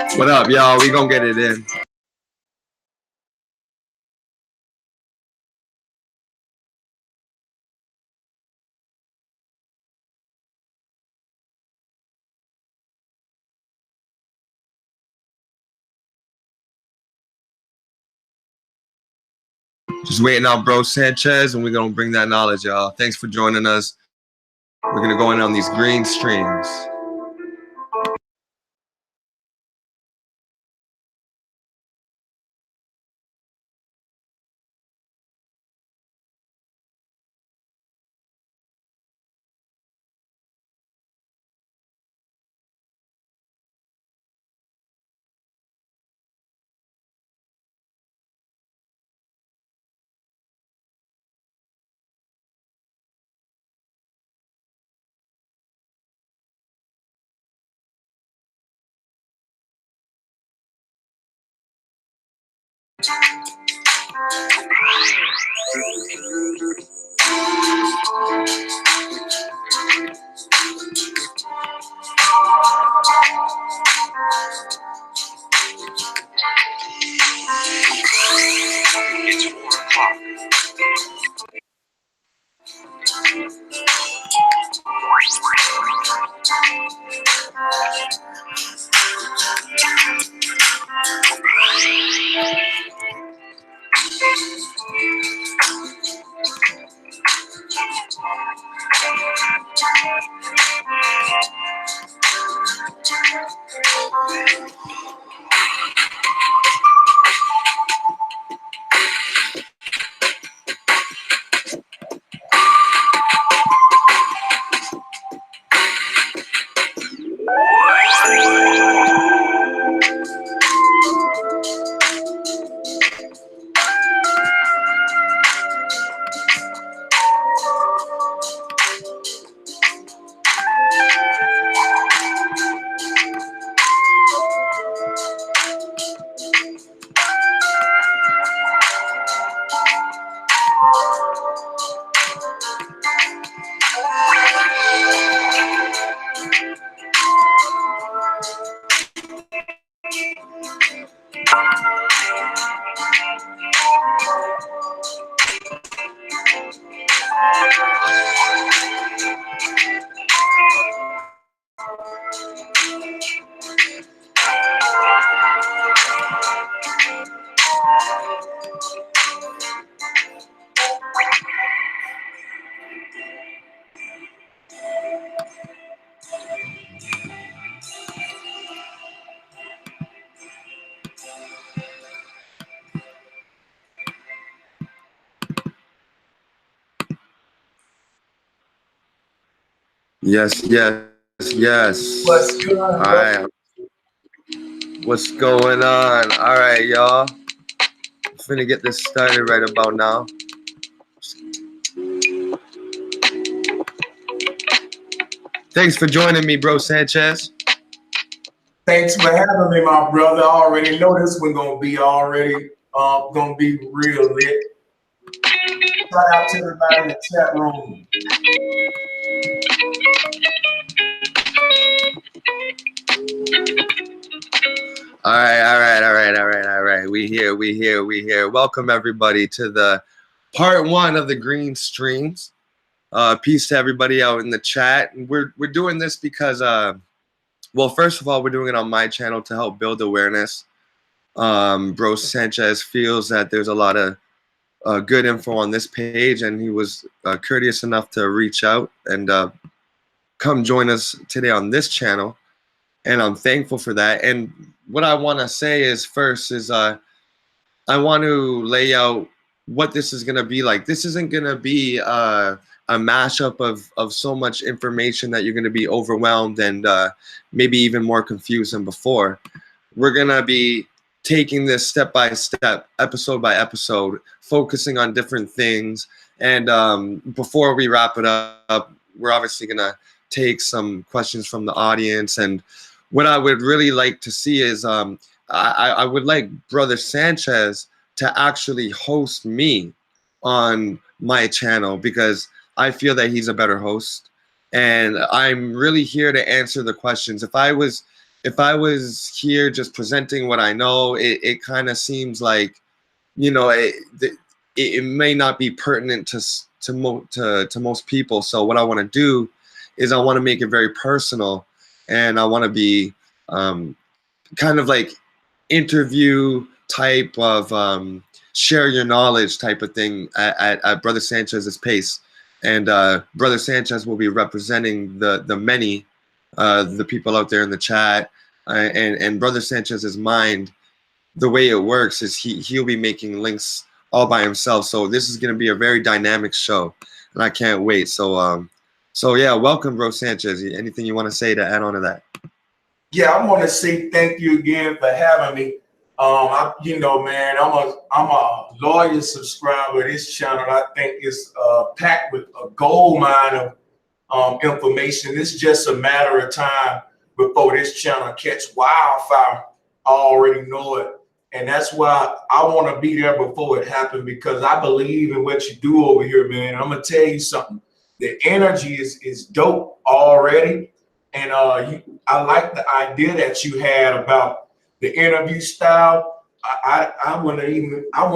What up, y'all? We gonna get it in. Just waiting on bro Sanchez, and we're gonna bring that knowledge, y'all. Thanks for joining us. We're gonna go in on these green streams. It's 4 o'clock. Yes, yes, yes. What's going on? All right. What's going on? All right, y'all. I'm finna get this started right about now. Thanks for joining me, bro Sanchez. Thanks for having me, my brother. I already know this one gonna be gonna be real lit. Shout out to everybody in the chat room. All right. We here. Welcome everybody to the part 1 of the green streams. Peace to everybody out in the chat. We're doing this because well, first of all, we're doing it on my channel to help build awareness. Bro Sanchez feels that there's a lot of good info on this page, and he was courteous enough to reach out and come join us today on this channel, and I'm thankful for that. And what I want to say is first is I want to lay out what this is going to be like. This isn't going to be a mashup of so much information that you're going to be overwhelmed and maybe even more confused than before. We're going to be taking this step by step, episode by episode, focusing on different things. And before we wrap it up, we're obviously going to take some questions from the audience. And what I would really like to see is I would like Brother Sanchez to actually host me on my channel, because I feel that he's a better host. And I'm really here to answer the questions. If I was if I was here just presenting what I know, it kind of seems like, you know, it may not be pertinent to most people. So what I want to do is I want to make it very personal, and I want to be kind of like interview type of share your knowledge type of thing at Brother Sanchez's pace. And Brother Sanchez will be representing the many, the people out there in the chat, and Brother Sanchez's mind. The way it works is he'll be making links all by himself. So this is going to be a very dynamic show, and I can't wait. So yeah, welcome, Bro Sanchez. Anything you want to say to add on to that? Yeah, I want to say thank you again for having me. You know, man, I'm a loyal subscriber to this channel. I think it's packed with a gold mine of information. It's just a matter of time before this channel catch wildfire. I already know it. And that's why I want to be there before it happened, because I believe in what you do over here, man. I'm going to tell you something. The energy is dope already. And I like the idea that you had about the interview style. I would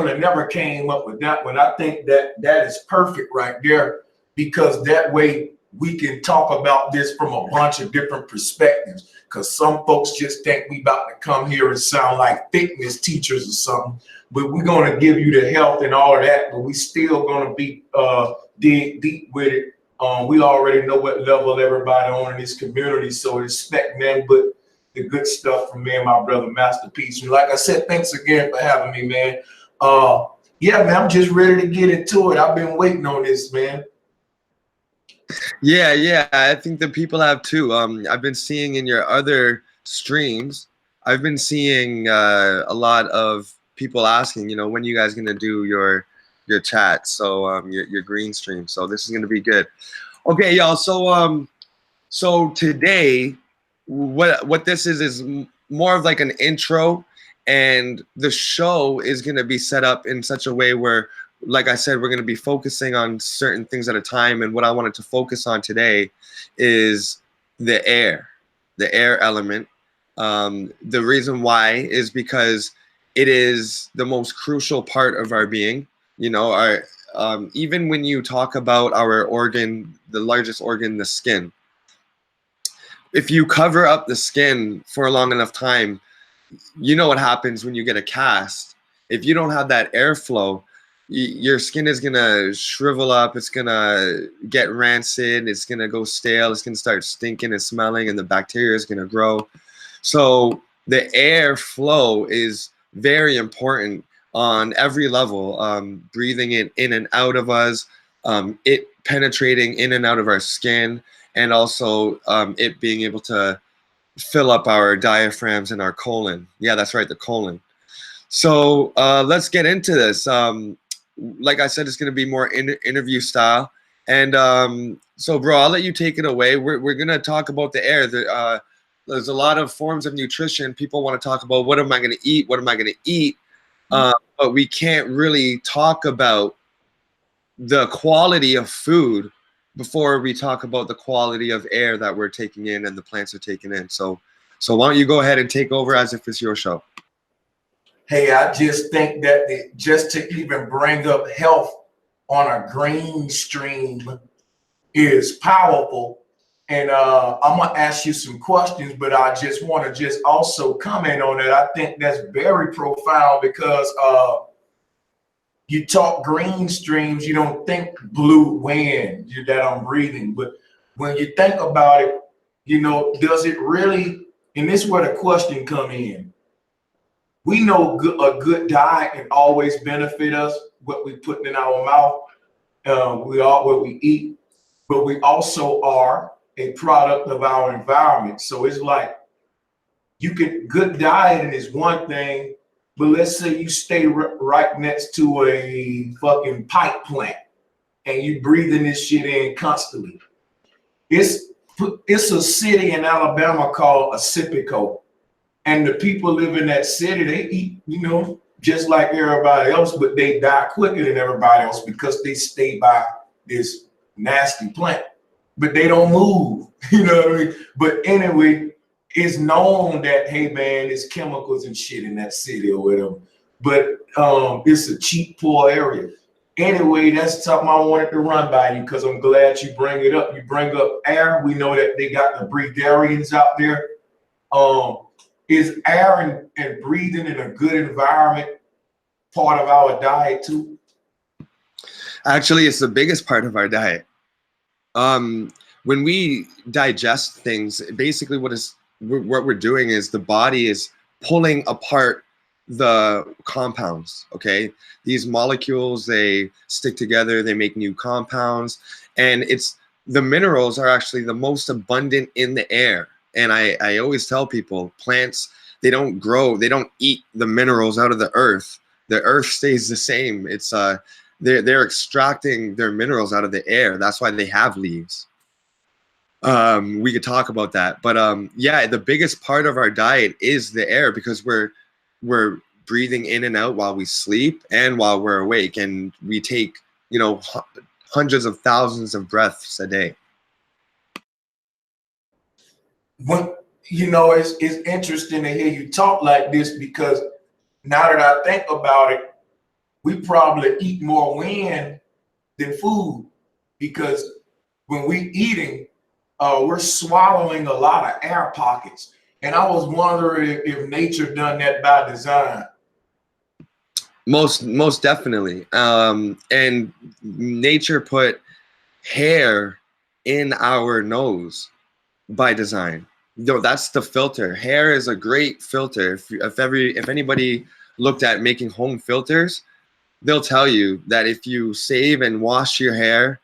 have never came up with that one. I think that is perfect right there, because that way we can talk about this from a bunch of different perspectives. Because some folks just think we about to come here and sound like fitness teachers or something, but we're going to give you the health and all of that, but we still going to be dig deep with it. We already know what level everybody on in this community, so expect man, but the good stuff from me and my brother Masterpiece. And like I said, thanks again for having me, man. Yeah, man, I'm just ready to get into it. I've been waiting on this, man. Yeah, I think the people have too. I've been seeing in your other streams, I've been seeing a lot of people asking, you know, when you guys gonna do your chat, so your green stream. So this is gonna be good. Okay, y'all. So today, what this is more of like an intro, and the show is gonna be set up in such a way where, like I said, we're going to be focusing on certain things at a time. And what I wanted to focus on today is the air element. The reason why is because it is the most crucial part of our being. You know, even when you talk about our organ, the largest organ, the skin, if you cover up the skin for a long enough time, you know what happens when you get a cast. If you don't have that airflow, your skin is gonna shrivel up, it's gonna get rancid, it's gonna go stale, it's gonna start stinking and smelling, and the bacteria is gonna grow. So the air flow is very important on every level. Breathing it in and out of us, it penetrating in and out of our skin, and also it being able to fill up our diaphragms and our colon. Yeah, that's right, the colon. So let's get into this. Like I said, it's going to be more interview style. And so, bro, I'll let you take it away. We're going to talk about the air. There's a lot of forms of nutrition. People want to talk about what am I going to eat? What am I going to eat? But we can't really talk about the quality of food before we talk about the quality of air that we're taking in and the plants are taking in. So why don't you go ahead and take over as if it's your show? Hey, I just think that just to even bring up health on a green stream is powerful. And I'm going to ask you some questions, but I just want to just also comment on it. I think that's very profound, because you talk green streams, you don't think blue wind that I'm breathing. But when you think about it, you know, does it really, and this is where the question come in. We know a good diet can always benefit us, what we put in our mouth, what we eat, but we also are a product of our environment. So it's like good dieting is one thing, but let's say you stay right next to a fucking pipe plant and you breathing this shit in constantly. It's a city in Alabama called Acipico. And the people live in that city, they eat, you know, just like everybody else, but they die quicker than everybody else because they stay by this nasty plant. But they don't move, you know what I mean? But anyway, it's known that, hey man, there's chemicals and shit in that city or whatever. But it's a cheap, poor area. Anyway, that's something I wanted to run by you because I'm glad you bring it up. You bring up air. We know that they got the breatharians out there. Is air and breathing in a good environment part of our diet too? Actually, it's the biggest part of our diet. When we digest things, basically what we're doing is the body is pulling apart the compounds. Okay, these molecules, they stick together, they make new compounds, and it's the minerals are actually the most abundant in the air. And I always tell people, plants, they don't grow, they don't eat the minerals out of the earth. The earth stays the same. It's they're extracting their minerals out of the air. That's why they have leaves. We could talk about that, but yeah, the biggest part of our diet is the air because we're breathing in and out while we sleep and while we're awake, and we take, you know, hundreds of thousands of breaths a day. When, you know, it's interesting to hear you talk like this because now that I think about it, we probably eat more wind than food because when we eating, we're swallowing a lot of air pockets. And I was wondering if nature done that by design. Most definitely. And nature put hair in our nose by design. No, that's the filter. Hair is a great filter. If anybody looked at making home filters, they'll tell you that if you save and wash your hair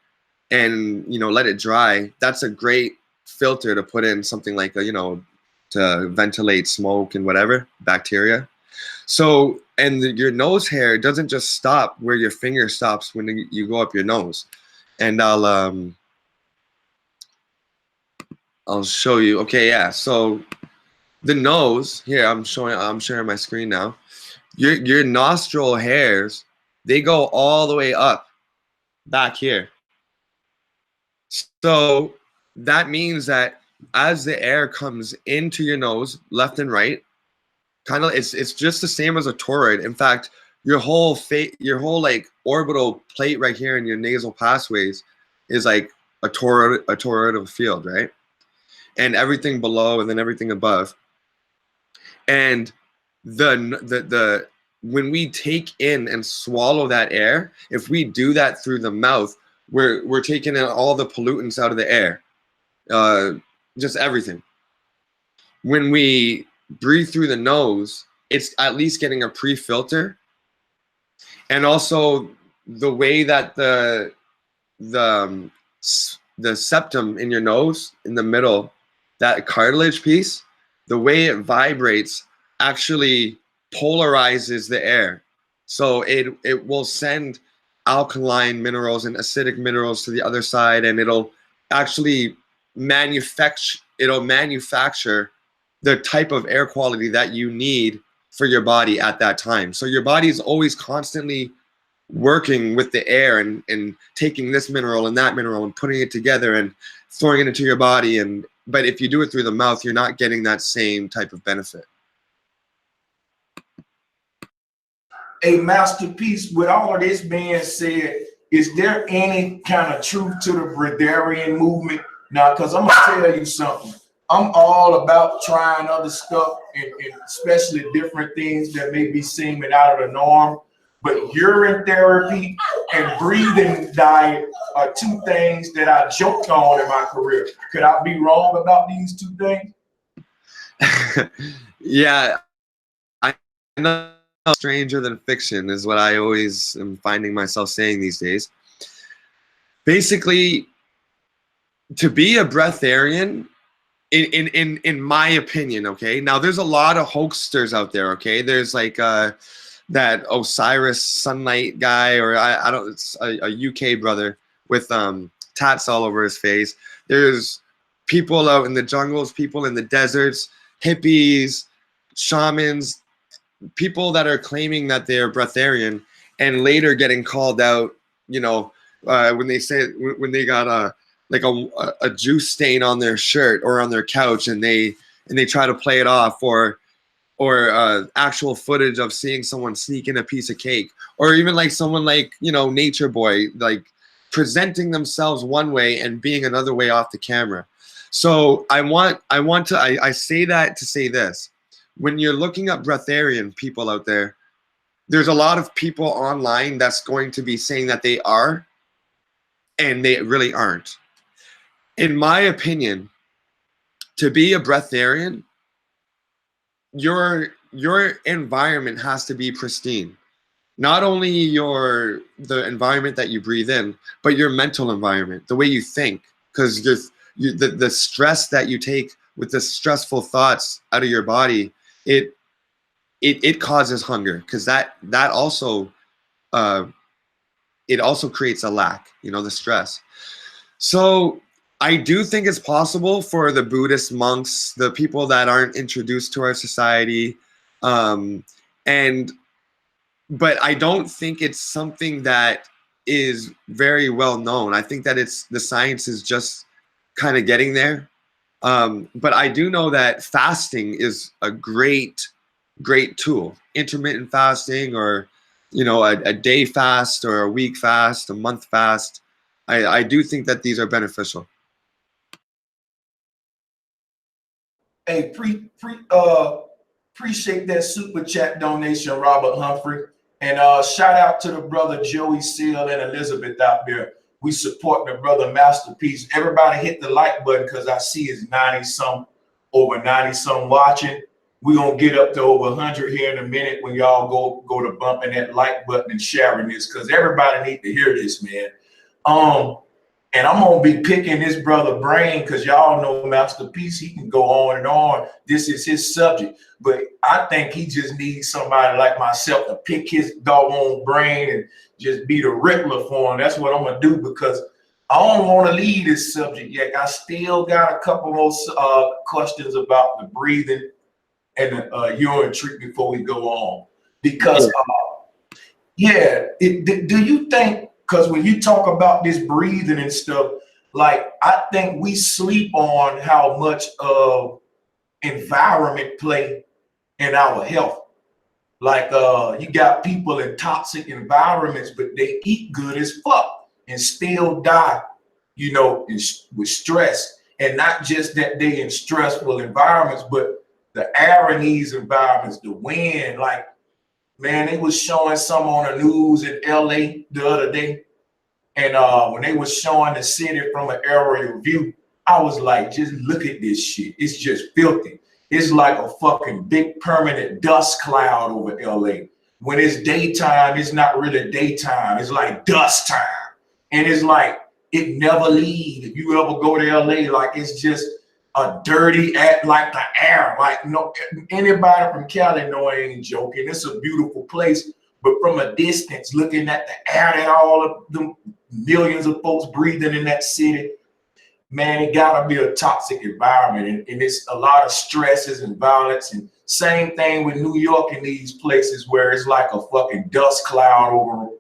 and, you know, let it dry, that's a great filter to put in something like a, you know, to ventilate smoke and whatever bacteria. So, and your nose hair doesn't just stop where your finger stops when you go up your nose. And I'll show you. Okay, yeah. So the nose here, I'm sharing my screen now. Your nostril hairs, they go all the way up back here. So that means that as the air comes into your nose, left and right, kind of it's just the same as a toroid. In fact, your whole like orbital plate right here in your nasal passageways is like a toroidal field, right? And everything below and then everything above. And the when we take in and swallow that air, if we do that through the mouth, we're taking in all the pollutants out of the air, just everything. When we breathe through the nose, it's at least getting a pre-filter, and also the way that the septum in your nose in the middle, that cartilage piece, the way it vibrates actually polarizes the air. So it will send alkaline minerals and acidic minerals to the other side, and it'll actually manufacture the type of air quality that you need for your body at that time. So your body is always constantly working with the air and taking this mineral and that mineral and putting it together and throwing it into your body. But if you do it through the mouth, you're not getting that same type of benefit. A masterpiece. With all of this being said, is there any kind of truth to the Breatharian movement? Now, because I'm gonna tell you something. I'm all about trying other stuff and especially different things that may be seeming out of the norm. But urine therapy and breathing diet are two things that I joked on in my career. Could I be wrong about these two things? Yeah, I know stranger than fiction is what I always am finding myself saying these days. Basically, to be a breatharian, in my opinion, okay. Now there's a lot of hoaxsters out there, okay. There's like that Osiris Sunlight guy, or I don't, it's a UK brother with tats all over his face. There's people out in the jungles, people in the deserts, hippies, shamans, people that are claiming that they're breatharian and later getting called out, you know, when they got a juice stain on their shirt or on their couch, and they and they try to play it off, or actual footage of seeing someone sneak in a piece of cake, or even like someone like, you know, Nature Boy, like presenting themselves one way and being another way off the camera. So I say that to say this: when you're looking up breatharian people out there, there's a lot of people online that's going to be saying that they are, and they really aren't. In my opinion, to be a breatharian, your environment has to be pristine. Not only the environment that you breathe in, but your mental environment, the way you think, because the stress that you take with the stressful thoughts out of your body, it causes hunger, because that also it also creates a lack, you know, the stress. So I do think it's possible for the Buddhist monks, the people that aren't introduced to our society, um, and but I don't think it's something that is very well known. I think that the science is just kind of getting there. But I do know that fasting is a great tool. Intermittent fasting, or, you know, a day fast, or a week fast, a month fast. I do think that these are beneficial. Hey, appreciate that super chat donation, Robert Humphrey. And shout out to the brother Joey Seal and Elizabeth out there. We support the brother Masterpiece. Everybody hit the like button, because I see it's 90-some, over 90-some watching. We're going to get up to over 100 here in a minute when y'all go to bumping that like button and sharing this, because everybody need to hear this, man. And I'm gonna be picking this brother brain, because y'all know Masterpiece, he can go on and on. This is his subject. But I think he just needs somebody like myself to pick his doggone brain and just be the Riddler for him. That's what I'm gonna do, because I don't want to leave this subject yet. I still got a couple more questions about the breathing and the urine treatment before we go on. Because do you think, because when you talk about this breathing and stuff, like, I think we sleep on how much of environment play in our health. Like, you got people in toxic environments, but they eat good as fuck and still die, you know, with stress. And not just that they in stressful environments, but the air in these environments, the wind. Like, man, they was showing some on the news in LA the other day. And when they was showing the city from an aerial view, I was like, just look at this shit. It's just filthy. It's like a fucking big permanent dust cloud over LA. When it's daytime, it's not really daytime. It's like dust time. And it's like, it never leaves. If you ever go to LA, like, it's just a dirty, like the air. Like, no, anybody from Cali know I ain't joking. It's a beautiful place. But from a distance, looking at the air that all of the millions of folks breathing in that city, man, it gotta be a toxic environment. And it's a lot of stresses and violence. And same thing with New York and these places where it's like a fucking dust cloud over them.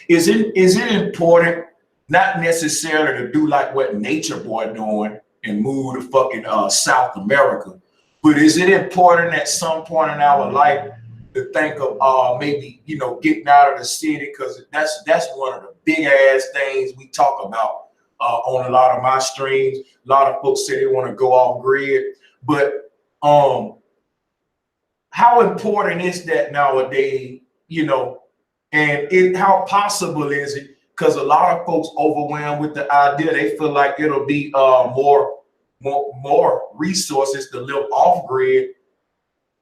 Is it important, not necessarily to do like what Nature Boy doing and move to fucking South America, but is it important at some point in our life to think of maybe, you know, getting out of the city? Because that's one of the big ass things we talk about on a lot of my streams. A lot of folks say they want to go off grid, but how important is that nowadays, you know, and how possible is it? Because a lot of folks overwhelmed with the idea, they feel like it'll be more resources to live off grid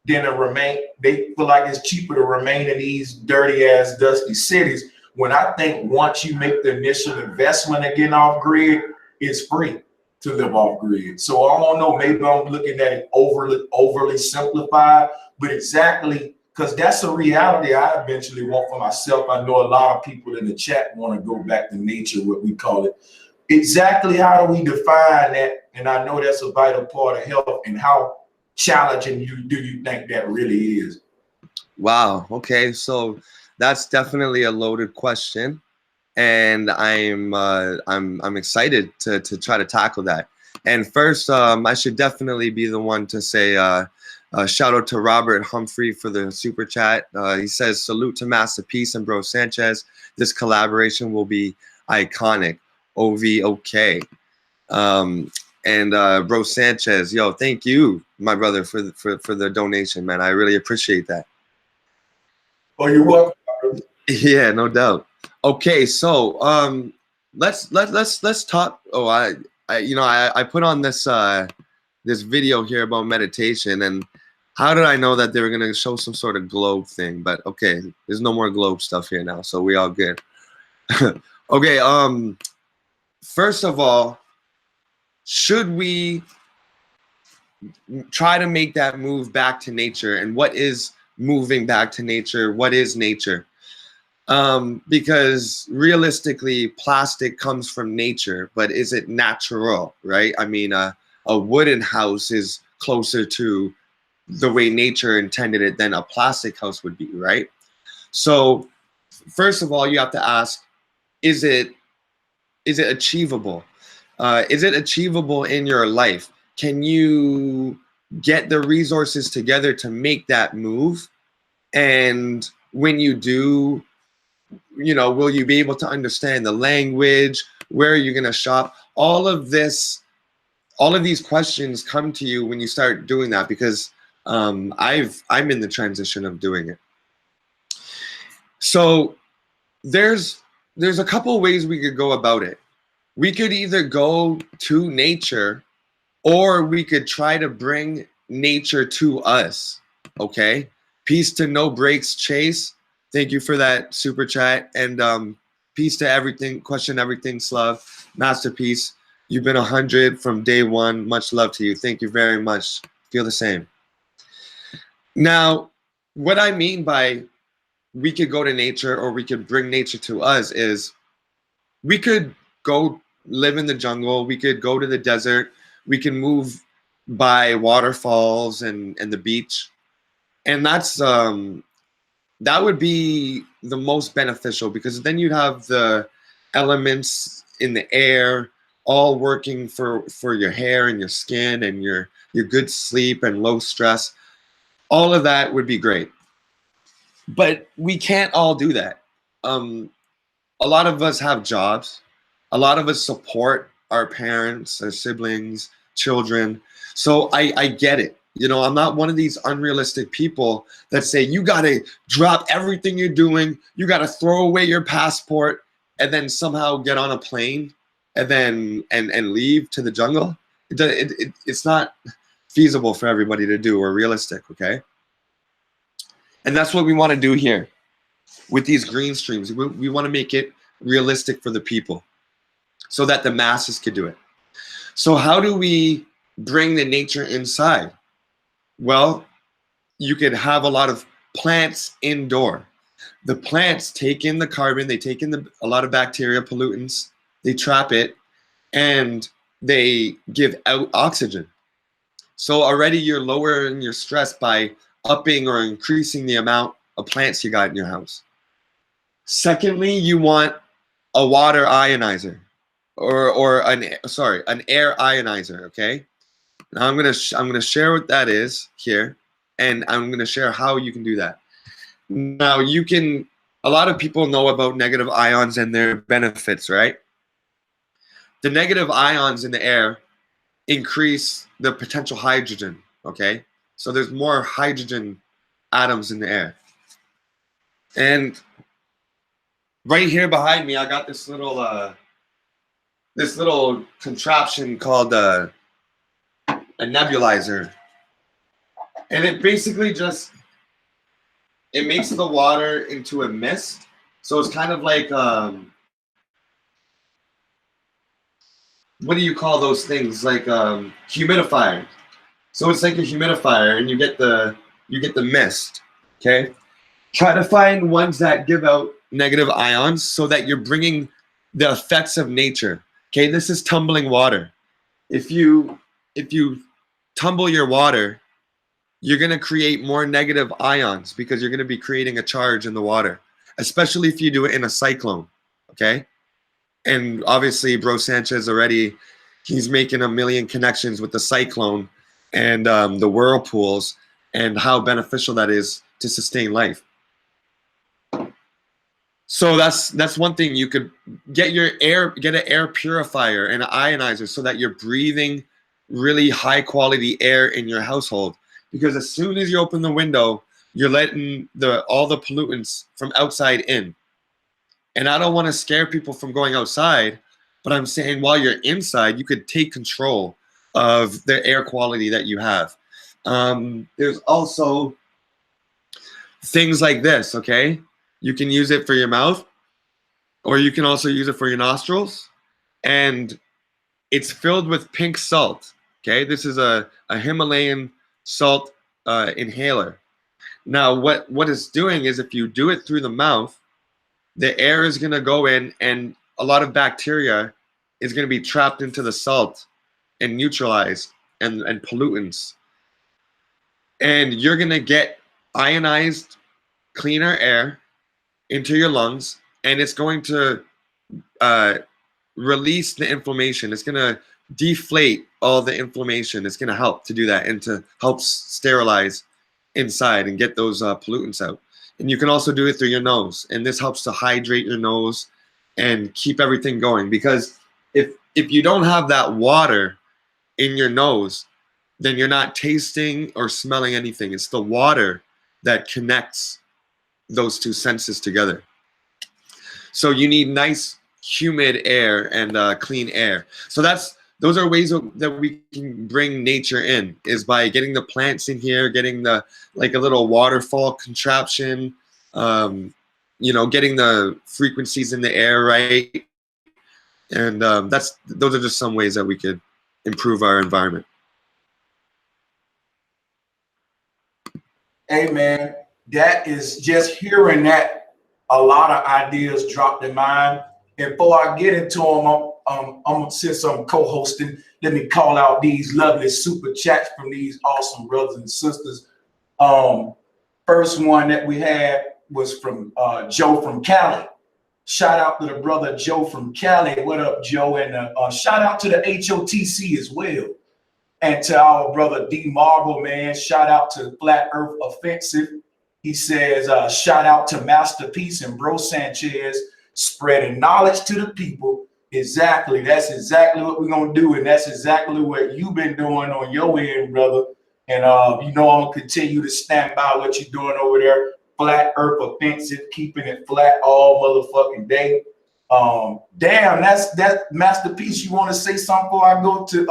than to remain. They feel like it's cheaper to remain in these dirty ass dusty cities, when I think once you make the initial investment of getting off grid, it's free to live off grid. So I don't know, maybe I'm looking at it overly simplified, but exactly, because that's a reality I eventually want for myself. I know a lot of people in the chat want to go back to nature, what we call it. Exactly how do we define that? And I know that's a vital part of health. And how challenging do you think that really is? Wow. Okay. So that's definitely a loaded question, and I'm excited to try to tackle that. And first, I should definitely be the one to say shout out to Robert Humphrey for the super chat. He says, salute to Masta Peace and Bro Sanchez. This collaboration will be iconic. OVOK. And Bro Sanchez, yo, thank you, my brother, for the donation, man. I really appreciate that. Oh, you're welcome. Yeah, no doubt. Okay, so let's talk. Oh, I put on this this video here about meditation, and how did I know that they were gonna show some sort of globe thing? But okay, there's no more globe stuff here now, so we all good. Okay, first of all, should we try to make that move back to nature? And what is moving back to nature? What is nature? Because realistically, plastic comes from nature, but is it natural, right? I mean, a wooden house is closer to the way nature intended it than a plastic house would be, right? So first of all, you have to ask, is it achievable? Is it achievable in your life? Can you get the resources together to make that move? And when you do, will you be able to understand the language? Where are you going to shop? All of these questions come to you when you start doing that, because I'm in the transition of doing it. So there's a couple ways we could go about it. We could either go to nature, or we could try to bring nature to us. Okay. Peace to No Breaks Chase. Thank you for that super chat. And peace to everything, question everything, Slav. Masterpiece. You've been 100 from day one. Much love to you. Thank you very much. Feel the same. Now, what I mean by we could go to nature or we could bring nature to us is we could go live in the jungle. We could go to the desert. We can move by waterfalls and the beach. And that's that would be the most beneficial, because then you'd have the elements in the air all working for your hair and your skin and your good sleep and low stress. All of that would be great. But we can't all do that. A lot of us have jobs. A lot of us support our parents, our siblings, children. So I get it. I'm not one of these unrealistic people that say you got to drop everything you're doing. You got to throw away your passport and then somehow get on a plane and then and leave to the jungle. It's not feasible for everybody to do or realistic, okay? And that's what we want to do here with these green streams. We want to make it realistic for the people so that the masses could do it. So how do we bring the nature inside? Well, you could have a lot of plants indoor. The plants take in the carbon, they take in a lot of bacteria, pollutants, they trap it, and they give out oxygen. So already you're lowering your stress by upping or increasing the amount of plants you got in your house. Secondly, you want a water ionizer or an air ionizer, okay? Now I'm gonna share what that is here, and I'm gonna share how you can do that. Now a lot of people know about negative ions and their benefits, right? The negative ions in the air increase the potential hydrogen, okay? So there's more hydrogen atoms in the air. And right here behind me, I got this little contraption called a nebulizer, and it basically it makes the water into a mist. So it's kind of like what do you call those things, like humidifier. So it's like a humidifier, and you get the mist. Okay, try to find ones that give out negative ions so that you're bringing the effects of nature. Okay, this is tumbling water. If you tumble your water, you're going to create more negative ions because you're going to be creating a charge in the water, especially if you do it in a cyclone, okay? And obviously, Bro Sanchez already He's making a million connections with the cyclone and the whirlpools and how beneficial that is to sustain life. So that's one thing. You could get an air purifier and an ionizer so that you're breathing really high quality air in your household. Because as soon as you open the window, you're letting all the pollutants from outside in. And I don't want to scare people from going outside, but I'm saying while you're inside, you could take control of the air quality that you have. There's also things like this, okay? You can use it for your mouth, or you can also use it for your nostrils. And it's filled with pink salt, okay? This is a Himalayan salt inhaler. Now, what it's doing is if you do it through the mouth, the air is going to go in and a lot of bacteria is going to be trapped into the salt and neutralized and pollutants. And you're going to get ionized, cleaner air into your lungs, and it's going to release the inflammation. It's going to deflate all the inflammation. It's going to help to do that and to help sterilize inside and get those pollutants out. And you can also do it through your nose, and this helps to hydrate your nose and keep everything going. Because if you don't have that water in your nose, then you're not tasting or smelling anything. It's the water that connects those two senses together. So you need nice humid air and clean air. So those are ways that we can bring nature in, is by getting the plants in here, getting like a little waterfall contraption, getting the frequencies in the air right. And those are just some ways that we could improve our environment. Hey man, that is just hearing that, a lot of ideas dropped in mind. And before I get into them, since I'm co-hosting, let me call out these lovely super chats from these awesome brothers and sisters. First one that we had was from Joe from Cali. Shout out to the brother Joe from Cali. What up, Joe? And shout out to the HOTC as well. And to our brother D Marble, man, shout out to Flat Earth Offensive. He says, shout out to Masterpiece and Bro Sanchez, spreading knowledge to the people. Exactly. That's exactly what we're going to do. And that's exactly what you've been doing on your end, brother. And, I'm going to continue to stand by what you're doing over there. Flat Earth Offensive, keeping it flat all motherfucking day. Damn, that Masterpiece. You want to say something before I go to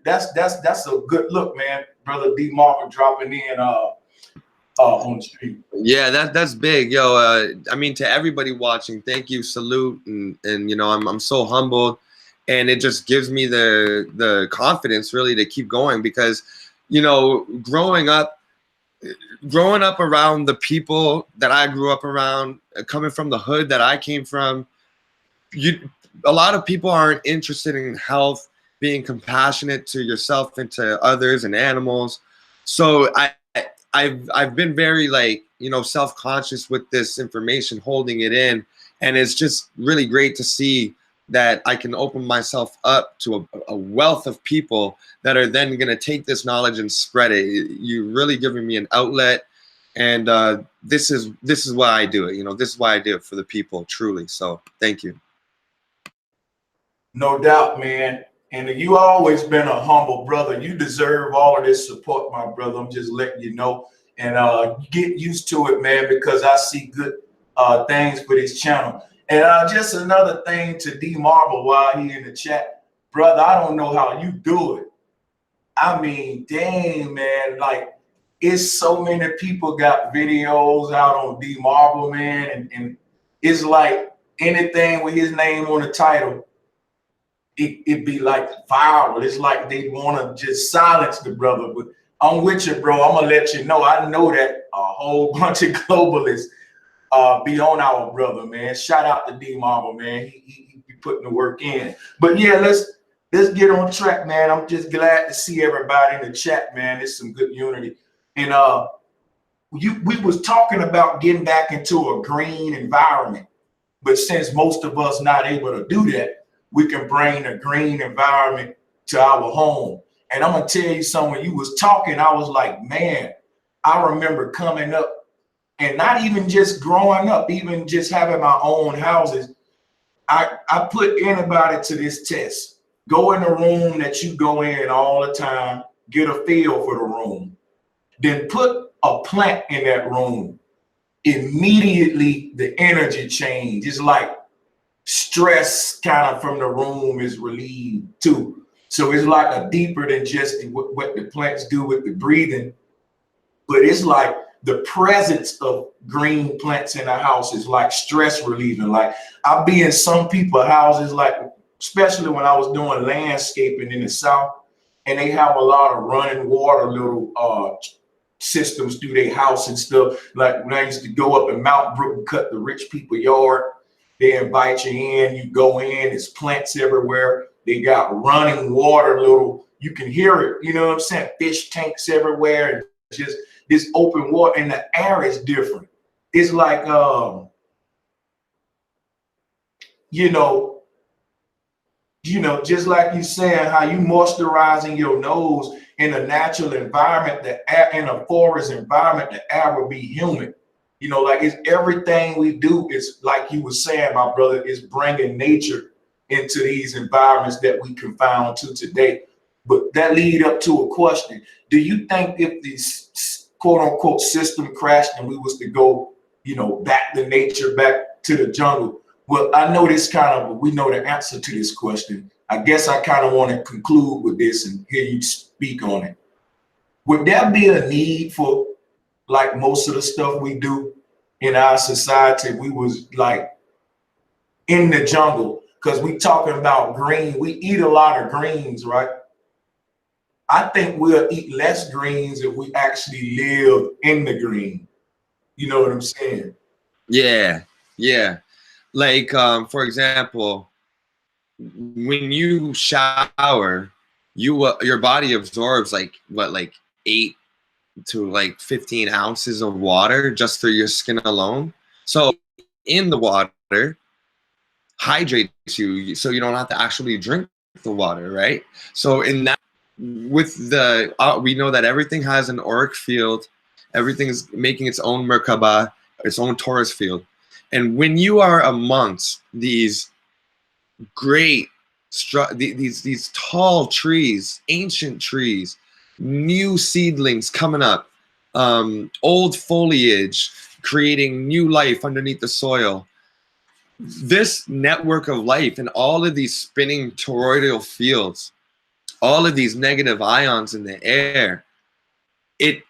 that's a good look, man. Brother D Marvin dropping in on the stream. Yeah, that's big, yo. I mean, to everybody watching, thank you, salute, and I'm so humbled, and it just gives me the confidence really to keep going, because growing up around the people that I grew up around, coming from the hood that I came from, a lot of people aren't interested in health, being compassionate to yourself and to others and animals. So I've been very self-conscious with this information, holding it in, and it's just really great to see that I can open myself up to a wealth of people that are then going to take this knowledge and spread it. You're really giving me an outlet, and this is why I do it. This is why I do it, for the people, truly. So thank you. No doubt, man. And you always been a humble brother. You deserve all of this support, my brother. I'm just letting you know. And get used to it, man, because I see good things for this channel. And just another thing to D Marble while he in the chat. Brother, I don't know how you do it. I mean, dang, man. Like, it's so many people got videos out on D Marble, man. And it's like anything with his name on the title, it be like viral. It's like they want to just silence the brother. But I'm with you, bro. I'm gonna let you know. I know that a whole bunch of globalists be on our brother, man. Shout out to D Marble, man. He be putting the work in. But yeah, let's get on track, man. I'm just glad to see everybody in the chat, man. It's some good unity. And we was talking about getting back into a green environment, but since most of us not able to do that, we can bring a green environment to our home. And I'm gonna tell you something, when you was talking, I was like, man, I remember coming up and not even just growing up, even just having my own houses. I put anybody to this test. Go in the room that you go in all the time, get a feel for the room. Then put a plant in that room. Immediately the energy change. It's like stress kind of from the room is relieved too. So it's like a deeper than just what the plants do with the breathing, but it's like the presence of green plants in the house is like stress relieving. Like I'll be in some people's houses, like especially when I was doing landscaping in the South, and they have a lot of running water, little systems through their house and stuff. Like when I used to go up in Mount Brook and cut the rich people yard, they invite you in, you go in, there's plants everywhere. They got running water, little, you can hear it, you know what I'm saying? Fish tanks everywhere, and just this open water, and the air is different. It's like, just like you saying how you moisturizing your nose in a natural environment, the air in a forest environment, the air will be humid. Like it's everything we do is like you were saying, my brother, is bringing nature into these environments that we confound to today. But that lead up to a question. Do you think if this quote unquote system crashed and we was to go, back to nature, back to the jungle? Well, I know we know the answer to this question. I guess I kind of want to conclude with this and hear you speak on it. Would there be a need for, like most of the stuff we do in our society, we was like in the jungle? Because we talking about green, we eat a lot of greens, right? I think we'll eat less greens if we actually live in the green. You know what I'm saying? Yeah. Like, for example, when you shower, your body absorbs like 8 to like 15 ounces of water just through your skin alone. So in the water hydrates you, so you don't have to actually drink the water, right? So in that, with the we know that everything has an auric field, everything is making its own Merkaba, its own torus field. And when you are amongst these great these tall trees, ancient trees, new seedlings coming up, old foliage creating new life underneath the soil, this network of life and all of these spinning toroidal fields, all of these negative ions in the air, it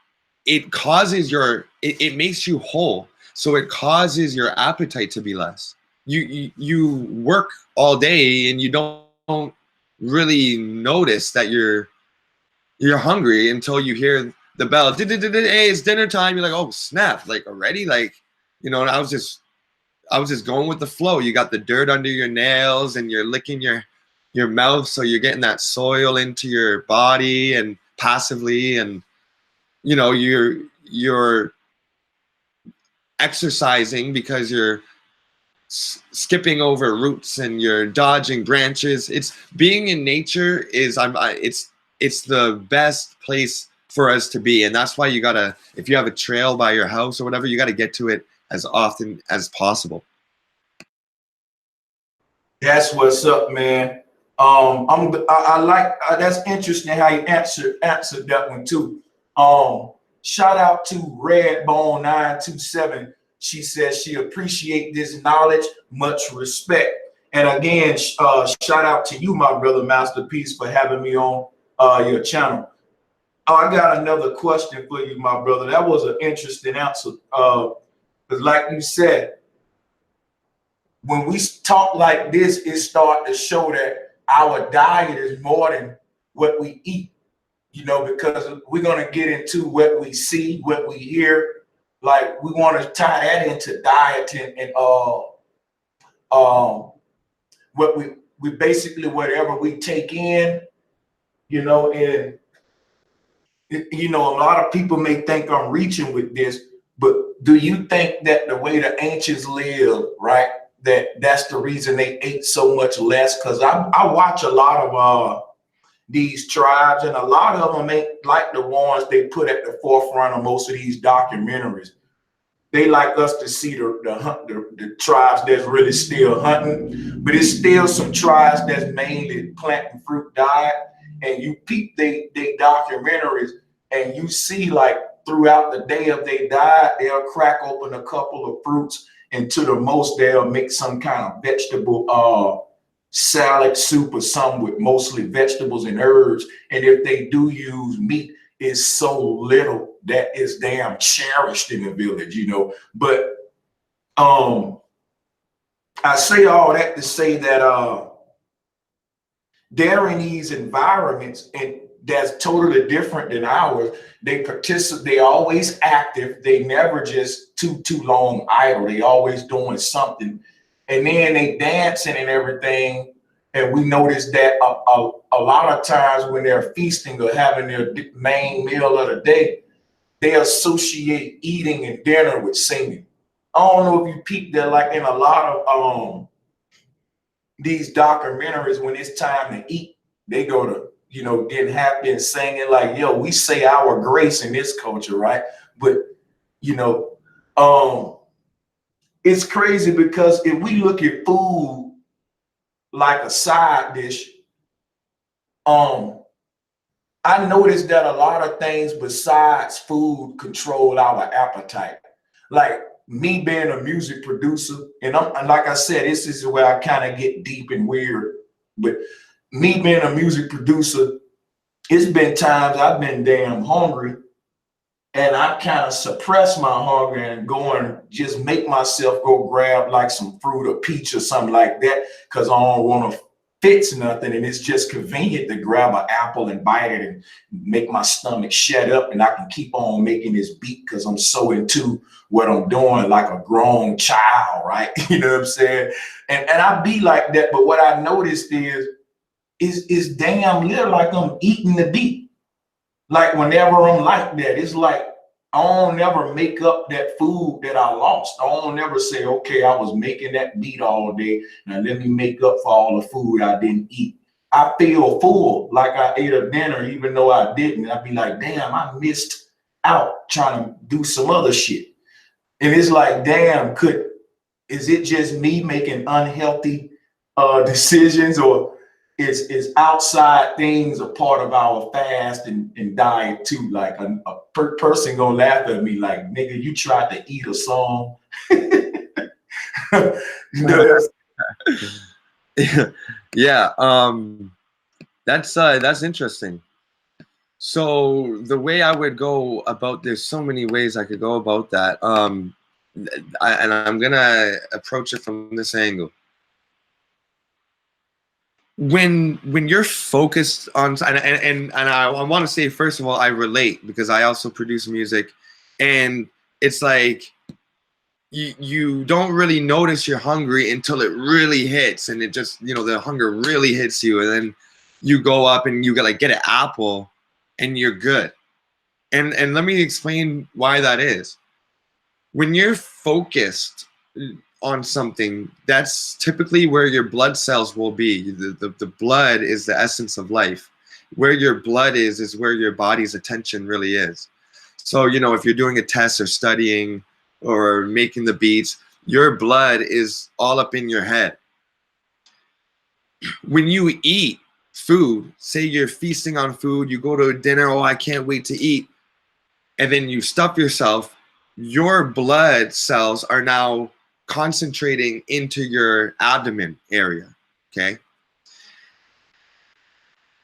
causes it makes you whole. So it causes your appetite to be less. You work all day and you don't really notice that you're hungry until you hear the bell. Hey, it's dinner time. You're like, oh snap! Like already, like and I was just going with the flow. You got the dirt under your nails and you're licking your mouth, so you're getting that soil into your body and passively, and you're exercising because you're skipping over roots and you're dodging branches. It's being in nature it's the best place for us to be, and that's why you gotta, if you have a trail by your house or whatever, you gotta get to it as often as possible. That's what's up, man. I like that's interesting how you answered that one too. Shout out to Redbone 927. She says she appreciate this knowledge, much respect. And again, shout out to you, my brother Masterpiece, for having me on your channel. I got another question for you, my brother. That was an interesting answer. Because like you said, when we talk like this, it starts to show that our diet is more than what we eat, because we're going to get into what we see, what we hear. Like we want to tie that into diet and what we basically, whatever we take in, and a lot of people may think I'm reaching with this, but do you think that the way the ancients lived, right, that's the reason they ate so much less? Because I watch a lot of these tribes, and a lot of them ain't like the ones they put at the forefront of most of these documentaries. They like us to see the tribes that's really still hunting, but it's still some tribes that's mainly plant and fruit diet. And you peep they documentaries, and you see like throughout the day of their diet, they'll crack open a couple of fruits, and to the most they'll make some kind of vegetable salad soup or something with mostly vegetables and herbs. And if they do use meat, it's so little that is damn cherished in the village, you know. But I say all that to say that they're in these environments, and that's totally different than ours. They participate, they always active, they never just too long idle, they always doing something. And then they dancing and everything. And we notice that a lot of times when they're feasting or having their main meal of the day, they associate eating and dinner with singing. I don't know if you peep that, like in a lot of these documentaries, when it's time to eat, they go to, you know, getting happy and singing like, yo, we say our grace in this culture, right? But, you know, it's crazy because if we look at food like a side dish, I noticed that a lot of things besides food control our appetite. Like me being a music producer, and like I said, this is where I kind of get deep and weird. But me being a music producer, it's been times I've been damn hungry, and I kind of suppress my hunger and go and just make myself go grab like some fruit or peach or something like that, because I don't want to fix nothing, and it's just convenient to grab an apple and bite it and make my stomach shut up, and I can keep on making this beat because I'm so into what I'm doing like a grown child, right? You know what I'm saying? And I be like that, but what I noticed is damn near like I'm eating the beat. Like whenever I'm like that, it's like I don't never make up that food that I lost. I don't never say, okay, I was making that beat all day, now let me make up for all the food I didn't eat. I feel full, like I ate a dinner, even though I didn't. I'd be like, damn, I missed out trying to do some other shit. And it's like, damn, is it just me making unhealthy decisions, or is outside things a part of our fast and diet too? Like a person gonna laugh at me like, nigga, you tried to eat a song. You know, Yeah, that's interesting. So the way I would go about, there's so many ways I could go about that. And I'm gonna approach it from this angle. When you're focused on, and I want to say, first of all, I relate because I also produce music, and it's like you don't really notice you're hungry until it really hits, and it just, you know, the hunger really hits you, and then you go up and you get an apple and you're good. And let me explain why that is. When you're focused on something, that's typically where your blood cells will be. The blood is the essence of life. Where your blood is where your body's attention really is. So, you know, if you're doing a test or studying or making the beats, your blood is all up in your head. When you eat food, say you're feasting on food, you go to a dinner, oh, I can't wait to eat, and then you stuff yourself, your blood cells are now concentrating into your abdomen area, okay?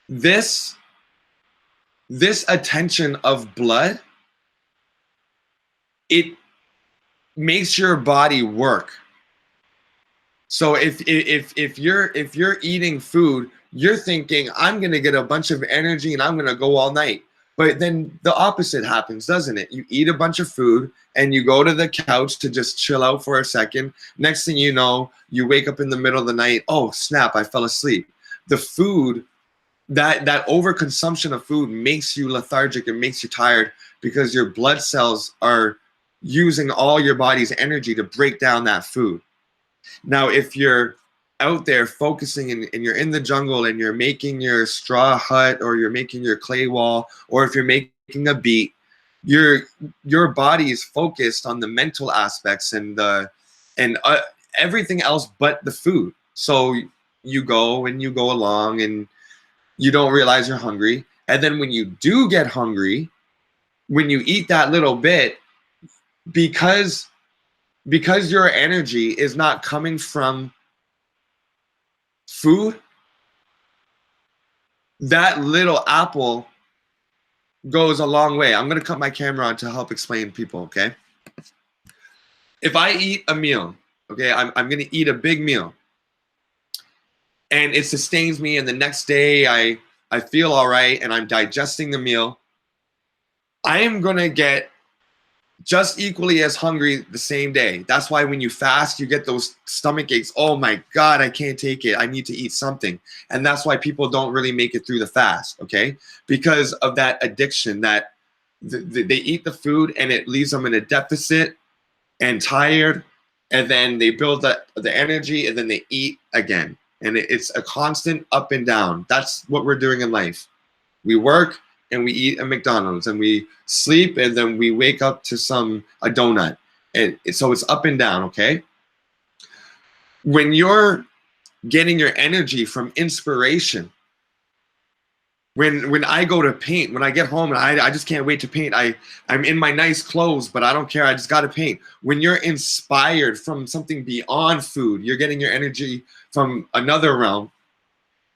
This attention of blood, it makes your body work. So if you're eating food, you're thinking, I'm gonna get a bunch of energy and I'm gonna go all night. But then the opposite happens, doesn't it? You eat a bunch of food and you go to the couch to just chill out for a second. Next thing you know, you wake up in the middle of the night. Oh, snap, I fell asleep. The food, that overconsumption of food makes you lethargic and makes you tired because your blood cells are using all your body's energy to break down that food. Now, if you're out there focusing and you're in the jungle and you're making your straw hut or you're making your clay wall, or if you're making a beat, your body is focused on the mental aspects and everything else but the food. So you go along and you don't realize you're hungry. And then when you do get hungry, when you eat that little bit, because your energy is not coming from food, that little apple goes a long way. I'm going to cut my camera on to help explain people, okay? If I eat a meal, okay, I'm going to eat a big meal, and it sustains me, and the next day I feel all right, and I'm digesting the meal, I am going to get just equally as hungry the same day. That's why when you fast, you get those stomach aches. Oh my God, I can't take it. I need to eat something. And that's why people don't really make it through the fast, okay? Because of that addiction, that they eat the food and it leaves them in a deficit and tired, and then they build the energy and then they eat again. And it's a constant up and down. That's what we're doing in life. We work and we eat at McDonald's, and we sleep, and then we wake up to a donut. And so it's up and down, okay? When you're getting your energy from inspiration, when I go to paint, when I get home and I just can't wait to paint, I'm in my nice clothes, but I don't care, I just got to paint. When you're inspired from something beyond food, you're getting your energy from another realm,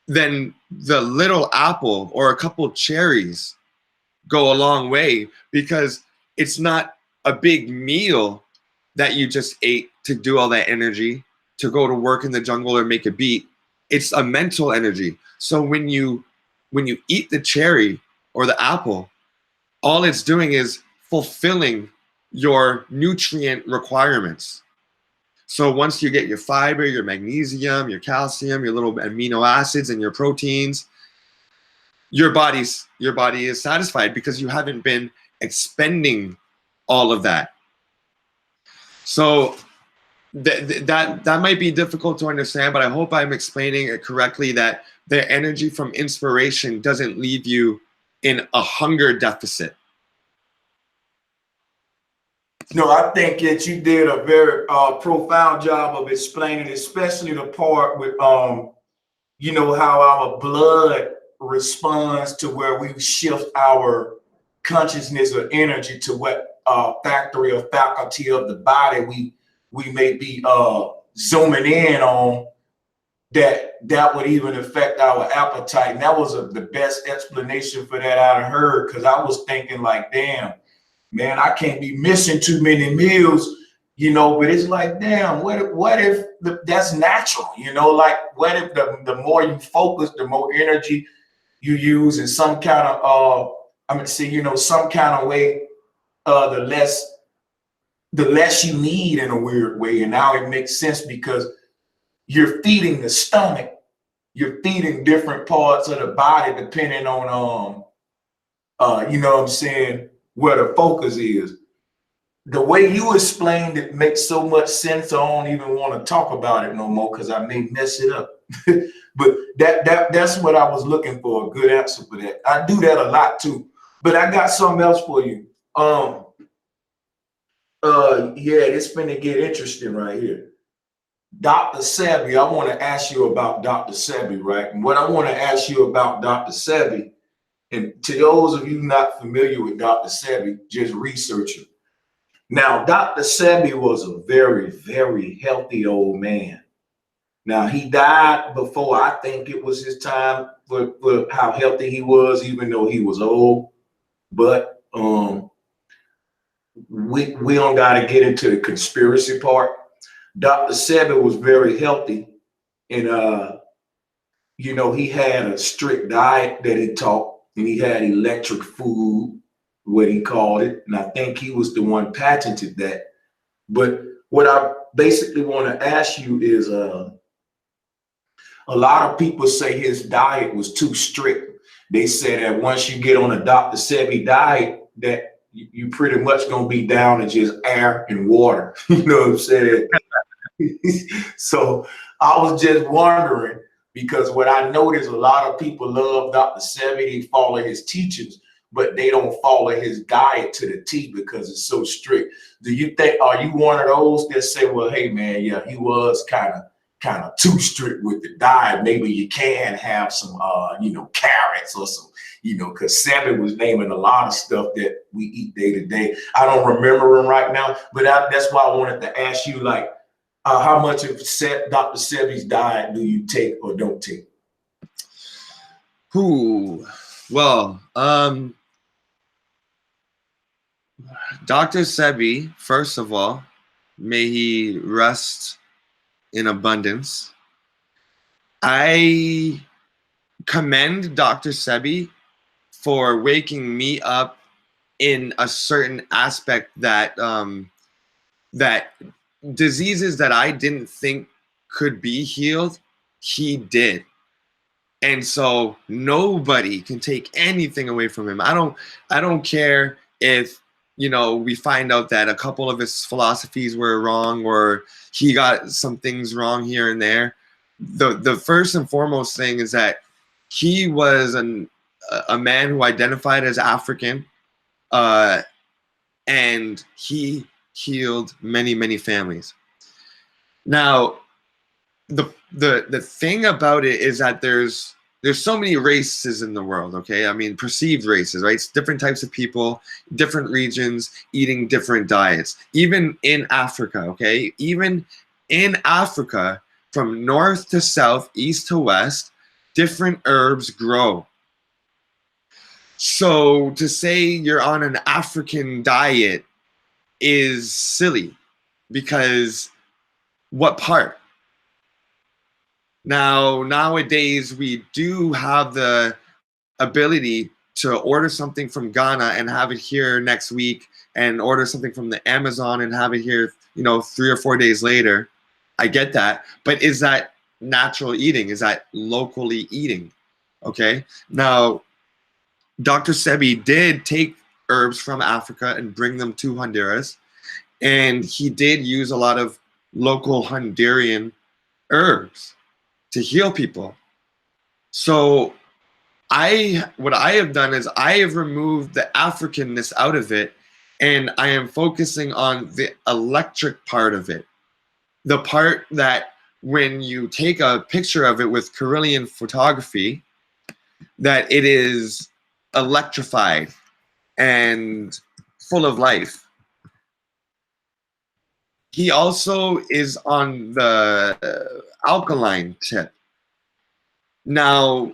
then the little apple or a couple cherries go a long way, because it's not a big meal that you just ate to do all that energy to go to work in the jungle or make a beat. It's a mental energy. So when you eat the cherry or the apple, all it's doing is fulfilling your nutrient requirements. So once you get your fiber, your magnesium, your calcium, your little amino acids, and your proteins, your body is satisfied because you haven't been expending all of that. So that might be difficult to understand, but I hope I'm explaining it correctly, that the energy from inspiration doesn't leave you in a hunger deficit. No, I think that you did a very profound job of explaining, especially the part with how our blood responds to where we shift our consciousness or energy to what factory or faculty of the body we may be zooming in on, that would even affect our appetite. And that was the best explanation for that I've heard, because I was thinking like, damn, man, I can't be missing too many meals, but it's like, damn, what if that's natural, like, what if the more you focus, the more energy you use in some kind of, some kind of way, the less you need in a weird way. And now it makes sense, because you're feeding the stomach, you're feeding different parts of the body depending on, where the focus is. The way you explained it makes so much sense, I don't even want to talk about it no more, because I may mess it up. But that's what I was looking for, a good answer for that. I do that a lot too. But I got something else for you. It's gonna get interesting right here. Dr. Sebi, I want to ask you about Dr. Sebi, right? And what I want to ask you about Dr. Sebi, and to those of you not familiar with Dr. Sebi, just research him. Now, Dr. Sebi was a very, very healthy old man. Now, he died before I think it was his time for how healthy he was, even though he was old. But we don't got to get into the conspiracy part. Dr. Sebi was very healthy, and he had a strict diet that he taught, and he had electric food, what he called it, and I think he was the one patented that. But what I basically want to ask you is, a lot of people say his diet was too strict. They say that once you get on a Dr. Sebi diet, that you pretty much gonna be down to just air and water. You know what I'm saying? So I was just wondering, because what I noticed, a lot of people love Dr. Sebi, they follow his teachings, but they don't follow his diet to the T because it's so strict. Do you think, are you one of those that say, well, hey man, yeah, he was kind of too strict with the diet. Maybe you can have some carrots or some, because Sebi was naming a lot of stuff that we eat day to day. I don't remember them right now, but that's why I wanted to ask you, like, how much of Dr. Sebi's diet do you take or don't take? Well, Dr. Sebi, first of all, may he rest in abundance. I commend Dr. Sebi for waking me up in a certain aspect that that diseases that I didn't think could be healed, he did. And so nobody can take anything away from him. I don't care if, we find out that a couple of his philosophies were wrong or he got some things wrong here and there. The first and foremost thing is that he was a man who identified as African, and he healed many, many families. Now, the thing about it is that there's so many races in the world, okay? I mean, perceived races, right? It's different types of people, different regions, eating different diets. Even in Africa, okay? Even in Africa, from north to south, east to west, different herbs grow. So to say you're on an African diet is silly, because what part? Now, nowadays, we do have the ability to order something from Ghana and have it here next week, and order something from the Amazon and have it here, 3 or 4 days later. I get that. But is that natural eating? Is that locally eating? Okay. Now, Dr. Sebi did take herbs from Africa and bring them to Honduras. And he did use a lot of local Honduran herbs to heal people. So what I have done is I have removed the Africanness out of it, and I am focusing on the electric part of it. The part that when you take a picture of it with Carillion photography, that it is electrified and full of life. He also is on the alkaline tip. Now,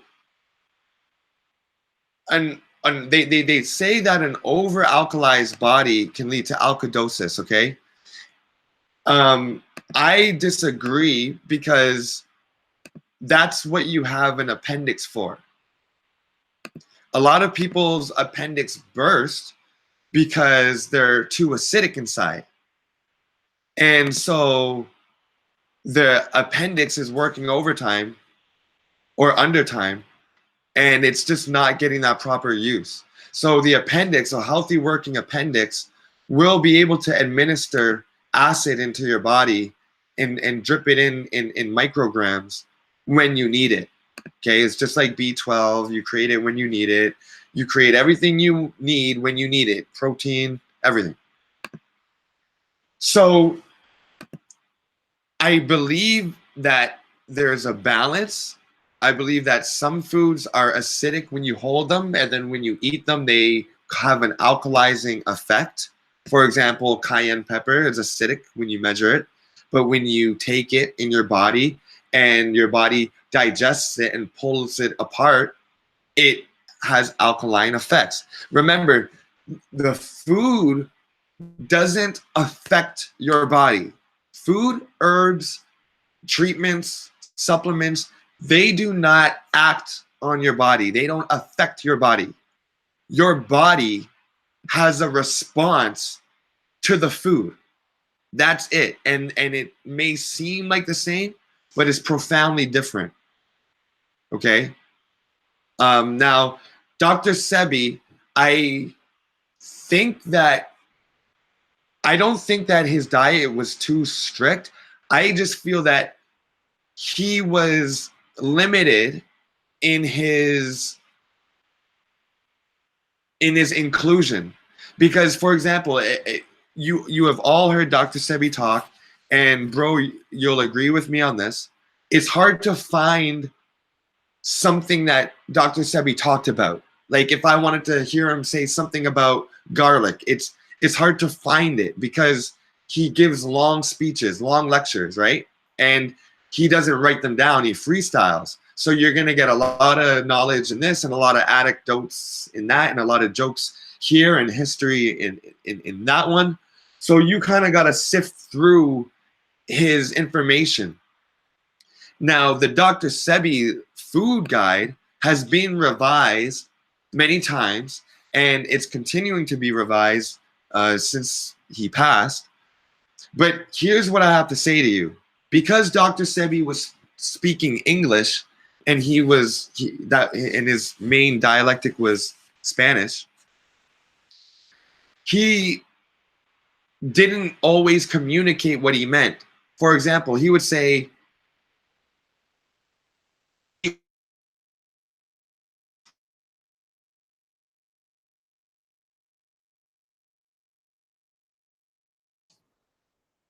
and they say that an over alkalized body can lead to alkalosis, okay? I disagree, because that's what you have an appendix for. A lot of people's appendix burst because they're too acidic inside. And so the appendix is working overtime or undertime, and it's just not getting that proper use. So the appendix, a healthy working appendix, will be able to administer acid into your body and drip it in micrograms when you need it. Okay, it's just like B12. You create it when you need it. You create everything you need when you need it. Protein, everything. So I believe that there's a balance. I believe that some foods are acidic when you hold them, and then when you eat them, they have an alkalizing effect. For example, cayenne pepper is acidic when you measure it, but when you take it in your body and your body digests it and pulls it apart, it has alkaline effects. Remember, the food doesn't affect your body. Food, herbs, treatments, supplements, they do not act on your body. They don't affect your body. Your body has a response to the food. That's it. And it may seem like the same, but it's profoundly different. Okay? Now, Dr. Sebi, I don't think that his diet was too strict. I just feel that he was limited in his inclusion, because, for example, you have all heard Dr. Sebi talk, and bro, you'll agree with me on this. It's hard to find something that Dr. Sebi talked about. Like if I wanted to hear him say something about garlic, it's hard to find it because he gives long speeches, long lectures, right? And he doesn't write them down, he freestyles. So you're going to get a lot of knowledge in this and a lot of anecdotes in that and a lot of jokes here and history in that one. So you kind of got to sift through his information. Now, the Dr. Sebi food guide has been revised many times, and it's continuing to be revised since he passed. But here's what I have to say to you. Because Dr. Sebi was speaking English, and and his main dialectic was Spanish, he didn't always communicate what he meant. For example, he would say,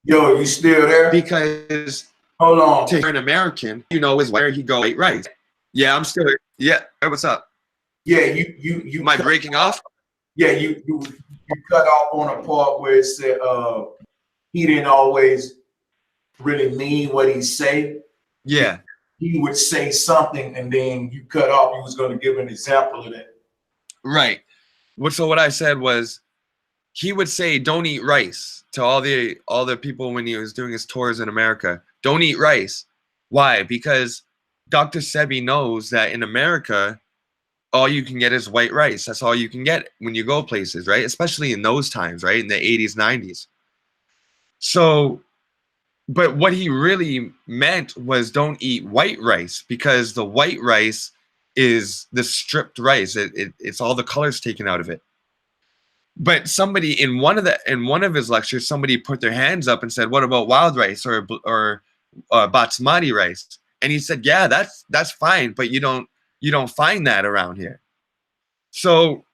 Yo, you still there? because Hold on. to hear an American, is where he go, right? Yeah, I'm still here. Yeah, hey, what's up? Yeah, you. Am I breaking off? Yeah, you cut off on a part where it said he didn't always really mean what he say. Yeah. He would say something and then you cut off. He was going to give an example of that. Right. So what I said was, he would say, "Don't eat rice" to all the people when he was doing his tours in America. Don't eat rice. Why? Because Dr. Sebi knows that in America, all you can get is white rice. That's all you can get when you go places, right? Especially in those times, right? In the 80s, 90s. So, but what he really meant was don't eat white rice, because the white rice is the stripped rice. It's all the colors taken out of it. But somebody in one of his lectures, somebody put their hands up and said, "What about wild rice or basmati rice?" And he said, "Yeah, that's fine, but you don't find that around here." So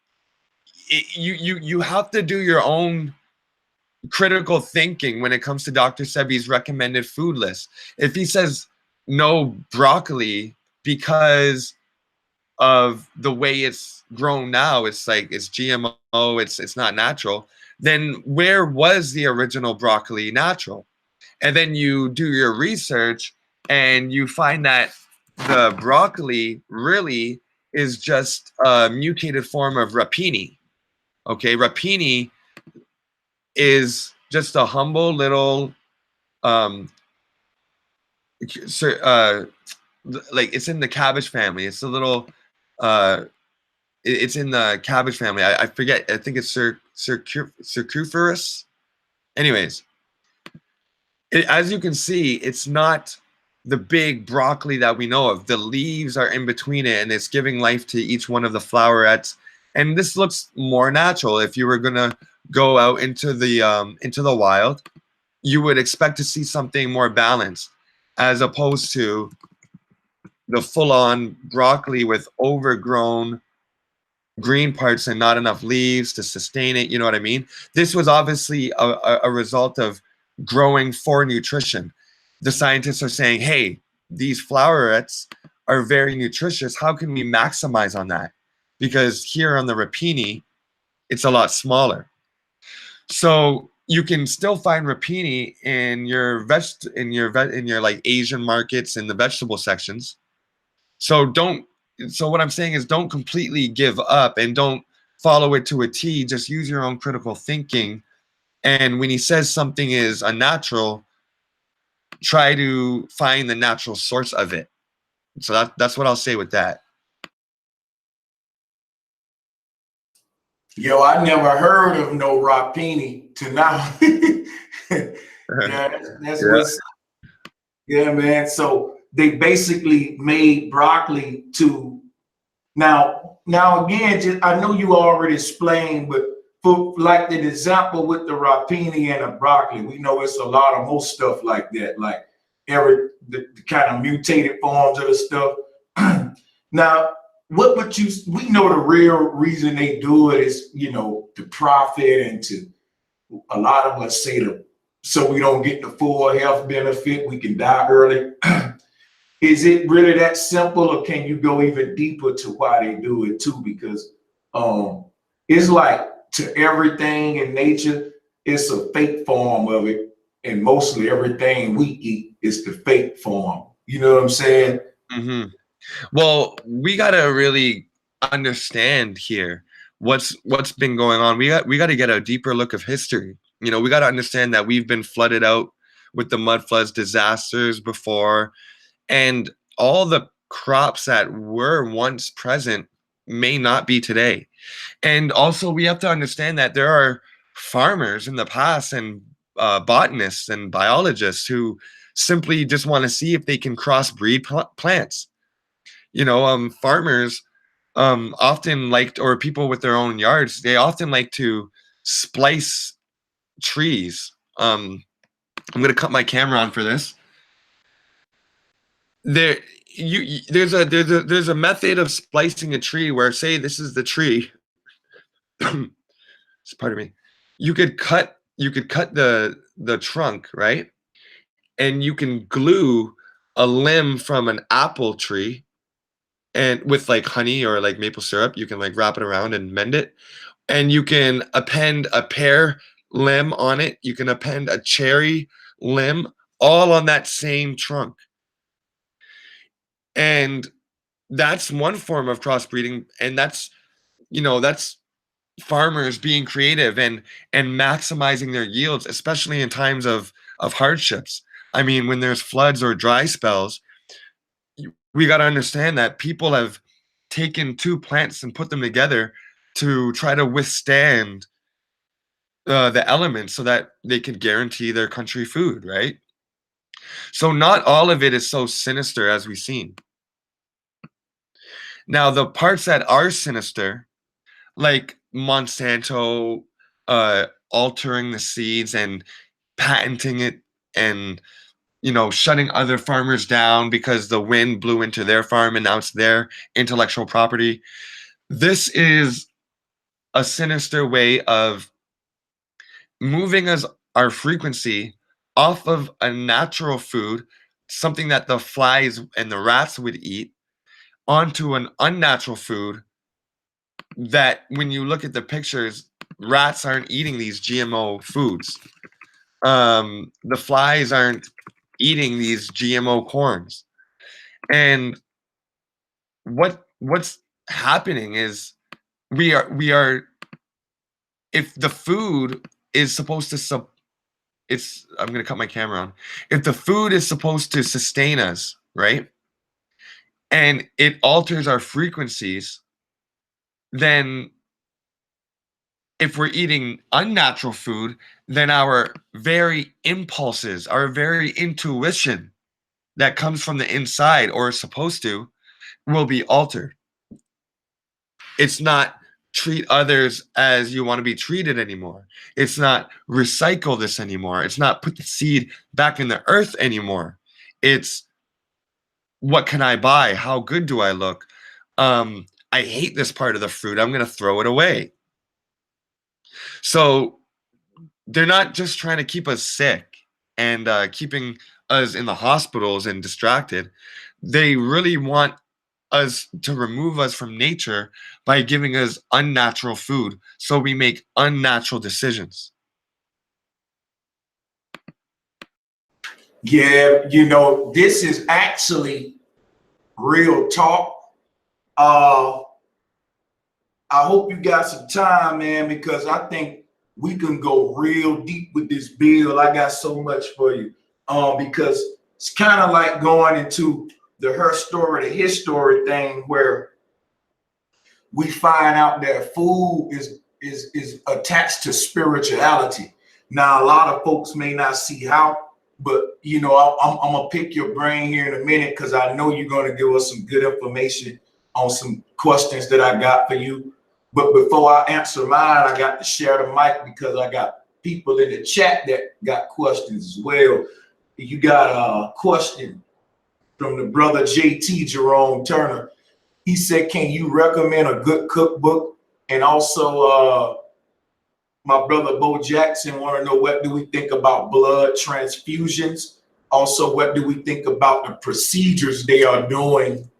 you have to do your own critical thinking when it comes to Dr. Sebi's recommended food list. If he says no broccoli because of the way it's grown now, it's like it's GMO, it's not natural, then where was the original broccoli natural? And then you do your research and you find that the broccoli really is just a mutated form of rapini. Okay, rapini is just a humble little like it's in the cabbage family. It's a little it's in the cabbage family. I forget. I think it's circuferous. Anyways, as you can see, it's not the big broccoli that we know of. The leaves are in between it, and it's giving life to each one of the flowerets. And this looks more natural. If you were gonna go out into the wild, you would expect to see something more balanced, as opposed to the full-on broccoli with overgrown green parts and not enough leaves to sustain it. You know what I mean? This was obviously a result of growing for nutrition. The scientists are saying, hey, these flowerets are very nutritious. How can we maximize on that? Because here on the rapini, it's a lot smaller. So you can still find rapini in your like Asian markets in the vegetable sections. So what I'm saying is, don't completely give up and don't follow it to a T. Just use your own critical thinking. And when he says something is unnatural, try to find the natural source of it. So that's what I'll say with that. Yo, I never heard of no rapini to now. That's what's. Yeah, man. So they basically made broccoli to now again, I know you already explained, but for like the example with the rapini and the broccoli, we know it's a lot of more stuff like that. Like the kind of mutated forms of the stuff. Now, what would you? We know the real reason they do it is, you know, to profit and to, a lot of us say, to, so we don't get the full health benefit, we can die early. Is it really that simple, or can you go even deeper to why they do it too? Because it's like, to everything in nature, it's a fake form of it, and mostly everything we eat is the fake form. You know what I'm saying? Mm-hmm. Well, we gotta really understand here what's been going on. We got to get a deeper look of history. You know, we got to understand that we've been flooded out with the mud floods, disasters before, and all the crops that were once present may not be today. And also, we have to understand that there are farmers in the past and botanists and biologists who simply just want to see if they can crossbreed plants. You know, farmers often liked, or people with their own yards, they often like to splice trees. I'm gonna cut my camera on for this. There, there's a method of splicing a tree where, say, this is the tree. Pardon me. You could cut the trunk, right, and you can glue a limb from an apple tree, and with like honey or like maple syrup, you can like wrap it around and mend it, and you can append a pear limb on it. You can append a cherry limb, all on that same trunk. And that's one form of crossbreeding, and that's, you know, that's farmers being creative and maximizing their yields, especially in times of hardships. I mean, when there's floods or dry spells, we got to understand that people have taken two plants and put them together to try to withstand the elements so that they could guarantee their country food, right? So not all of it is so sinister as we seem. Now, the parts that are sinister, like Monsanto altering the seeds and patenting it, and, you know, shutting other farmers down because the wind blew into their farm and now it's their intellectual property. This is a sinister way of moving us, our frequency, off of a natural food, something that the flies and the rats would eat, onto an unnatural food that, when you look at the pictures, rats aren't eating these GMO foods. The flies aren't eating these GMO corns. And what's happening is, we are if the food is supposed to I'm going to cut my camera on. If the food is supposed to sustain us, right? And it alters our frequencies, then if we're eating unnatural food, then our very impulses, our very intuition that comes from the inside, or is supposed to, will be altered. It's not treat others as you want to be treated anymore. It's not recycle this anymore. It's not put the seed back in the earth anymore. It's, what can I buy? How good do I look? I hate this part of the fruit. I'm going to throw it away. So they're not just trying to keep us sick and keeping us in the hospitals and distracted. They really want us to remove us from nature by giving us unnatural food, so we make unnatural decisions. Yeah, you know, this is actually real talk. I hope you got some time, man, because I think we can go real deep with this bill. I got so much for you. Because it's kind of like going into the her story, the his story thing, where we find out that food is attached to spirituality. Now, a lot of folks may not see how, but you know, I'm gonna pick your brain here in a minute, because I know you're gonna give us some good information on some questions that I got for you. But before I answer mine, I got to share the mic, because I got people in the chat that got questions as well. You got a question from the brother JT Jerome Turner. He said, can you recommend a good cookbook? And also my brother Bo Jackson want to know, what do we think about blood transfusions? Also, what do we think about the procedures they are doing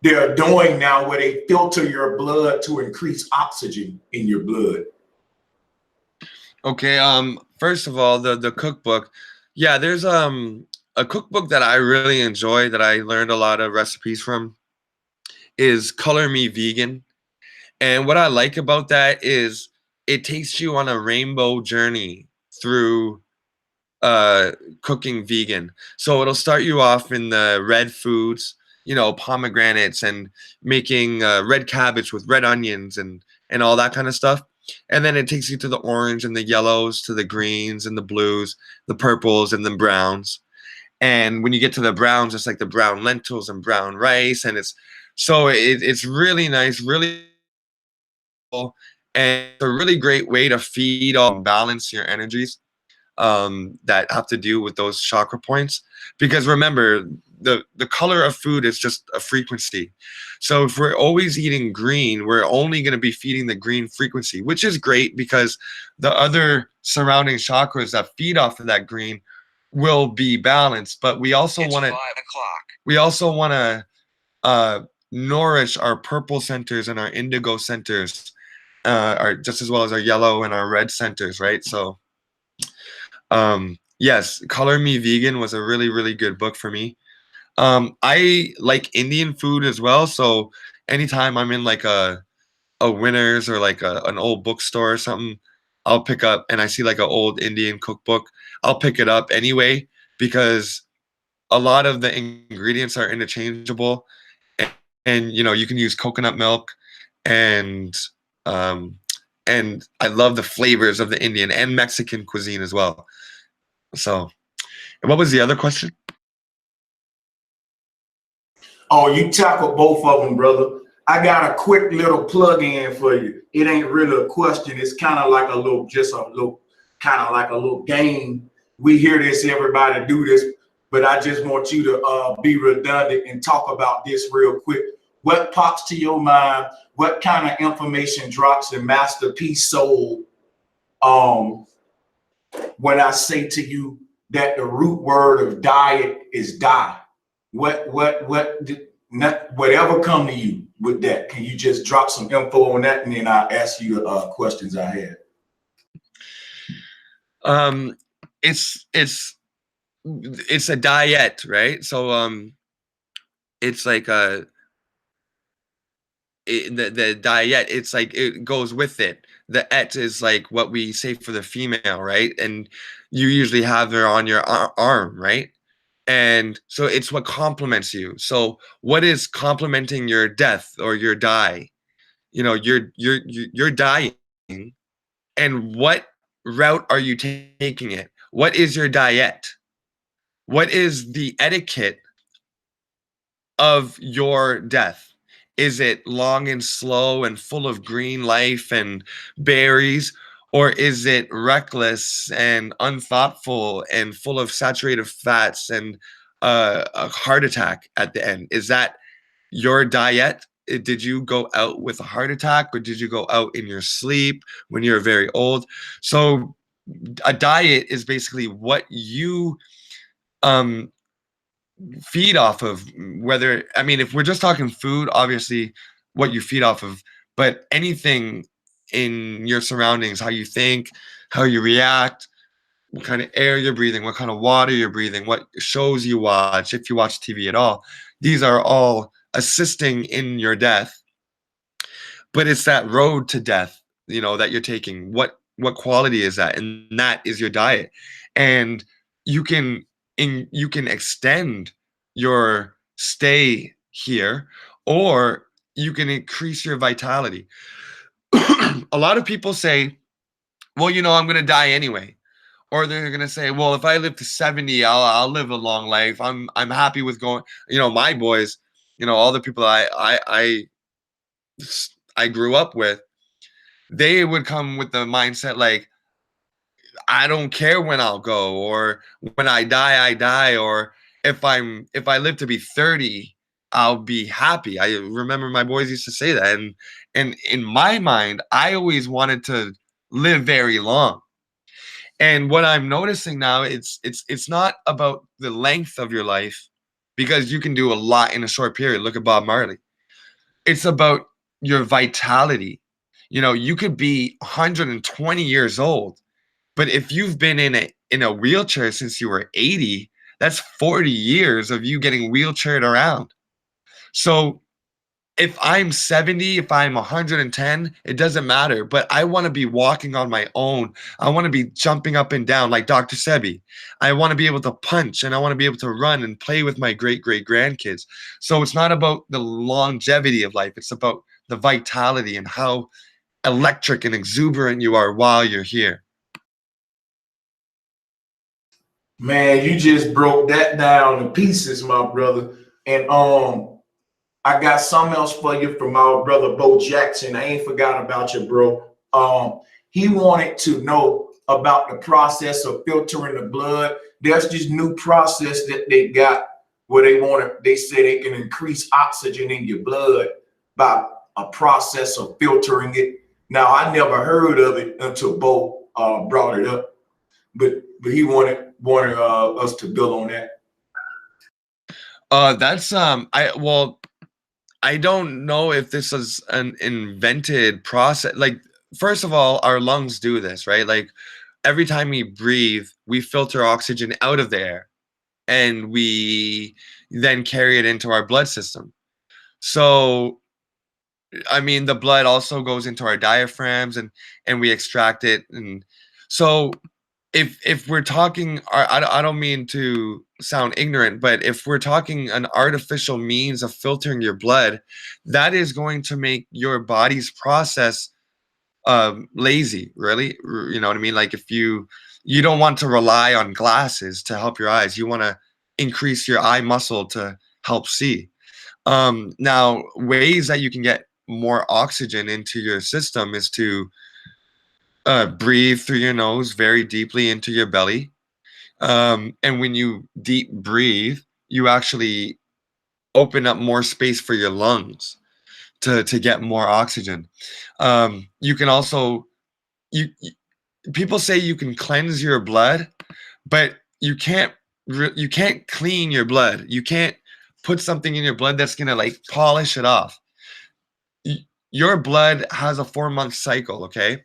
now where they filter your blood to increase oxygen in your blood? Okay, first of all, the cookbook. Yeah, there's a cookbook that I really enjoy that I learned a lot of recipes from is Color Me Vegan. And what I like about that is it takes you on a rainbow journey through cooking vegan. So it'll start you off in the red foods, pomegranates and making red cabbage with red onions and all that kind of stuff. And then it takes you to the orange and the yellows, to the greens and the blues, the purples and the browns. And when you get to the browns, it's like the brown lentils and brown rice, and it's really nice, really cool, and it's a really great way to feed all balance your energies that have to do with those chakra points. Because remember, the color of food is just a frequency. So if we're always eating green, we're only going to be feeding the green frequency, which is great because the other surrounding chakras that feed off of that green will be balanced. But we also want to 5 o'clock. We also want to nourish our purple centers and our indigo centers, just as well as our yellow and our red centers, right? So yes, Color Me Vegan was a really, really good book for me. I like Indian food as well, so anytime I'm in like a Winners or like an old bookstore or something, I'll pick up, and I see like an old Indian cookbook, I'll pick it up anyway because a lot of the ingredients are interchangeable, and you can use coconut milk, and um, and I love the flavors of the Indian and Mexican cuisine as well. So, and what was the other question? Oh, you tackled both of them, brother. I got a quick little plug in for you. It ain't really a question. It's kind of like a little game. We hear this, everybody do this, but I just want you to be redundant and talk about this real quick. What pops to your mind? What kind of information drops in Masterpiece Soul when I say to you that the root word of diet is die? Whatever come to you with that, can you just drop some info on that, and then I'll ask you the questions I had. It's a diet, right? So it's like the diet, it's like it goes with it. The et is like what we say for the female, right? And you usually have her on your arm, right? And so it's what complements you. So what is complementing your death or your die? You're dying, and what route are you taking it? What is your diet? What is the etiquette of your death? Is it long and slow and full of green life and berries? Or is it reckless and unthoughtful and full of saturated fats and a heart attack at the end? Is that your diet? Did you go out with a heart attack, or did you go out in your sleep when you're very old? So a diet is basically what you um feed off of. Whether, I mean, if we're just talking food, obviously what you feed off of, but anything in your surroundings, how you think, how you react, what kind of air you're breathing, what kind of water you're breathing, what shows you watch, if you watch TV at all, these are all assisting in your death. But it's that road to death, that you're taking. What quality is that? And that is your diet. And you can you can extend your stay here, or you can increase your vitality. A lot of people say, well, I'm going to die anyway. Or they're going to say, well, if I live to 70, I'll live a long life. I'm happy with going, my boys, all the people I grew up with, they would come with the mindset like, I don't care when I'll go, or when I die, or if I live to be 30, I'll be happy. I remember my boys used to say that, and in my mind, I always wanted to live very long. And what I'm noticing now, it's not about the length of your life, because you can do a lot in a short period. Look at Bob Marley. It's about your vitality. You could be 120 years old, but if you've been in a wheelchair since you were 80, that's 40 years of you getting wheelchaired around. So if I'm 70, if I'm 110, it doesn't matter. But I want to be walking on my own. I want to be jumping up and down like Dr. Sebi. I want to be able to punch, and I want to be able to run and play with my great grandkids. So it's not about the longevity of life. It's about the vitality and how electric and exuberant you are while you're here. Man, you just broke that down to pieces, my brother. And I got something else for you from our brother Bo Jackson. I ain't forgot about you, bro. He wanted to know about the process of filtering the blood. There's this new process that they got where they say they can increase oxygen in your blood by a process of filtering it. Now, I never heard of it until Bo brought it up, but he wanted us to build on that. That's I don't know if this is an invented process. Like, first of all, our lungs do this, right? Like, every time we breathe, we filter oxygen out of the air, and we then carry it into our blood system. So, I mean, the blood also goes into our diaphragms, and we extract it. And so, if we're talking, I don't mean to sound ignorant, but if we're talking an artificial means of filtering your blood, that is going to make your body's process lazy, really. You know what I mean? Like, if you don't want to rely on glasses to help your eyes, you want to increase your eye muscle to help see. Now, ways that you can get more oxygen into your system is to breathe through your nose very deeply into your belly. And when you deep breathe, you actually open up more space for your lungs to get more oxygen. You can also you people say you can cleanse your blood, but you can't clean your blood. You can't put something in your blood that's gonna like polish it off. Your blood has a 4-month cycle. Okay,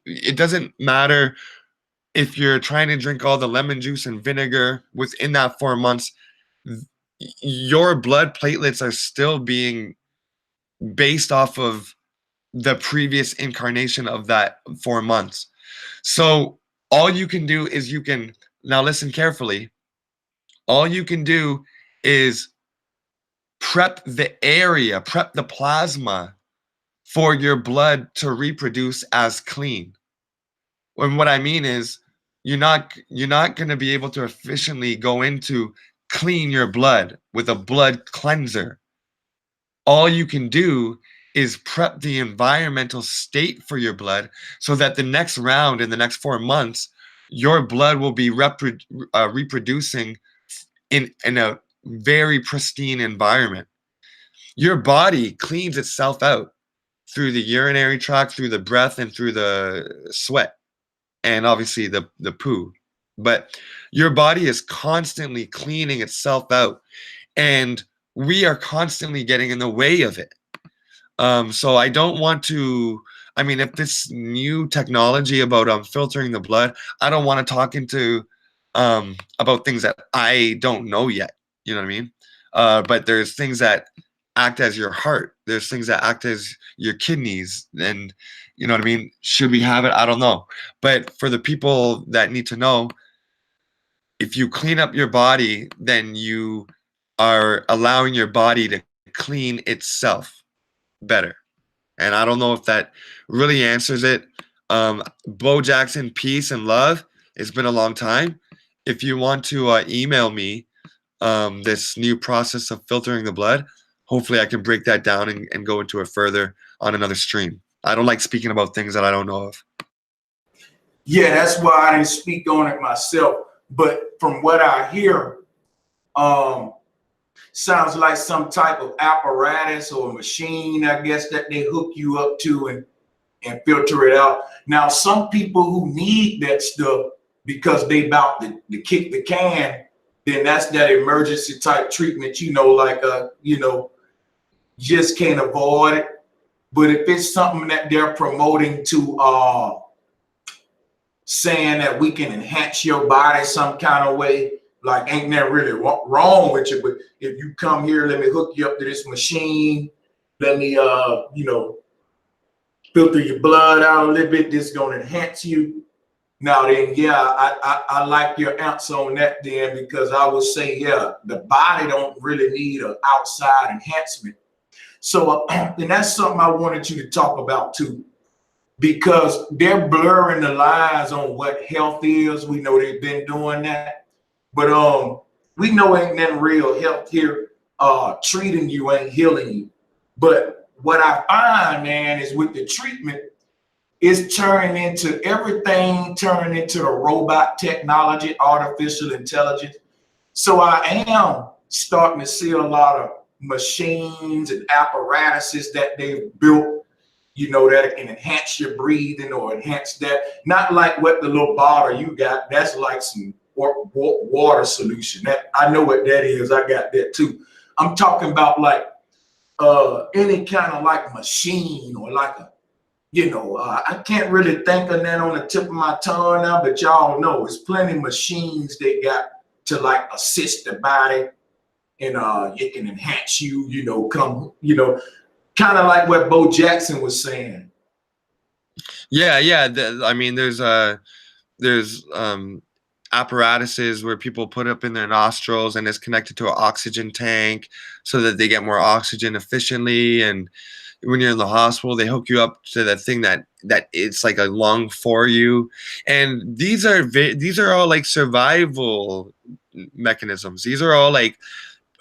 it doesn't matter if you're trying to drink all the lemon juice and vinegar within that 4 months, your blood platelets are still being based off of the previous incarnation of that 4 months. So all you can do is now listen carefully. All you can do is prep the plasma for your blood to reproduce as clean. And what I mean is, you're not going to be able to efficiently go into clean your blood with a blood cleanser. All you can do is prep the environmental state for your blood, so that the next round, in the next 4 months, your blood will be reproducing in a very pristine environment. Your body cleans itself out through the urinary tract, through the breath, and through the sweat, and obviously the poo. But your body is constantly cleaning itself out, and we are constantly getting in the way of it. So I don't want to. I mean, if this new technology about filtering the blood, I don't want to talk into about things that I don't know yet. You know what I mean? But there's things that act as your heart. There's things that act as your kidneys, and you know what I mean. Should we have it? I don't know. But for the people that need to know, if you clean up your body, then you are allowing your body to clean itself better. And I don't know if that really answers it. Bo Jackson, peace and love. It's been a long time. If you want to email me this new process of filtering the blood, hopefully I can break that down and go into it further on another stream. I don't like speaking about things that I don't know of. Yeah, that's why I didn't speak on it myself. But from what I hear, sounds like some type of apparatus or machine, I guess, that they hook you up to and filter it out. Now, some people who need that stuff because they about to kick the can, then that's that emergency type treatment, like just can't avoid it. But if it's something that they're promoting to saying that we can enhance your body some kind of way, like ain't that really wrong with you? But if you come here, let me hook you up to this machine, let me filter your blood out a little bit, this is gonna enhance you. Now then, yeah, I like your answer on that then, because I would say, yeah, the body don't really need an outside enhancement. So and that's something I wanted you to talk about too, because they're blurring the lines on what health is. We know they've been doing that, but we know ain't nothing real health here. Treating you ain't healing you. But what I find, man, is with the treatment, it's turning into the robot technology, artificial intelligence. So I am starting to see a lot of machines and apparatuses that they've built, that can enhance your breathing or enhance that. Not like what the little bottle you got. That's like some water solution. That I know what that is. I got that too. I'm talking about like any kind of like machine or like a, I can't really think of that on the tip of my tongue now, but y'all know it's plenty of machines they got to like assist the body, and it can enhance you, kind of like what Bo Jackson was saying. Yeah, yeah. I mean, there's apparatuses where people put up in their nostrils and it's connected to an oxygen tank so that they get more oxygen efficiently. And when you're in the hospital, they hook you up to that thing that it's like a lung for you. And these are all like survival mechanisms. These are all like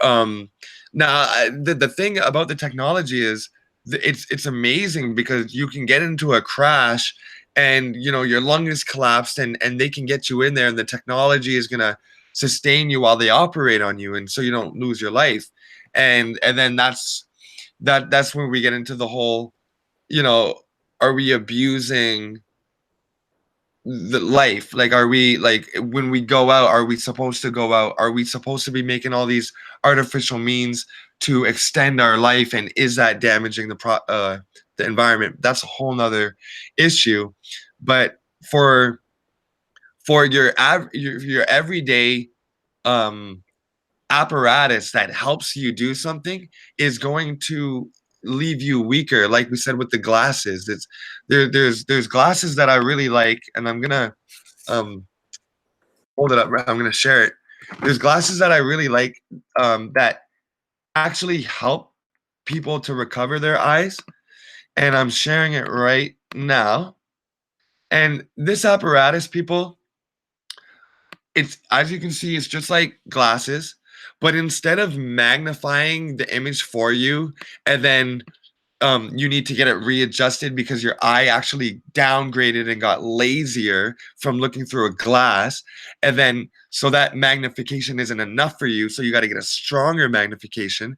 now the thing about the technology is it's amazing because you can get into a crash and your lung is collapsed and they can get you in there and the technology is going to sustain you while they operate on you, and so you don't lose your life. And then that's when we get into the whole, are we abusing the life? Like, are we, like, when we go out, are we supposed to go out? Are we supposed to be making all these artificial means to extend our life, and is that damaging the environment? That's a whole nother issue. But for your everyday apparatus that helps you do something is going to leave you weaker. Like we said with the glasses, there's glasses that I really like, and I'm gonna hold it up. I'm gonna share it. There's glasses that I really like that actually help people to recover their eyes, and I'm sharing it right now. And this apparatus, people, it's, as you can see, it's just like glasses, but instead of magnifying the image for you and then you need to get it readjusted because your eye actually downgraded and got lazier from looking through a glass, and then so that magnification isn't enough for you, so you got to get a stronger magnification.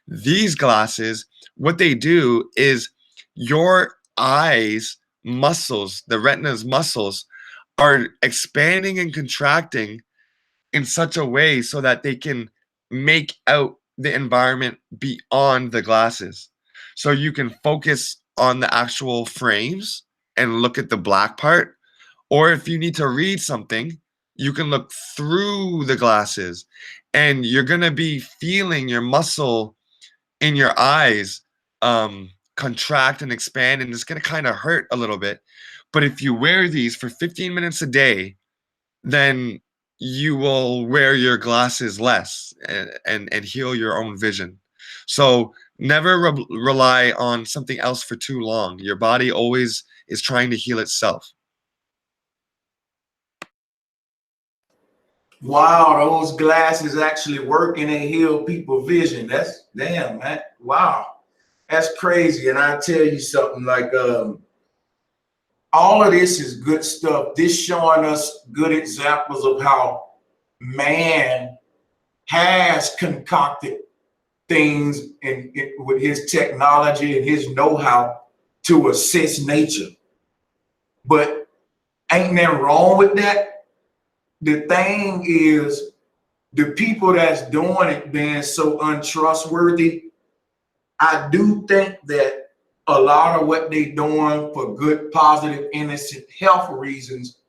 These glasses, what they do is your eyes muscles, the retina's muscles, are expanding and contracting in such a way so that they can make out the environment beyond the glasses. So you can focus on the actual frames and look at the black part. Or if you need to read something, you can look through the glasses and you're going to be feeling your muscle in your eyes contract and expand, and it's going to kind of hurt a little bit. But if you wear these for 15 minutes a day, then you will wear your glasses less and heal your own vision. So never rely on something else for too long. Your body always is trying to heal itself. Wow, those glasses actually work and they heal people's vision. That's damn, man. Wow, that's crazy. And I tell you something, like all of this is good stuff. This showing us good examples of how man has concocted things with his technology and his know-how to assist nature. But ain't nothing wrong with that. The thing is, the people that's doing it being so untrustworthy, I do think that a lot of what they doing for good, positive, innocent health reasons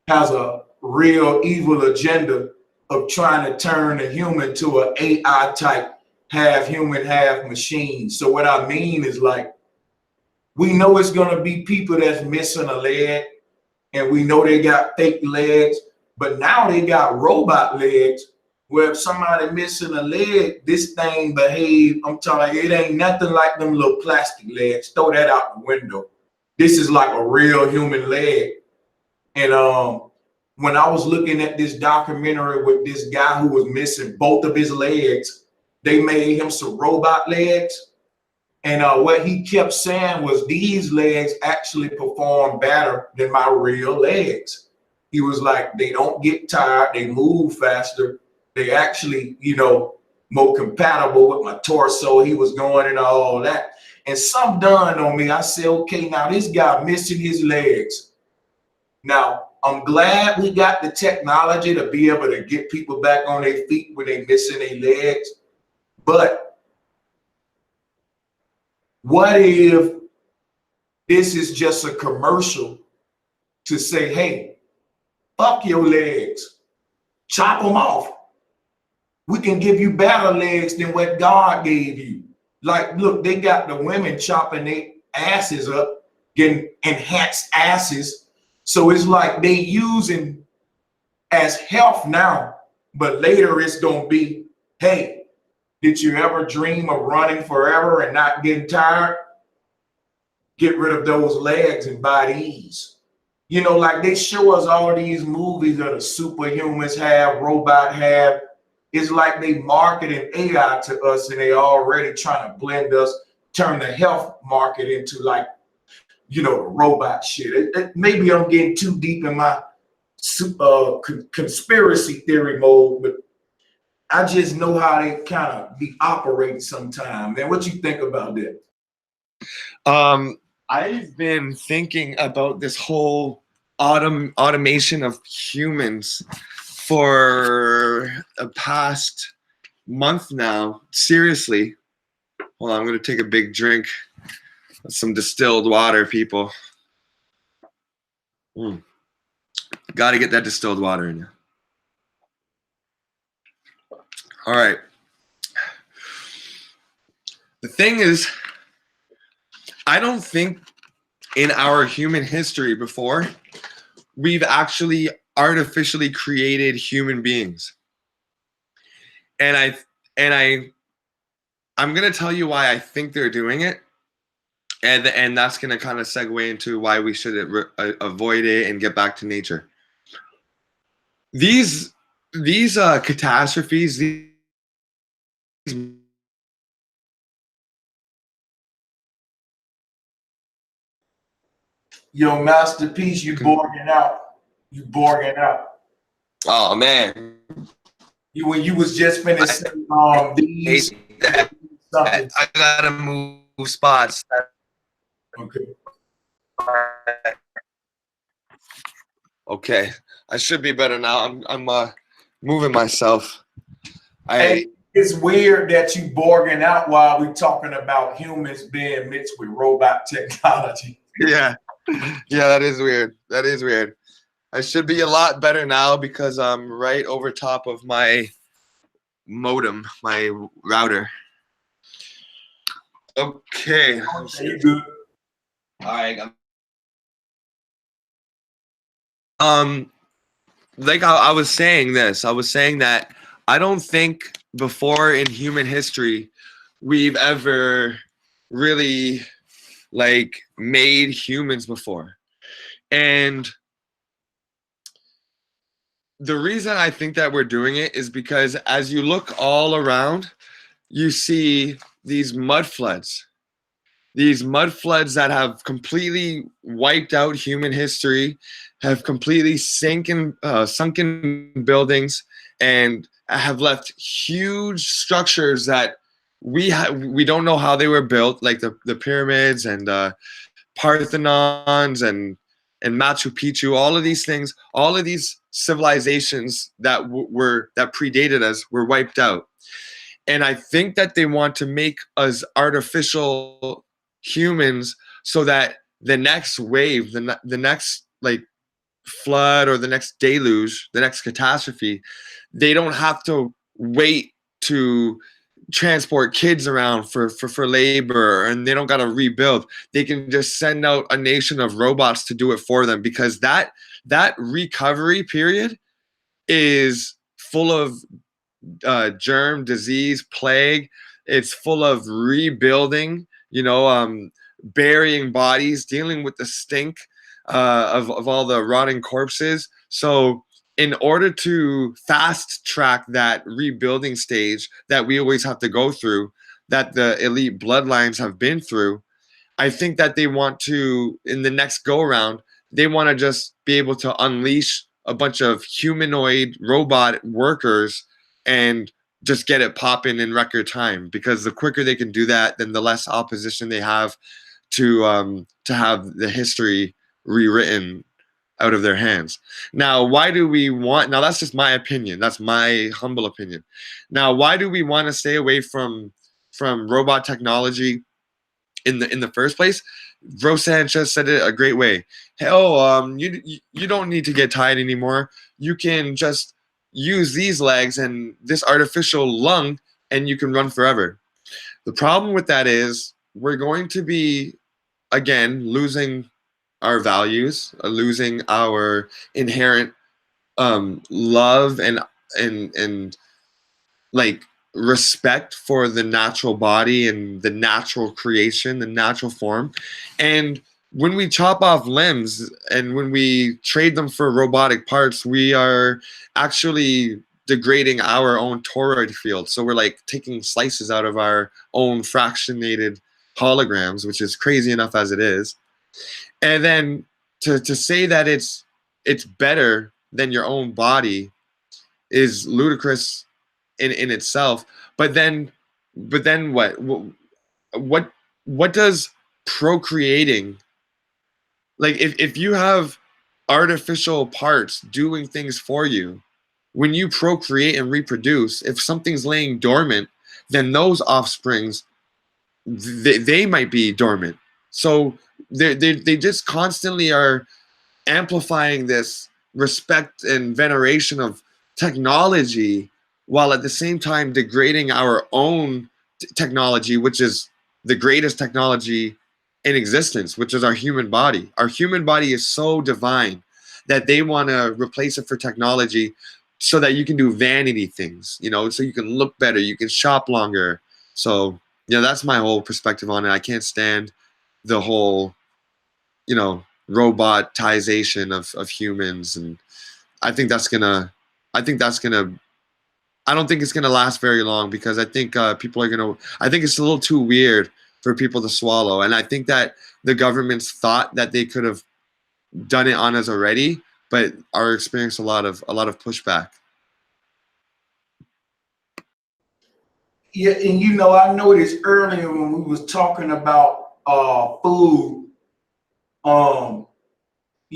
has a real evil agenda of trying to turn a human to an AI type, half human, half machine. So what I mean is, like, we know it's gonna be people that's missing a leg, and we know they got fake legs, but now they got robot legs where if somebody missing a leg, this thing behave. I'm telling you, it ain't nothing like them little plastic legs. Throw that out the window. This is like a real human leg. And when I was looking at this documentary with this guy who was missing both of his legs, they made him some robot legs. And what he kept saying was these legs actually perform better than my real legs. He was like, they don't get tired, they move faster, they actually, more compatible with my torso. He was going into all that. And some dawned on me. I said, okay, now this guy missing his legs. Now, I'm glad we got the technology to be able to get people back on their feet when they missing their legs. But what if this is just a commercial to say, hey, fuck your legs, chop them off. We can give you better legs than what God gave you. Like, look, they got the women chopping their asses up, getting enhanced asses. So it's like they using as health now, but later it's gonna be, hey, did you ever dream of running forever and not getting tired? Get rid of those legs and buy these. Like they show us all these movies that the superhumans have, robot have. It's like they marketing AI to us and they already trying to blend us, turn the health market into like, the robot shit. Maybe I'm getting too deep in my conspiracy theory mode, but I just know how they kind of be operating sometimes. Man, what you think about that? I've been thinking about this whole automation of humans for a past month now. Seriously. Hold on, I'm going to take a big drink of some distilled water, people. Got to get that distilled water in you. All right. The thing is, I don't think in our human history before we've actually artificially created human beings. And I'm going to tell you why I think they're doing it. And that's going to kind of segue into why we should avoid it and get back to nature. These catastrophes, Yo, masterpiece, you borging out. You borging out. Oh man. When you was just finished these I gotta move spots. Okay. Okay. I should be better now. I'm moving myself. It's weird that you borging out while we're talking about humans being mixed with robot technology. Yeah, that is weird. That is weird. I should be a lot better now because I'm right over top of my modem, my router. Okay. You good? All right. Like I was saying that I don't think before in human history we've ever really like made humans before. And the reason I think that we're doing it is because as you look all around, you see these mud floods. these mud floods that have completely wiped out human history, have completely sunken buildings, and have left huge structures that we don't know how they were built, like the pyramids and Parthenons and Machu Picchu, all of these things, all of these civilizations that that predated us were wiped out. And I think that they want to make us artificial humans so that the next wave, the next like flood or the next deluge, the next catastrophe, they don't have to wait to transport kids around for labor, and they don't got to rebuild. They can just send out a nation of robots to do it for them, because that recovery period is full of germ, disease, plague. It's full of rebuilding, burying bodies, dealing with the stink of all the rotting corpses. So in order to fast track that rebuilding stage that we always have to go through, that the elite bloodlines have been through, I think that they want to, in the next go around, they want to just be able to unleash a bunch of humanoid robot workers and just get it popping in record time, because the quicker they can do that, then the less opposition they have to have the history rewritten out of their hands. Now, why do we want? Now, that's just my opinion. That's my humble opinion. Now, why do we want to stay away from robot technology in the first place? Sanchez said it a great way. Hey, you don't need to get tied anymore. You can just use these legs and this artificial lung, and you can run forever. The problem with that is we're going to be, again, losing our values, losing our inherent love and like respect for the natural body and the natural creation, the natural form. And when we chop off limbs and when we trade them for robotic parts, we are actually degrading our own toroid field. So we're like taking slices out of our own fractionated holograms, which is crazy enough as it is. And then to say that it's better than your own body is ludicrous in itself. But then what does procreating, like if you have artificial parts doing things for you, when you procreate and reproduce, if something's laying dormant, then those offsprings, they might be dormant. So they just constantly are amplifying this respect and veneration of technology, while at the same time degrading our own technology, which is the greatest technology in existence, which is our human body. Our human body is so divine that they want to replace it for technology so that you can do vanity things, so you can look better, you can shop longer. So, that's my whole perspective on it. I can't stand the whole, robotization of humans. And I think that's gonna, I don't think it's gonna last very long, because I think people are I think it's a little too weird for people to swallow. And I think that the governments thought that they could have done it on us already, but are experiencing a lot of pushback. Yeah, and I noticed earlier when we was talking about food,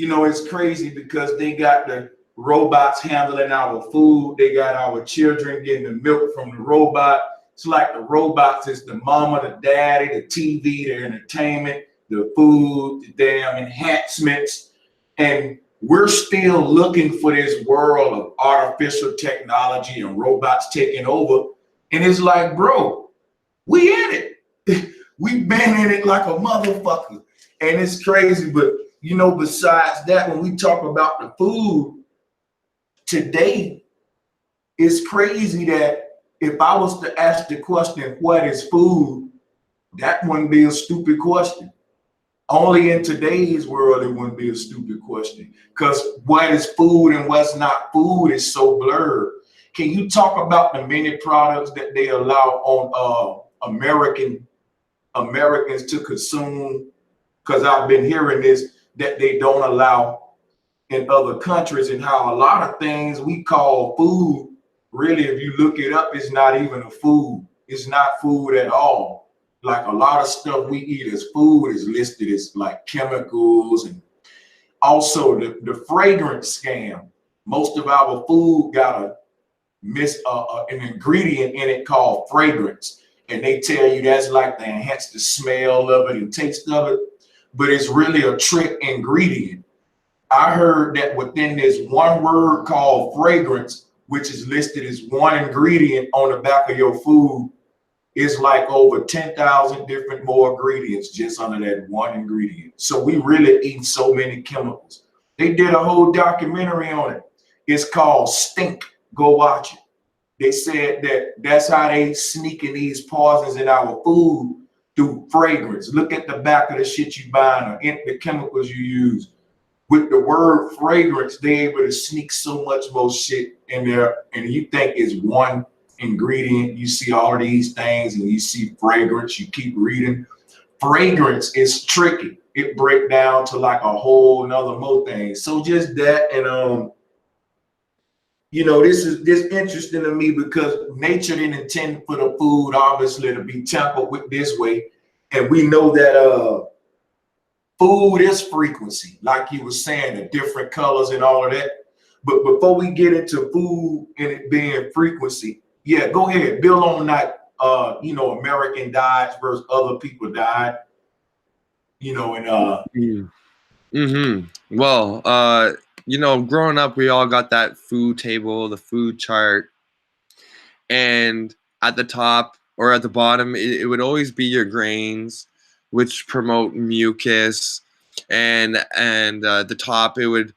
it's crazy because they got the robots handling our food. They got our children getting the milk from the robot. It's like the robots is the mama, the daddy, the TV, the entertainment, the food, the damn enhancements. And we're still looking for this world of artificial technology and robots taking over. And it's like, bro, we in it. We've been in it like a motherfucker. And it's crazy. But, besides that, when we talk about the food today, it's crazy that if I was to ask the question, what is food? That wouldn't be a stupid question. Only in today's world, it wouldn't be a stupid question, because what is food and what's not food is so blurred. Can you talk about the many products that they allow on American Americans to consume, because I've been hearing this, that they don't allow in other countries, and how a lot of things we call food, really, if you look it up, it's not even a food. It's not food at all. Like a lot of stuff we eat as food is listed as like chemicals, and also the fragrance scam. Most of our food got an ingredient in it called fragrance, and they tell you that's like to enhance the smell of it and taste of it, but it's really a trick ingredient. I heard that within this one word called fragrance, which is listed as one ingredient on the back of your food, it's like over 10,000 different more ingredients just under that one ingredient. So we really eat so many chemicals. They did a whole documentary on it. It's called Stink. Go watch it. They said that that's how they sneaking these poisons in our food through fragrance. Look at the back of the shit you buying, or the chemicals you use. With the word fragrance, they're able to sneak so much more shit in there. And you think it's one ingredient. You see all of these things and you see fragrance, you keep reading. Fragrance is tricky. It breaks down to like a whole nother more thing. So just that, and this is interesting to me, because nature didn't intend for the food obviously to be tempered with this way. And we know that food is frequency, like you were saying, the different colors and all of that. But before we get into food and it being frequency, yeah, go ahead, build on that. American diets versus other people diet. Well, growing up, we all got that food table, the food chart, and at the top or at the bottom, it would always be your grains, which promote mucus, and the top it would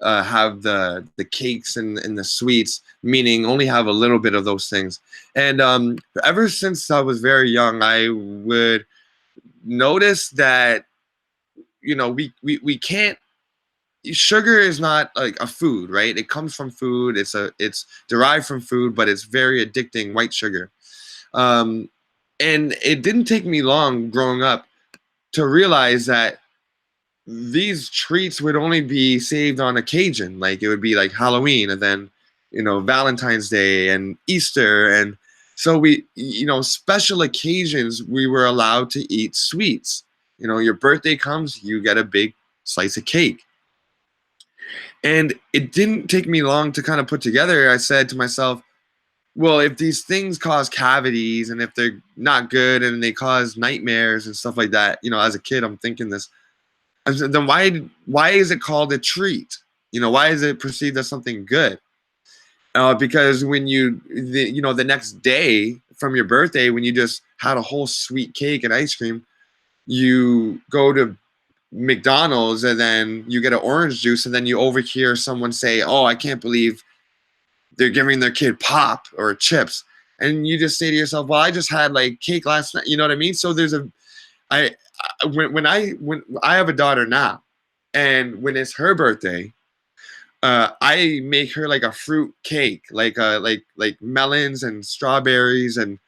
have the cakes and the sweets, meaning only have a little bit of those things. And ever since I was very young, I would notice that we can't. Sugar is not like a food, right? It comes from food. It's derived from food, but it's very addicting. White sugar. And it didn't take me long growing up to realize that these treats would only be saved on occasion. Like it would be like Halloween, and then Valentine's Day and Easter, and so we special occasions we were allowed to eat sweets. Your birthday comes, you get a big slice of cake. And it didn't take me long to kind of put together. I said to myself, well, if these things cause cavities and if they're not good and they cause nightmares and stuff like that, as a kid, I'm thinking this. I said, then why is it called a treat? Why is it perceived as something good? Because when the next day from your birthday, when you just had a whole sweet cake and ice cream, you go to McDonald's and then you get an orange juice, and then you overhear someone say, "Oh, I can't believe they're giving their kid pop or chips," and you just say to yourself, "Well, I just had like cake last night." You know what I mean? So there's when I have a daughter now, and when it's her birthday, I make her like a fruit cake, like melons and strawberries and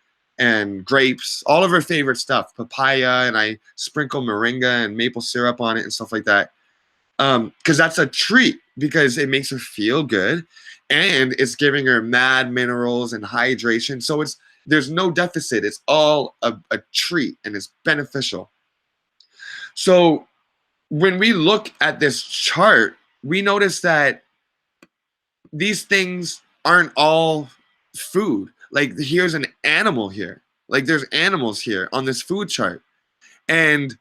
grapes, all of her favorite stuff, papaya, and I sprinkle moringa and maple syrup on it and stuff like that. Because that's a treat, because it makes her feel good, and it's giving her mad minerals and hydration. So there's no deficit. It's all a treat, and it's beneficial. So when we look at this chart, we notice that these things aren't all food. Like here's an animal here. Like there's animals here on this food chart. And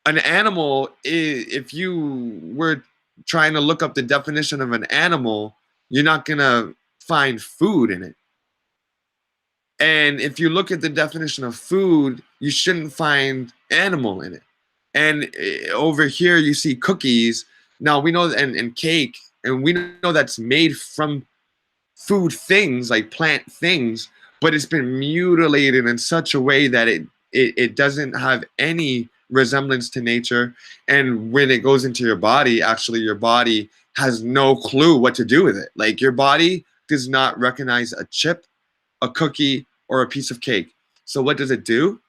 an animal, if you were trying to look up the definition of an animal, you're not going to find food in it. And if you look at the definition of food, you shouldn't find animal in it. And over here, you see cookies. Now we know, and cake, and we know that's made from food things, like plant things, but it's been mutilated in such a way that it doesn't have any resemblance to nature. And when it goes into your body, actually your body has no clue what to do with it. Like your body does not recognize a chip, a cookie, or a piece of cake. So what does it do?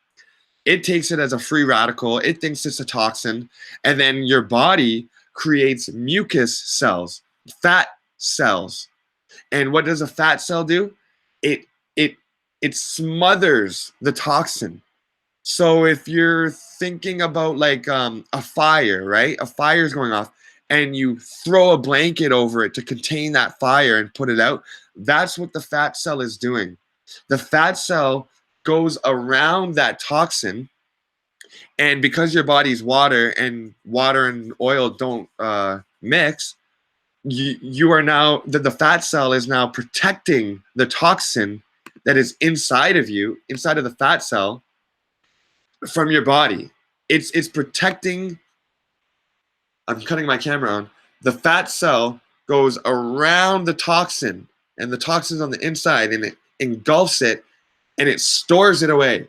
It takes it as a free radical. It thinks it's a toxin. And then your body creates mucus cells, fat cells. And what does a fat cell do? It it it smothers the toxin. So if you're thinking about like a fire, right? A fire is going off, and you throw a blanket over it to contain that fire and put it out. That's what the fat cell is doing. The fat cell goes around that toxin, and because your body's water and oil don't mix, you are now the fat cell is now protecting the toxin that is inside of you, inside of the fat cell, from your body. It's protecting. I'm cutting my camera on. The fat cell goes around the toxin, and the toxin's on the inside, and it engulfs it, and it stores it away.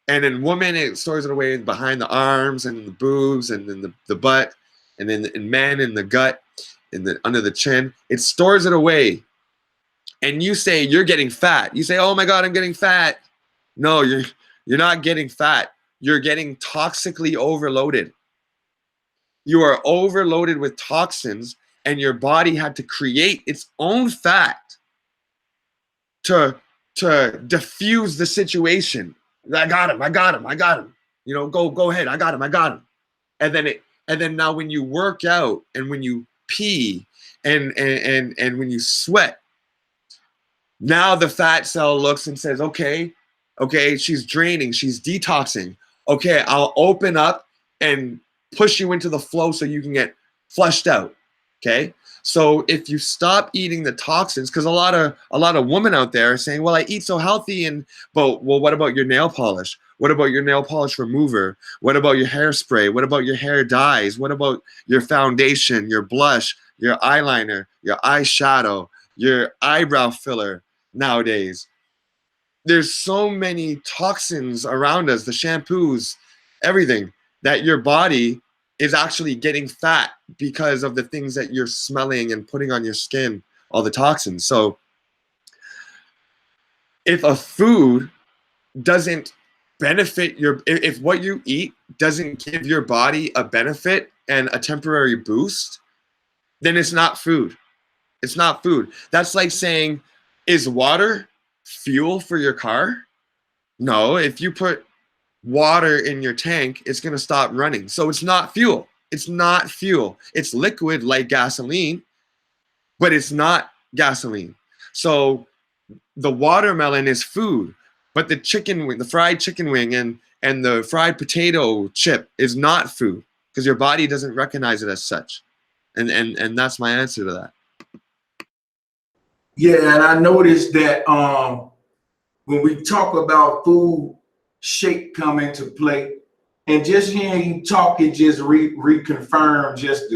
And in women, it stores it away behind the arms and the boobs and then the butt, and then in men in the gut, under the chin. It stores it away. And you say you're getting fat. You say, "Oh my God, I'm getting fat." No, you're not getting fat. You're getting toxically overloaded. You are overloaded with toxins, and your body had to create its own fat to diffuse the situation. I got him. You know, go ahead. I got him. And then now when you work out and when you pee and when you sweat, now the fat cell looks and says, okay, she's draining, she's detoxing. Okay, I'll open up and push you into the flow so you can get flushed out. Okay, so if you stop eating the toxins, because a lot of women out there are saying, well, I eat so healthy, but what about your nail polish? What about your nail polish remover? What about your hairspray? What about your hair dyes? What about your foundation, your blush, your eyeliner, your eyeshadow, your eyebrow filler? Nowadays, there's so many toxins around us, the shampoos, everything, that your body is actually getting fat because of the things that you're smelling and putting on your skin, all the toxins. So if a food doesn't benefit if what you eat doesn't give your body a benefit and a temporary boost, then it's not food. It's not food. That's like saying, is water fuel for your car? No, if you put water in your tank, it's going to stop running. So it's not fuel. It's not fuel. It's liquid like gasoline, but it's not gasoline. So the watermelon is food, but the chicken wing, the fried chicken wing and the fried potato chip is not food because your body doesn't recognize it as such. And that's my answer to that. Yeah, and I noticed that when we talk about food, shape come into play, and just hearing you talk, it just reconfirmed just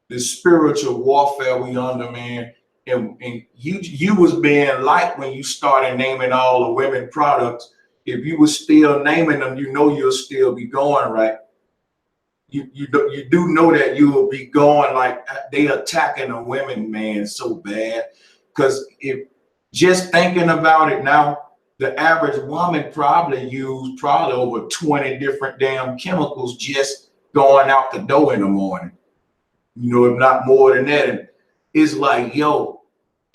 the spiritual warfare we under, man. And you was being light when you started naming all the women products. If you were still naming them, you know you'll still be going, right? You do know that you will be going like they attacking the women, man, so bad. Because if just thinking about it now, the average woman probably used over 20 different damn chemicals just going out the door in the morning. You know, if not more than that. And it's like, yo,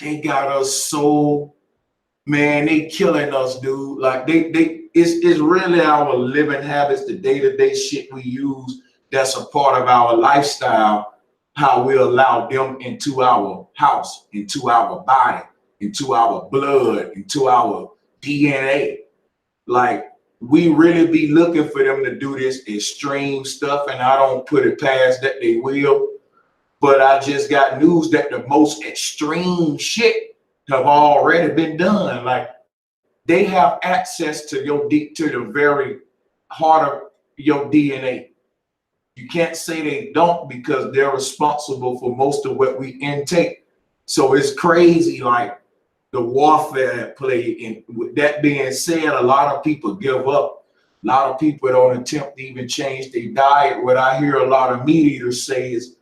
they got us so, man, they killing us, dude. Like it's really our living habits, the day-to-day shit we use that's a part of our lifestyle, how we allow them into our house, into our body, into our blood, into our DNA. Like, we really be looking for them to do this extreme stuff, and I don't put it past that they will. But I just got news that the most extreme shit have already been done. Like, they have access to the very heart of your DNA. You can't say they don't because they're responsible for most of what we intake. So it's crazy, like the warfare at play. And with that being said, a lot of people give up. A lot of people don't attempt to even change their diet. What I hear a lot of meat eaters say is,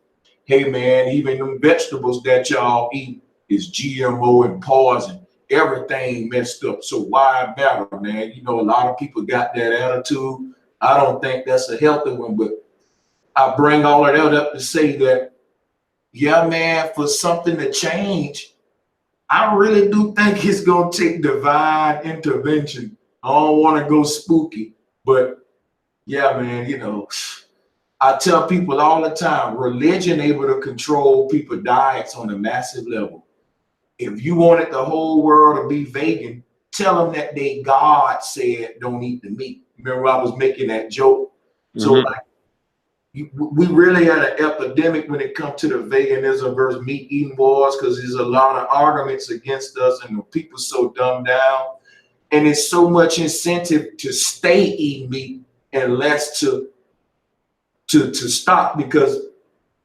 hey man, even them vegetables that y'all eat is GMO and poison. everything messed up. So why battle, man? You know, a lot of people got that attitude. I don't think that's a healthy one, but I bring all of that up to say that, yeah, man, for something to change, I really do think it's gonna take divine intervention. I don't want to go spooky, but yeah, man, you know, I tell people all the time, religion able to control people's diets on a massive level. If you wanted the whole world to be vegan, tell them that they God said don't eat the meat. Remember, I was making that joke. So Mhm. like, we really had an epidemic when it comes to the veganism versus meat eating wars, because there's a lot of arguments against us, and the people so dumbed down, and it's so much incentive to stay eating meat and less to stop, because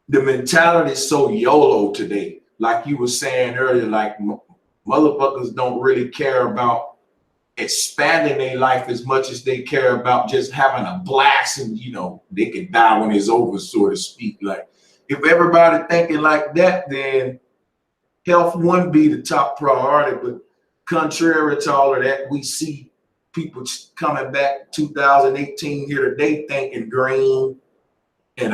the mentality is so YOLO today. Like you were saying earlier, like motherfuckers don't really care about expanding their life as much as they care about just having a blast, and you know, they can die when it's over, so to speak. Like, if everybody thinking like that, then health wouldn't be the top priority. But contrary to all of that, we see people coming back 2018 here today thinking green and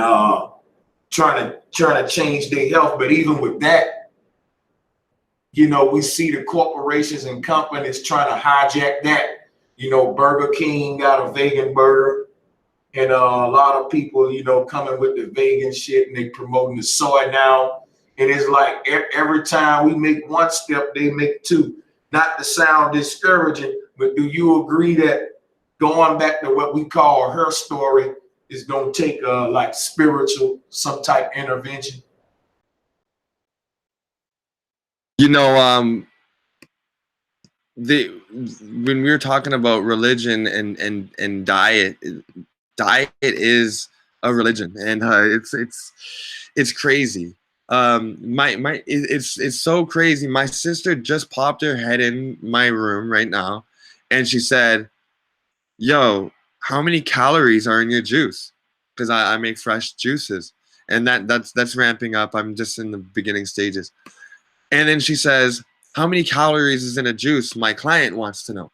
trying to change their health. But even with that, you know, we see the corporations and companies trying to hijack that. You know, Burger King got a vegan burger, and a lot of people, you know, coming with the vegan shit, and they promoting the soy now. And it's like every time we make one step, they make two. Not to sound discouraging, but do you agree that going back to what we call her story is going to take like spiritual, some type intervention? You know, the when we were talking about religion and diet, diet is a religion, and it's crazy. It's so crazy. My sister just popped her head in my room right now, and she said, "Yo, how many calories are in your juice?" Because I make fresh juices, and that's ramping up. I'm just in the beginning stages. And then she says, "How many calories is in a juice?" My client wants to know.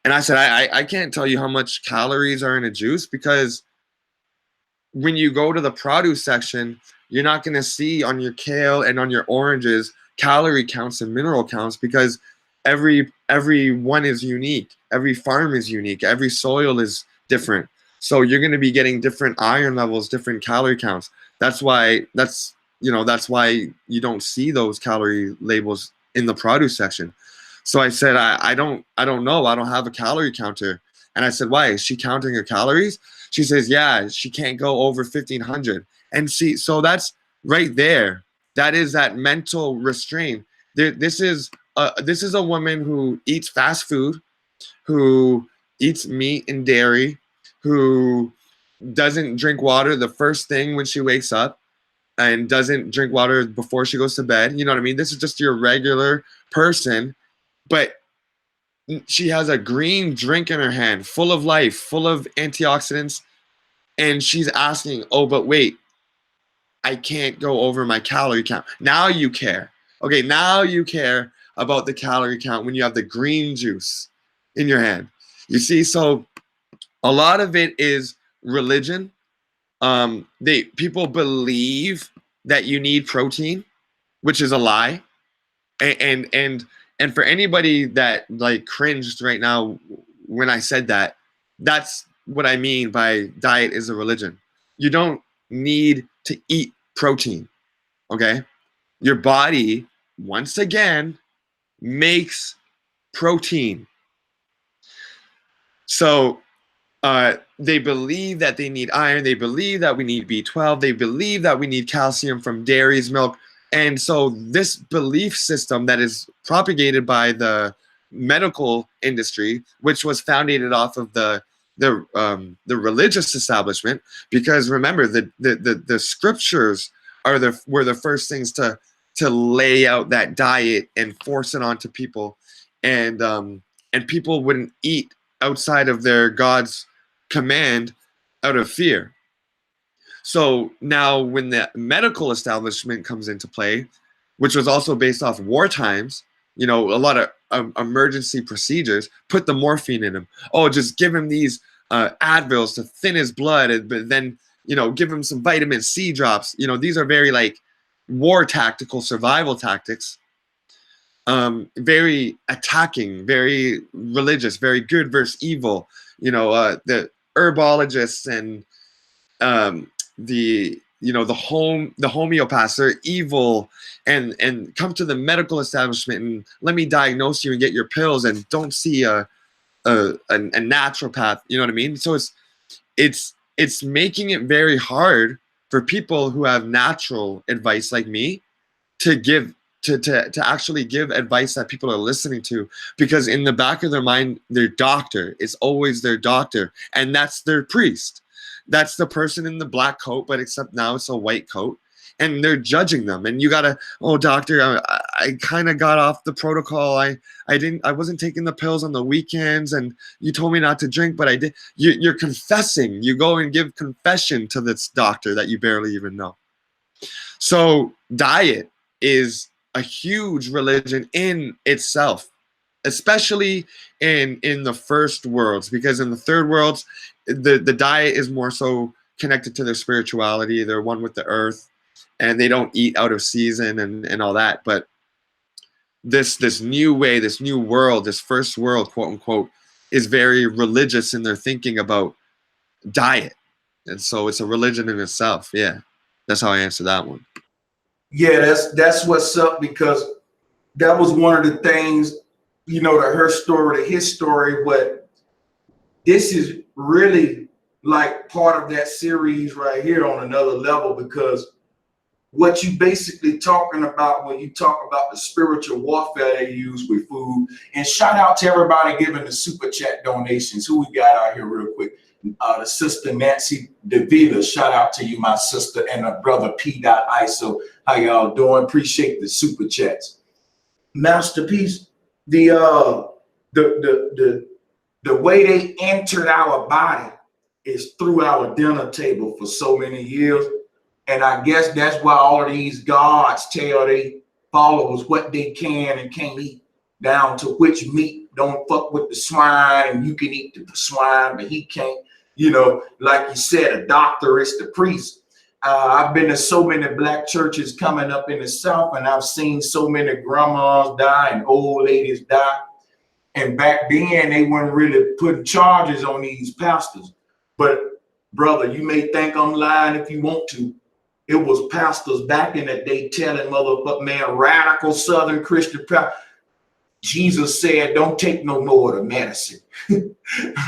And I said, I can't tell you how much calories are in a juice, because when you go to the produce section, you're not going to see on your kale and on your oranges calorie counts and mineral counts, because every one is unique. Every farm is unique. Every soil is different. So you're going to be getting different iron levels, different calorie counts. That's why you don't see those calorie labels in the produce section. So I said, I don't know. I don't have a calorie counter. And I said, why? Is she counting her calories? She says, yeah, she can't go over 1,500. And see, so that's right there. That is that mental restraint. This is a woman who eats fast food, who eats meat and dairy, who doesn't drink water the first thing when she wakes up, and doesn't drink water before she goes to bed. You know what I mean? This is just your regular person, but she has a green drink in her hand, full of life, full of antioxidants, and she's asking, "Oh, but wait, I can't go over my calorie count." Now you care. Okay, now you care about the calorie count when you have the green juice in your hand. You see, so a lot of it is religion. They people believe that you need protein, which is a lie. And for anybody that like cringed right now when I said that, that's what I mean by diet is a religion. You don't need to eat protein, okay? Your body, once again, makes protein. So they believe that they need iron. They believe that we need B12. They believe that we need calcium from dairies, milk. And so this belief system that is propagated by the medical industry, which was founded off of the religious establishment, because remember the scriptures were the first things to lay out that diet and force it onto people, and people wouldn't eat outside of their God's command out of fear. So now when the medical establishment comes into play, which was also based off war times, you know, a lot of emergency procedures, put the morphine in him. Oh, just give him these Advils to thin his blood, but then, you know, give him some vitamin C drops. You know, these are very like war tactical survival tactics. Very attacking, very religious, very good versus evil. You know, the herbologists and the, you know, the homeopaths are evil, and come to the medical establishment and let me diagnose you and get your pills, and don't see a naturopath. You know what I mean? So it's making it very hard for people who have natural advice like me to give to actually give advice that people are listening to, because in the back of their mind, their doctor is always their doctor, and that's their priest. That's the person in the black coat, but except now it's a white coat, and they're judging them. And you gotta, oh doctor, I kind of got off the protocol. I wasn't taking the pills on the weekends, and you told me not to drink, but I did. You're confessing. You go and give confession to this doctor that you barely even know. So diet is a huge religion in itself, especially in the first worlds, because in the third worlds, the diet is more so connected to their spirituality. They're one with the earth, and they don't eat out of season and all that. But this new way, this new world, this first world, quote unquote, is very religious in their thinking about diet. And so it's a religion in itself. Yeah, that's how I answer that one. Yeah, that's what's up, because that was one of the things, you know, to her story, to his story. But this is really like part of that series right here on another level, because what you basically talking about when you talk about the spiritual warfare they use with food. And shout out to everybody giving the super chat donations. Who we got out here real quick? The sister Nancy DeVita, shout out to you, my sister, and her brother P. ISO. How y'all doing? Appreciate the super chats. Masterpiece, the way they entered our body is through our dinner table for so many years. And I guess that's why all of these gods tell their followers what they can and can't eat, down to which meat. Don't fuck with the swine, and you can eat the swine, but he can't. You know, like you said, a doctor is the priest. I've been to so many black churches coming up in the South, and I've seen so many grandmas die and old ladies die. And back then, they weren't really putting charges on these pastors. But brother, you may think I'm lying if you want to. It was pastors back in the day telling motherfucker, man, radical Southern Christian pastor. Jesus said, don't take no more of the medicine.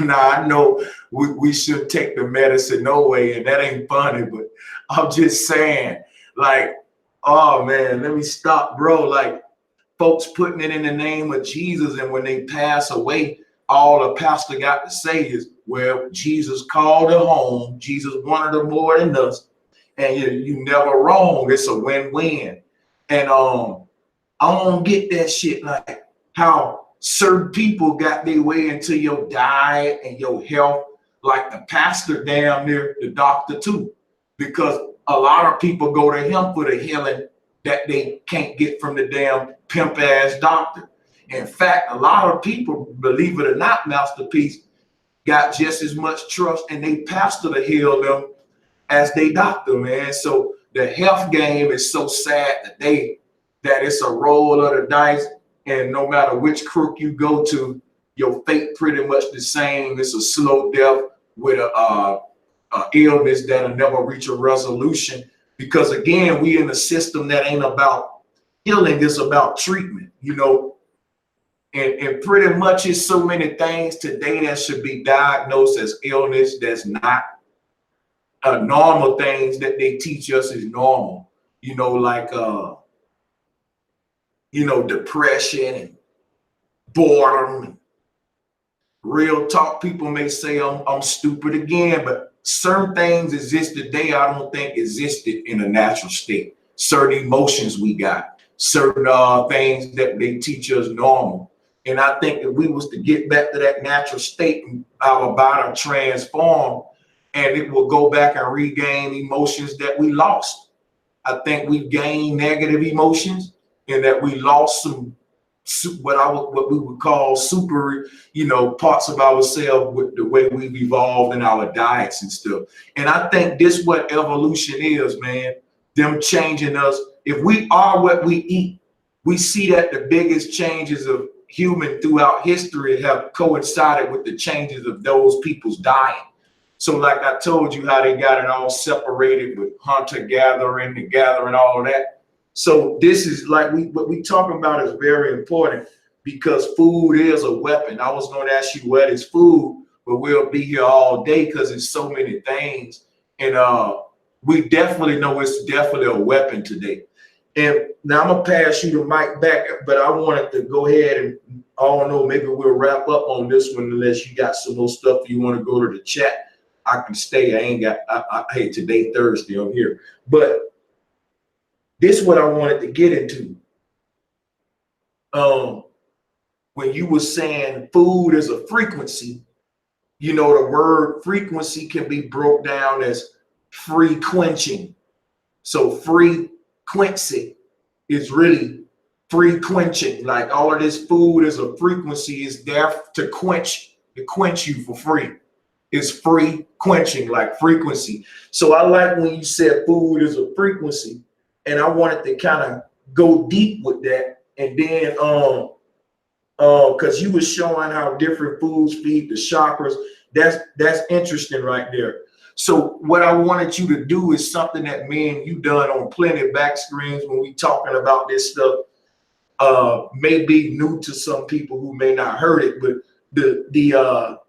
Now, I know we should take the medicine no way, and that ain't funny, but I'm just saying, like, oh, man, let me stop, bro. Like, folks putting it in the name of Jesus, and when they pass away, all the pastor got to say is, well, Jesus called her home. Jesus wanted her more than us, and you never wrong. It's a win-win. And I don't get that shit, like, how certain people got their way into your diet and your health, like the pastor damn near the doctor too, because a lot of people go to him for the healing that they can't get from the damn pimp ass doctor. In fact, a lot of people, believe it or not, Masterpiece, got just as much trust in they pastor to heal them as they doctor, man. So the health game is so sad today that it's a roll of the dice. And no matter which crook you go to, your fate pretty much the same. It's a slow death with a illness that'll never reach a resolution. Because again, we in a system that ain't about healing, it's about treatment, you know. And pretty much it's so many things today that should be diagnosed as illness that's not normal things that they teach us is normal. You know, like you know, depression and boredom. And real talk, people may say I'm stupid again, but certain things exist today I don't think existed in a natural state. Certain emotions we got, certain things that they teach us normal. And I think if we was to get back to that natural state, our body transform, and it will go back and regain emotions that we lost. I think we gained negative emotions, and that we lost some what we would call super, parts of ourselves with the way we've evolved in our diets and stuff. And I think this what evolution is, man. Them changing us. If we are what we eat, we see that the biggest changes of human throughout history have coincided with the changes of those people's dying. So like I told you how they got it all separated with hunter-gathering, the gathering, all of that. So this is like what we talking about is very important because food is a weapon. I was going to ask you what is food, but we'll be here all day because it's so many things. And we definitely know it's definitely a weapon today. And now I'm gonna pass you the mic back, but I wanted to go ahead and I don't know, maybe we'll wrap up on this one unless you got some more stuff you want to go to the chat. I can stay. I ain't got. Hey, today Thursday. I'm here, but this is what I wanted to get into. When you were saying food is a frequency, the word frequency can be broke down as free quenching. So frequency is really free quenching. Like all of this food is a frequency, is there to quench you for free. It's free quenching, like frequency. So I like when you said food is a frequency, and I wanted to kind of go deep with that. And then because you were showing how different foods feed the chakras. That's interesting right there. So what I wanted you to do is something that me and you done on plenty back screens when we talking about this stuff. May be new to some people who may not heard it, but the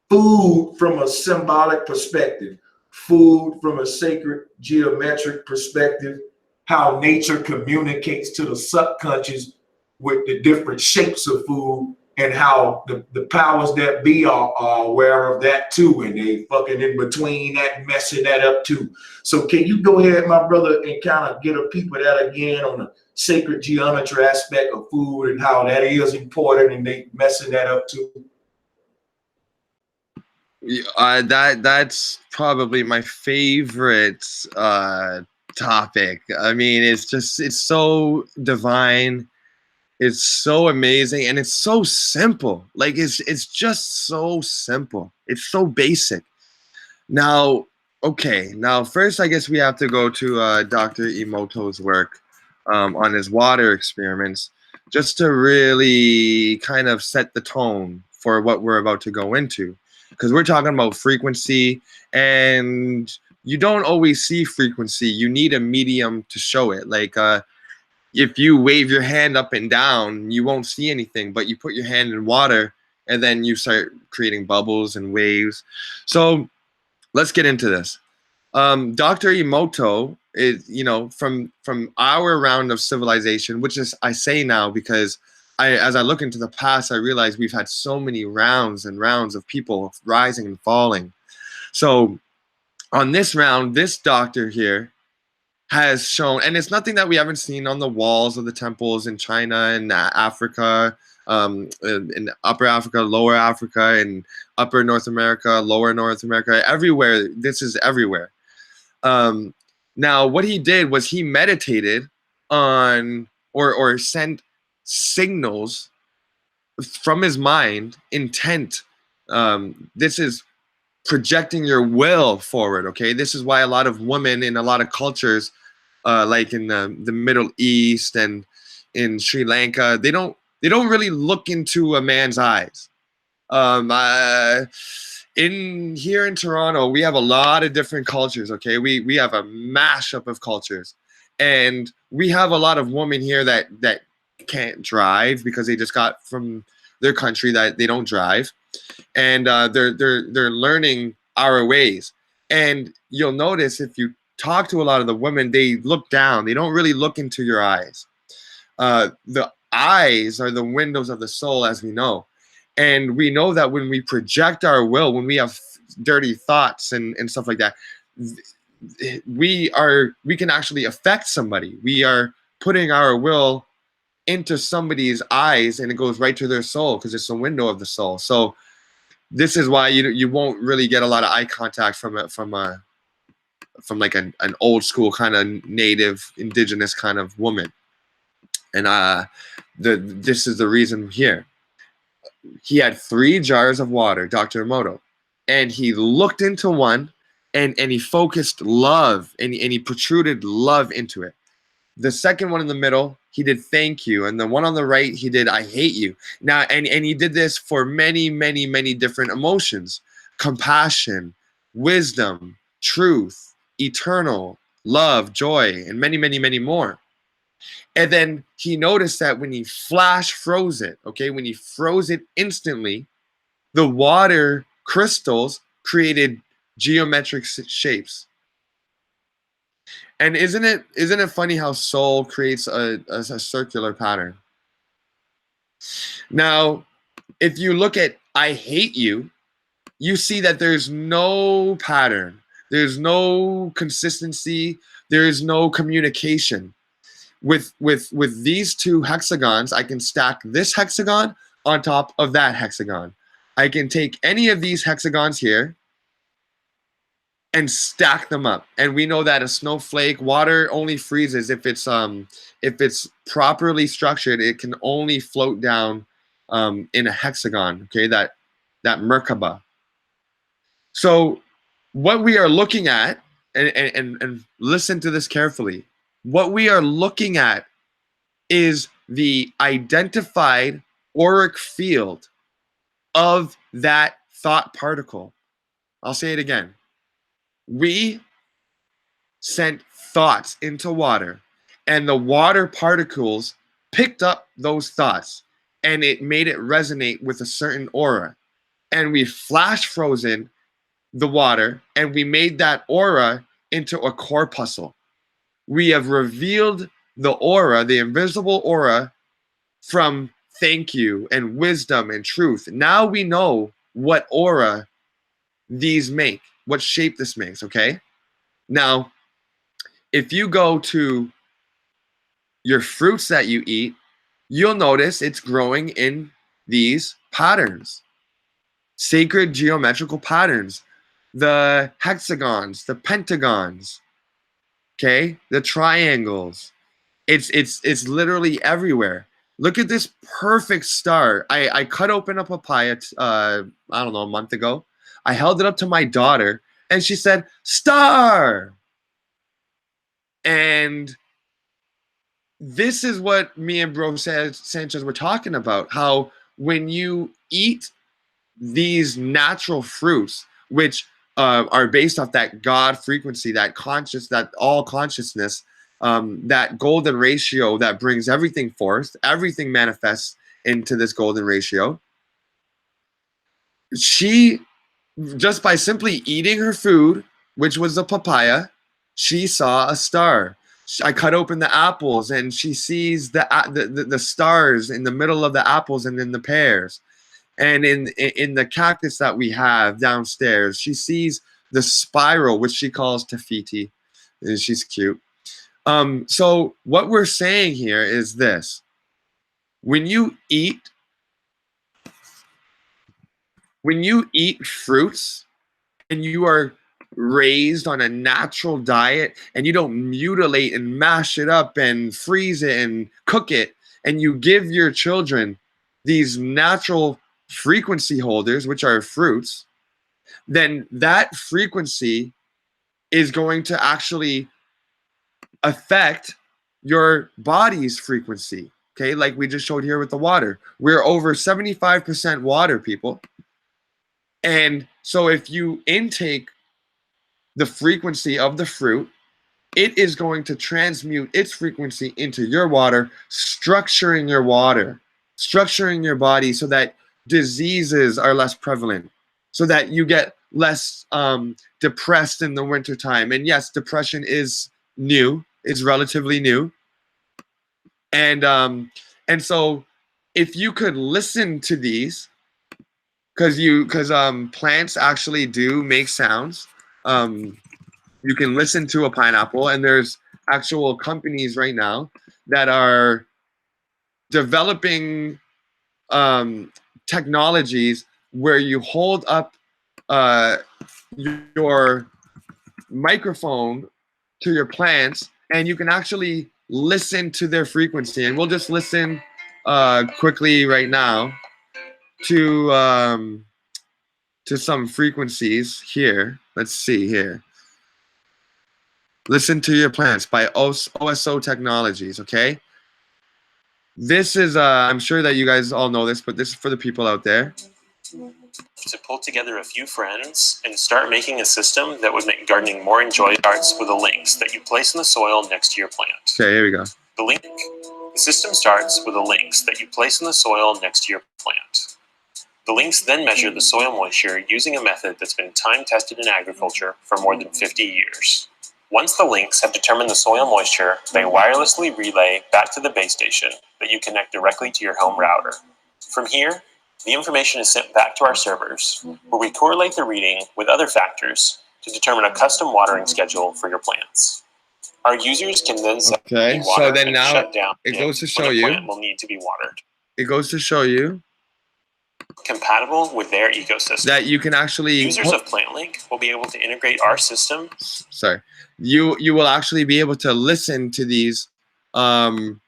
food from a symbolic perspective, food from a sacred geometric perspective, how nature communicates to the subconscious with the different shapes of food, and how the powers that be are aware of that too, and they fucking in between that, messing that up too. So can you go ahead, my brother, and kind of get a peep of that again on the sacred geometry aspect of food and how that is important and they messing that up too? That's probably my favorite topic. I mean, it's so divine. It's so amazing, and it's so simple. Like it's just so simple. It's so basic. Now, okay. Now, first, I guess we have to go to Dr. Emoto's work on his water experiments, just to really kind of set the tone for what we're about to go into, because we're talking about frequency, and you don't always see frequency. You need a medium to show it. Like if you wave your hand up and down, you won't see anything, but you put your hand in water and then you start creating bubbles and waves. So let's get into this. Dr. Emoto is, from our round of civilization, which is, I say now because as I look into the past, I realize we've had so many rounds and rounds of people rising and falling. So on this round, this doctor here has shown, and it's nothing that we haven't seen on the walls of the temples in China and Africa, in Upper Africa, Lower Africa, and Upper North America, Lower North America, everywhere. This is everywhere. Now, what he did was he meditated on or sent signals from his mind, intent. This is projecting your will forward. Okay, this is why a lot of women in a lot of cultures, like in the Middle East and in Sri Lanka, they don't really look into a man's eyes. In here in Toronto, we have a lot of different cultures. Okay, we have a mashup of cultures, and we have a lot of women here that can't drive because they just got from their country that they don't drive, and they're learning our ways. And you'll notice if you talk to a lot of the women, they look down. They don't really look into your eyes. The eyes are the windows of the soul, as we know. And we know that when we project our will, when we have dirty thoughts and stuff like that, we can actually affect somebody. We are putting our will into somebody's eyes, and it goes right to their soul because it's a window of the soul. So this is why you won't really get a lot of eye contact from like an old school kind of native indigenous kind of woman. And this is the reason here. He had 3 jars of water, Dr. Emoto, and he looked into one, and he focused love, and he protruded love into it. The second one in the middle, he did thank you, and the one on the right, he did I hate you. Now, and he did this for many, many, many different emotions: compassion, wisdom, truth, eternal, love, joy, and many, many, many more. And then he noticed that when he flash froze it, okay, when he froze it instantly, the water crystals created geometric shapes. And isn't it funny how soul creates a circular pattern? Now, if you look at I hate you, you see that there's no pattern, there's no consistency, there is no communication. With these 2 hexagons, I can stack this hexagon on top of that hexagon. I can take any of these hexagons here and stack them up. And we know that a snowflake, water only freezes if it's properly structured. It can only float down in a hexagon, okay, that Merkaba. So what we are looking at, and listen to this carefully, what we are looking at is the identified auric field of that thought particle. I'll say it again. We sent thoughts into water, and the water particles picked up those thoughts, and it made it resonate with a certain aura. And we flash frozen the water, and we made that aura into a corpuscle. We have revealed the aura, the invisible aura, from thank you and wisdom and truth. Now we know what aura these make, what shape this makes, okay? Now, if you go to your fruits that you eat, you'll notice it's growing in these patterns, sacred geometrical patterns, the hexagons, the pentagons, okay, the triangles. It's literally everywhere. Look at this perfect star. I cut open a papaya, I don't know, a month ago. I held it up to my daughter, and she said, "Star!" And this is what me and Bro Sanchez were talking about, how when you eat these natural fruits, which are based off that God frequency, that all consciousness, that golden ratio that brings everything forth, everything manifests into this golden ratio. She, just by simply eating her food, which was a papaya, she saw a star. I cut open the apples, and she sees the stars in the middle of the apples and in the pears. And in the cactus that we have downstairs, she sees the spiral, which she calls Tafiti. And she's cute. So what we're saying here is this: when you eat fruits, and you are raised on a natural diet, and you don't mutilate and mash it up and freeze it and cook it, and you give your children these natural frequency holders, which are fruits, then that frequency is going to actually affect your body's frequency. Okay, like we just showed here with the water. We're over 75% water, people. And so if you intake the frequency of the fruit, it is going to transmute its frequency into your water, structuring your water, structuring your body so that diseases are less prevalent, so that you get less depressed in the wintertime. And yes, depression is new, it's relatively new. And so if you could listen to these, because plants actually do make sounds. You can listen to a pineapple, and there's actual companies right now that are developing technologies where you hold up your microphone to your plants, and you can actually listen to their frequency. And we'll just listen quickly right now to some frequencies here. Let's see here. Listen to Your Plants by OSO Technologies, okay? This is, I'm sure that you guys all know this, but this is for the people out there. To pull together a few friends and start making a system that would make gardening more enjoyable. Starts with the links that you place in the soil next to your plant. Okay, here we go. The system starts with the links that you place in the soil next to your plant. The links then measure the soil moisture using a method that's been time-tested in agriculture for more than 50 years. Once the links have determined the soil moisture, they wirelessly relay back to the base station that you connect directly to your home router. From here, the information is sent back to our servers, where we correlate the reading with other factors to determine a custom watering schedule for your plants. Our users can then set Okay, water so then and now shut down it goes to show when a you. plant will need to be watered. It goes to show you Compatible with their ecosystem. that you can actually Users of PlantLink will be able to integrate our system. Sorry, you will actually be able to listen to these, listen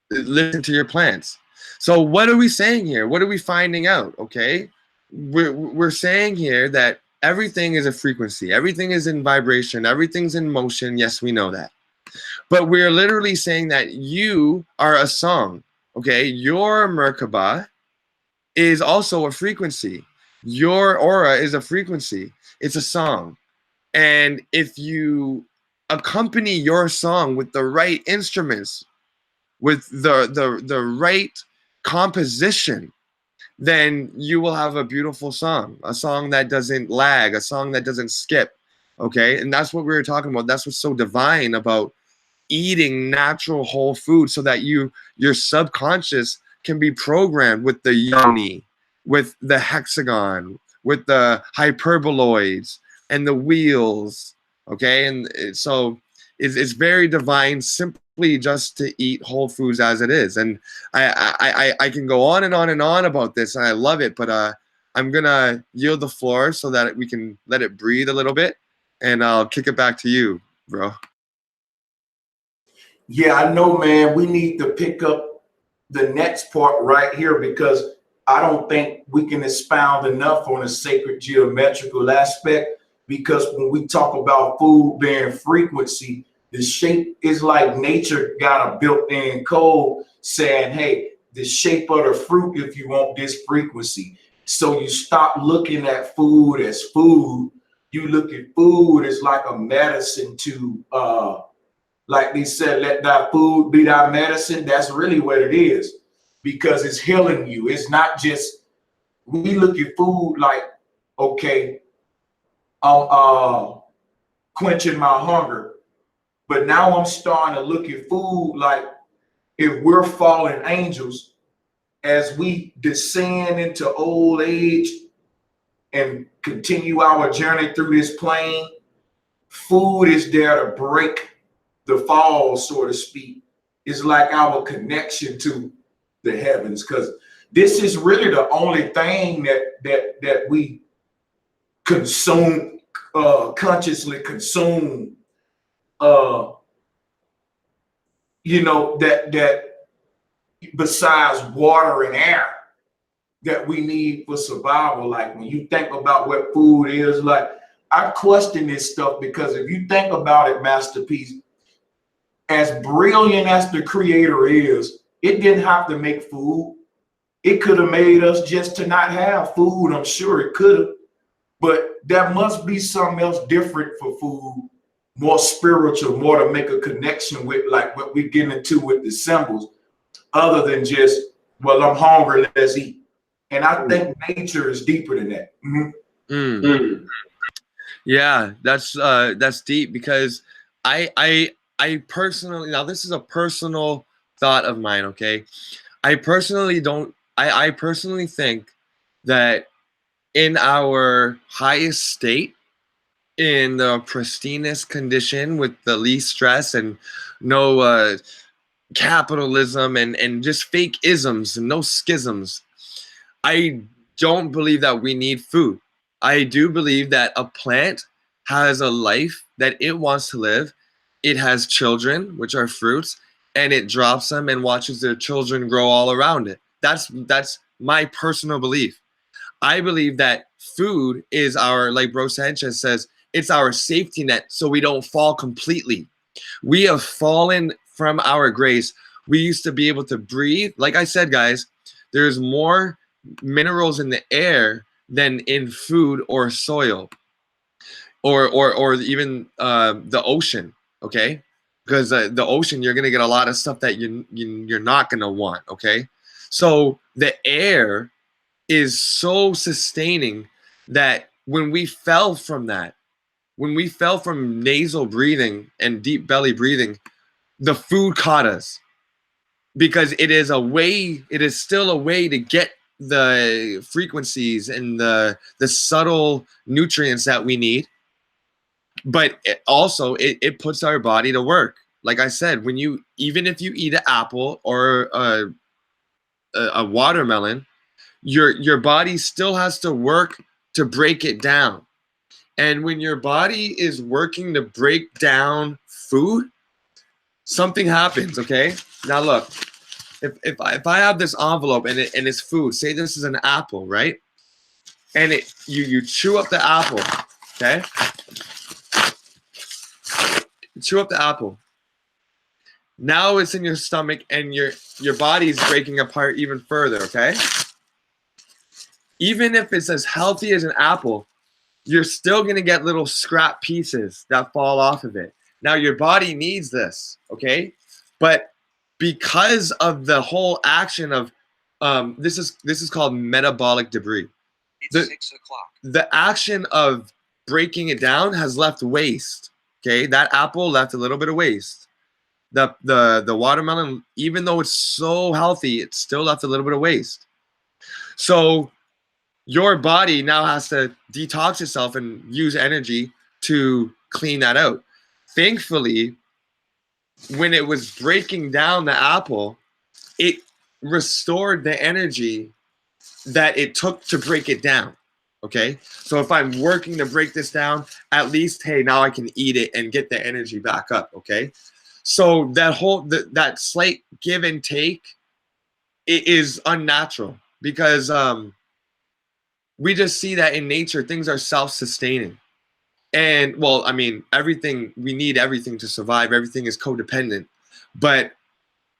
to your plants. So what are we saying here? What are we finding out? Okay, we're saying here that everything is a frequency, everything is in vibration, everything's in motion. Yes, we know that, but we're literally saying that you are a song. Okay, your Merkaba is also a frequency. Your aura is a frequency. It's a song. And if you accompany your song with the right instruments, with the right composition, then you will have a beautiful song, a song that doesn't lag, a song that doesn't skip. Okay? And that's what we were talking about. That's what's so divine about eating natural whole food, so that your subconscious can be programmed with the yoni, with the hexagon, with the hyperboloids and the wheels. Okay, and so it's very divine simply just to eat whole foods as it is. And I can go on and on and on about this, and I love it, but I'm gonna yield the floor so that we can let it breathe a little bit, and I'll kick it back to you, bro. Yeah, I know, man. We need to pick up the next part right here, because I don't think we can expound enough on the sacred geometrical aspect. Because when we talk about food bearing frequency, the shape is like nature got a built-in code saying, hey, the shape of the fruit if you want this frequency. So you stop looking at food as food. You look at food as like a medicine to like they said, let thy food be thy medicine. That's really what it is, because it's healing you. It's not just, we look at food like, okay, I'm quenching my hunger. But now I'm starting to look at food like, if we're fallen angels, as we descend into old age and continue our journey through this plane, food is there to break the fall, so to speak. Is like our connection to the heavens, because this is really the only thing that we consume, consciously consume, you know, that besides water and air that we need for survival. Like when you think about what food is, like I question this stuff, because if you think about it, Masterpiece, as brilliant as the creator is, it didn't have to make food. It could have made us just to not have food. I'm sure it could have, but there must be something else different for food, more spiritual, more to make a connection with, like what we get into with the symbols, other than just, well, I'm hungry, let's eat. And I think nature is deeper than that. Yeah, that's deep, because I personally, now this is a personal thought of mine, okay? I personally think that in our highest state, in the pristinest condition with the least stress and no capitalism and just fake isms and no schisms, I don't believe that we need food. I do believe that a plant has a life that it wants to live it has children, which are fruits, and it drops them and watches their children grow all around it. That's my personal belief. I believe that food is our, like Bro Sanchez says, it's our safety net so we don't fall completely. We have fallen from our grace. We used to be able to breathe. Like I said, guys, there's more minerals in the air than in food or soil or even the ocean, okay? Because the ocean, you're gonna get a lot of stuff that you're not gonna want, okay? So the air is so sustaining that when we fell from nasal breathing and deep belly breathing, the food caught us because it is still a way to get the frequencies and the subtle nutrients that we need. But it puts our body to work. Like I said, even if you eat an apple or a watermelon, your body still has to work to break it down. And when your body is working to break down food, something happens, okay? Now look, if I have this envelope and it's food, say this is an apple, right? And you chew up the apple, okay? You chew up the apple. Now it's in your stomach and your body's breaking apart even further, okay? Even if it's as healthy as an apple, you're still going to get little scrap pieces that fall off of it. Now, your body needs this, okay? But because of the whole action of, this is called metabolic debris. It's 6 o'clock. The action of breaking it down has left waste, okay? That apple left a little bit of waste. The watermelon, even though it's so healthy, it still left a little bit of waste. So your body now has to detox itself and use energy to clean that out. Thankfully, when it was breaking down the apple, it restored the energy that it took to break it down. Okay? So if I'm working to break this down, at least, hey, now I can eat it and get the energy back up. Okay? So that slight give and take, it is unnatural because we just see that in nature, things are self-sustaining. And well, I mean, we need everything to survive. Everything is codependent. But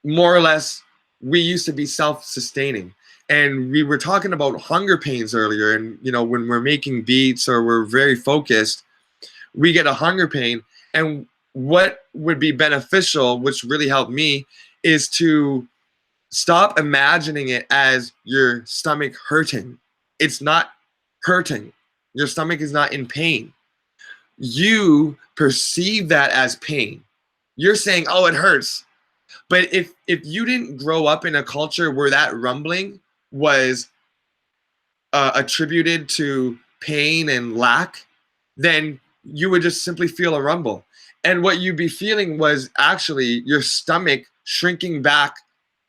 more or less, we used to be self-sustaining. And we were talking about hunger pains earlier. And, when we're making beats or we're very focused, we get a hunger pain. And what would be beneficial, which really helped me, is to stop imagining it as your stomach hurting. It's not hurting. Your stomach is not in pain. You perceive that as pain. You're saying, oh, it hurts. But if you didn't grow up in a culture where that rumbling was attributed to pain and lack, then you would just simply feel a rumble. And what you'd be feeling was actually your stomach shrinking back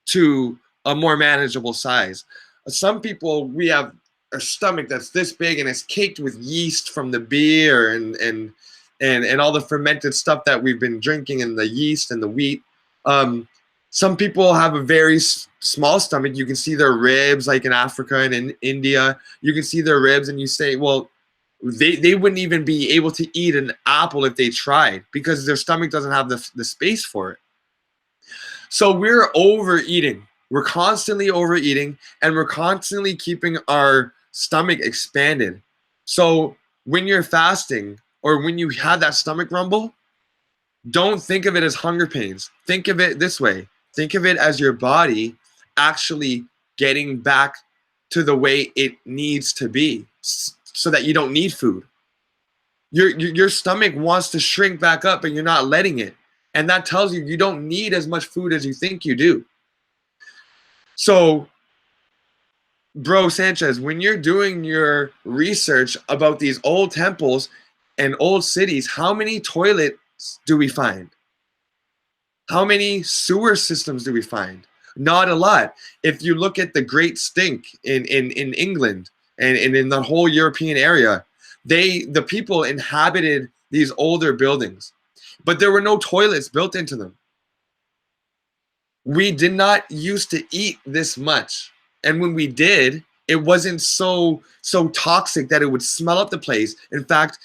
to a more manageable size. Some people, we have a stomach that's this big and it's caked with yeast from the beer and all the fermented stuff that we've been drinking and the yeast and the wheat. Some people have a very small stomach. You can see their ribs, like in Africa and in India. You can see their ribs and you say, well, they wouldn't even be able to eat an apple if they tried because their stomach doesn't have the space for it. So we're overeating. We're constantly overeating and we're constantly keeping our stomach expanded. So when you're fasting or when you have that stomach rumble, don't think of it as hunger pains. Think of it this way. Think of it as your body actually getting back to the way it needs to be so that you don't need food. Your stomach wants to shrink back up and you're not letting it. And that tells you you don't need as much food as you think you do. So, Bro Sanchez, when you're doing your research about these old temples and old cities, how many toilets do we find? How many sewer systems do we find? Not a lot. If you look at the Great Stink in England and in the whole European area, the people inhabited these older buildings. but there were no toilets built into them. We did not used to eat this much, and when we did, it wasn't so toxic that it would smell up the place. In fact,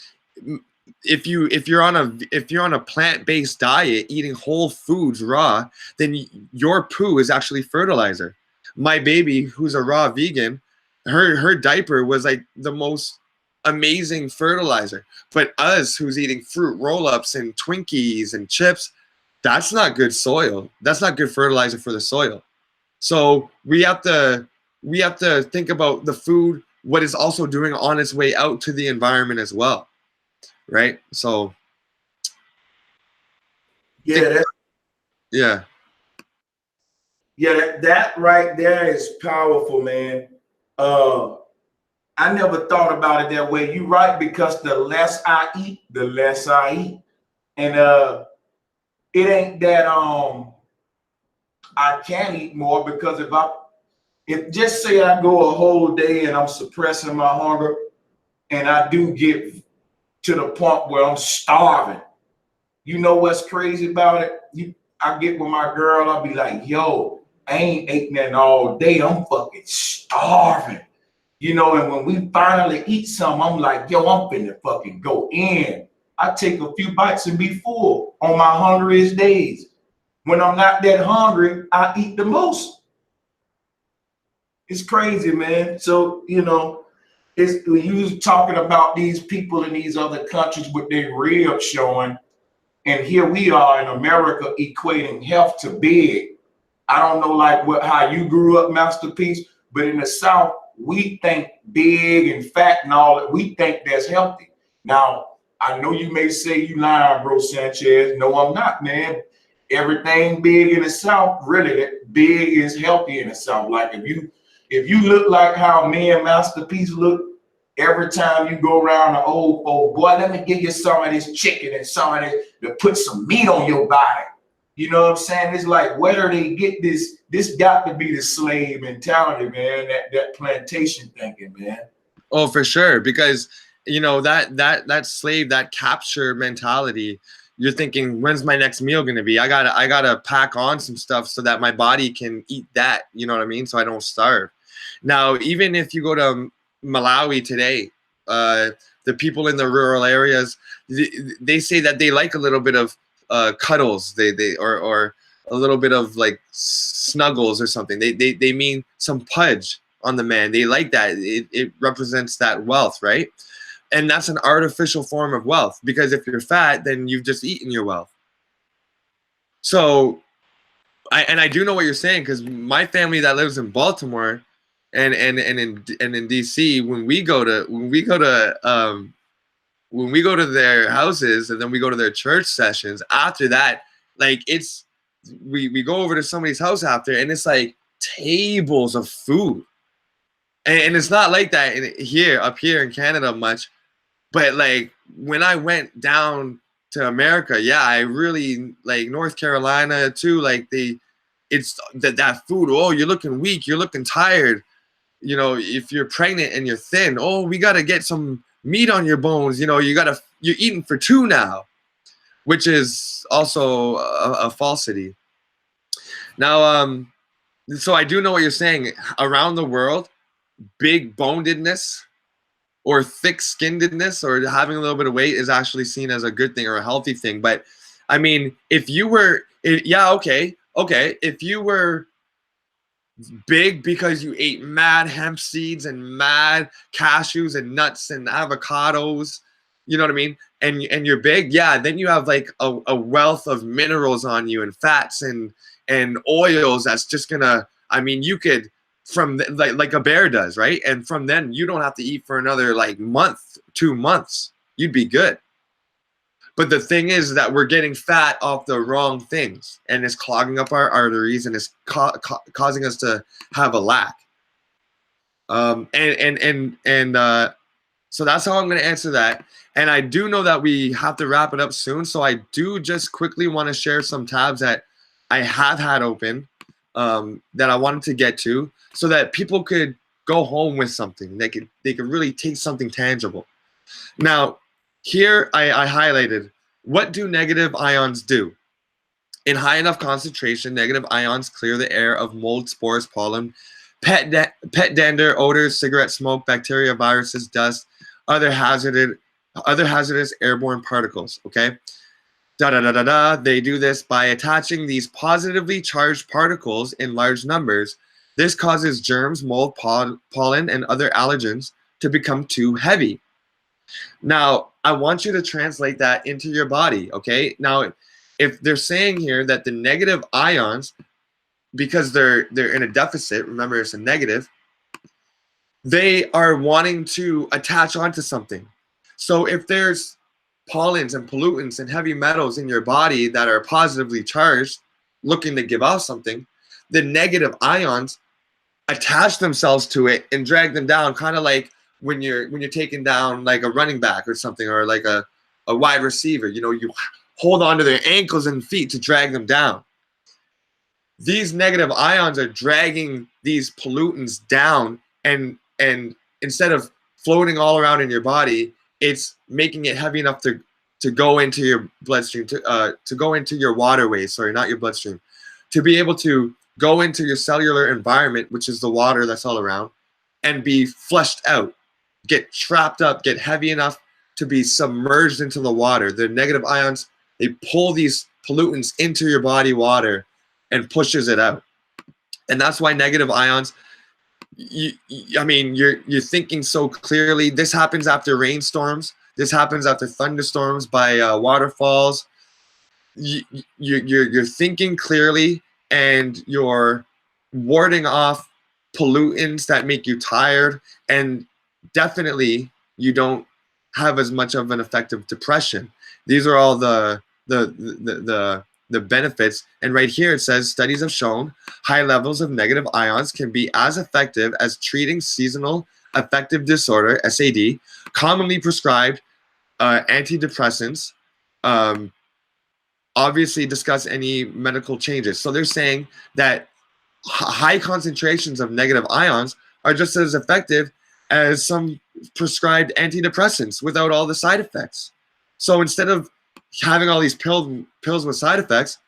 if you're on a plant-based diet, eating whole foods raw, then your poo is actually fertilizer. My baby, who's a raw vegan, her diaper was like the most amazing fertilizer. But us, who's eating fruit roll-ups and Twinkies and chips, that's not good soil. That's not good fertilizer for the soil. So we have to think about the food, what it's also doing on its way out to the environment as well, right? So Yeah, yeah. that right there is powerful, man. I never thought about it that way. You're right, because the less I eat, the less I eat. And it ain't that I can eat more, because if just say I go a whole day and I'm suppressing my hunger, and I do get to the point where I'm starving. You know what's crazy about it? I get with my girl, I'll be like, yo, I ain't ate nothing all day. I'm fucking starving. You know, and when we finally eat something, I'm like, yo, I'm finna fucking go in. I take a few bites and be full on my hungriest days. When I'm not that hungry, I eat the most. It's crazy, man. So, you know, it's when you was talking about these people in these other countries with their ribs showing, and here we are in America equating health to big. I don't know like how you grew up, Masterpiece, but in the South, we think big and fat and all that. We think that's healthy. Now, I know you may say you lying, bro, Sanchez. No, I'm not, man. Everything big in the South, really, that big is healthy in the South. Like if you look like how me and Masterpiece look, every time you go around the old boy, let me give you some of this chicken and some of this to put some meat on your body. You know what I'm saying? It's like, where do they get this? This got to be the slave mentality, man. That plantation thinking, man. Oh, for sure. Because you know that slave, that capture mentality. You're thinking, when's my next meal gonna be? I gotta pack on some stuff so that my body can eat that. You know what I mean? So I don't starve. Now, even if you go to Malawi today, the people in the rural areas, they say that they like a little bit of cuddles, or a little bit of like snuggles or something. They mean some pudge on the man. They like that. It represents that wealth, right? And that's an artificial form of wealth, because if you're fat, then you've just eaten your wealth. So I do know what you're saying, because my family that lives in Baltimore and in DC, when we go to their houses, and then we go to their church sessions, after that, like we go over to somebody's house after, and it's like tables of food. And it's not like that up here in Canada much. But like when I went down to America, yeah, I really like North Carolina too. Like it's that food. Oh, you're looking weak. You're looking tired. You know, if you're pregnant and you're thin, oh, we got to get some meat on your bones. You know, you're eating for two now, which is also a falsity. Now, so I do know what you're saying. Around the world, big bonedness or thick-skinnedness or having a little bit of weight is actually seen as a good thing or a healthy thing. But I mean, if you were big because you ate mad hemp seeds and mad cashews and nuts and avocados, you know what I mean, and you're big, yeah, then you have like a wealth of minerals on you and fats and oils that's just gonna, I mean, you could, from like a bear does, right? And from then you don't have to eat for another like month, 2 months. You'd be good. But the thing is that we're getting fat off the wrong things, and it's clogging up our arteries, and it's causing us to have a lack. So that's how I'm going to answer that. And I do know that we have to wrap it up soon. So I do just quickly want to share some tabs that I have had open that I wanted to get to, so that people could go home with something. They could really take something tangible. Now, here I highlighted What do negative ions do? In high enough concentration, negative ions clear the air of mold, spores, pollen, pet dander, odors, cigarette smoke, bacteria, viruses, dust, other hazardous airborne particles. Okay, They do this by attaching these positively charged particles in large numbers. This causes germs, mold, pollen, and other allergens to become too heavy. Now, I want you to translate that into your body, okay? Now, if they're saying here that the negative ions, because they're in a deficit, remember it's a negative, they are wanting to attach onto something. So if there's pollens and pollutants and heavy metals in your body that are positively charged, looking to give off something, the negative ions attach themselves to it and drag them down, kind of like when you're taking down like a running back or something, or like a wide receiver. You hold on to their ankles and feet to drag them down. These negative ions are dragging these pollutants down, and instead of floating all around in your body, it's making it heavy enough to go into your bloodstream, to go into your waterways, sorry, not your bloodstream, to be able to go into your cellular environment, which is the water that's all around, and be flushed out, get trapped up, get heavy enough to be submerged into the water. The negative ions, they pull these pollutants into your body water and pushes it out. And that's why negative ions, you're thinking so clearly. This happens after rainstorms. This happens after thunderstorms by waterfalls. You're thinking clearly, and you're warding off pollutants that make you tired, and definitely you don't have as much of an effective depression. These are all the benefits. And right here it says studies have shown high levels of negative ions can be as effective as treating seasonal affective disorder, SAD, commonly prescribed antidepressants. Obviously discuss any medical changes. So they're saying that high concentrations of negative ions are just as effective as some prescribed antidepressants without all the side effects. So instead of having all these pills with side effects,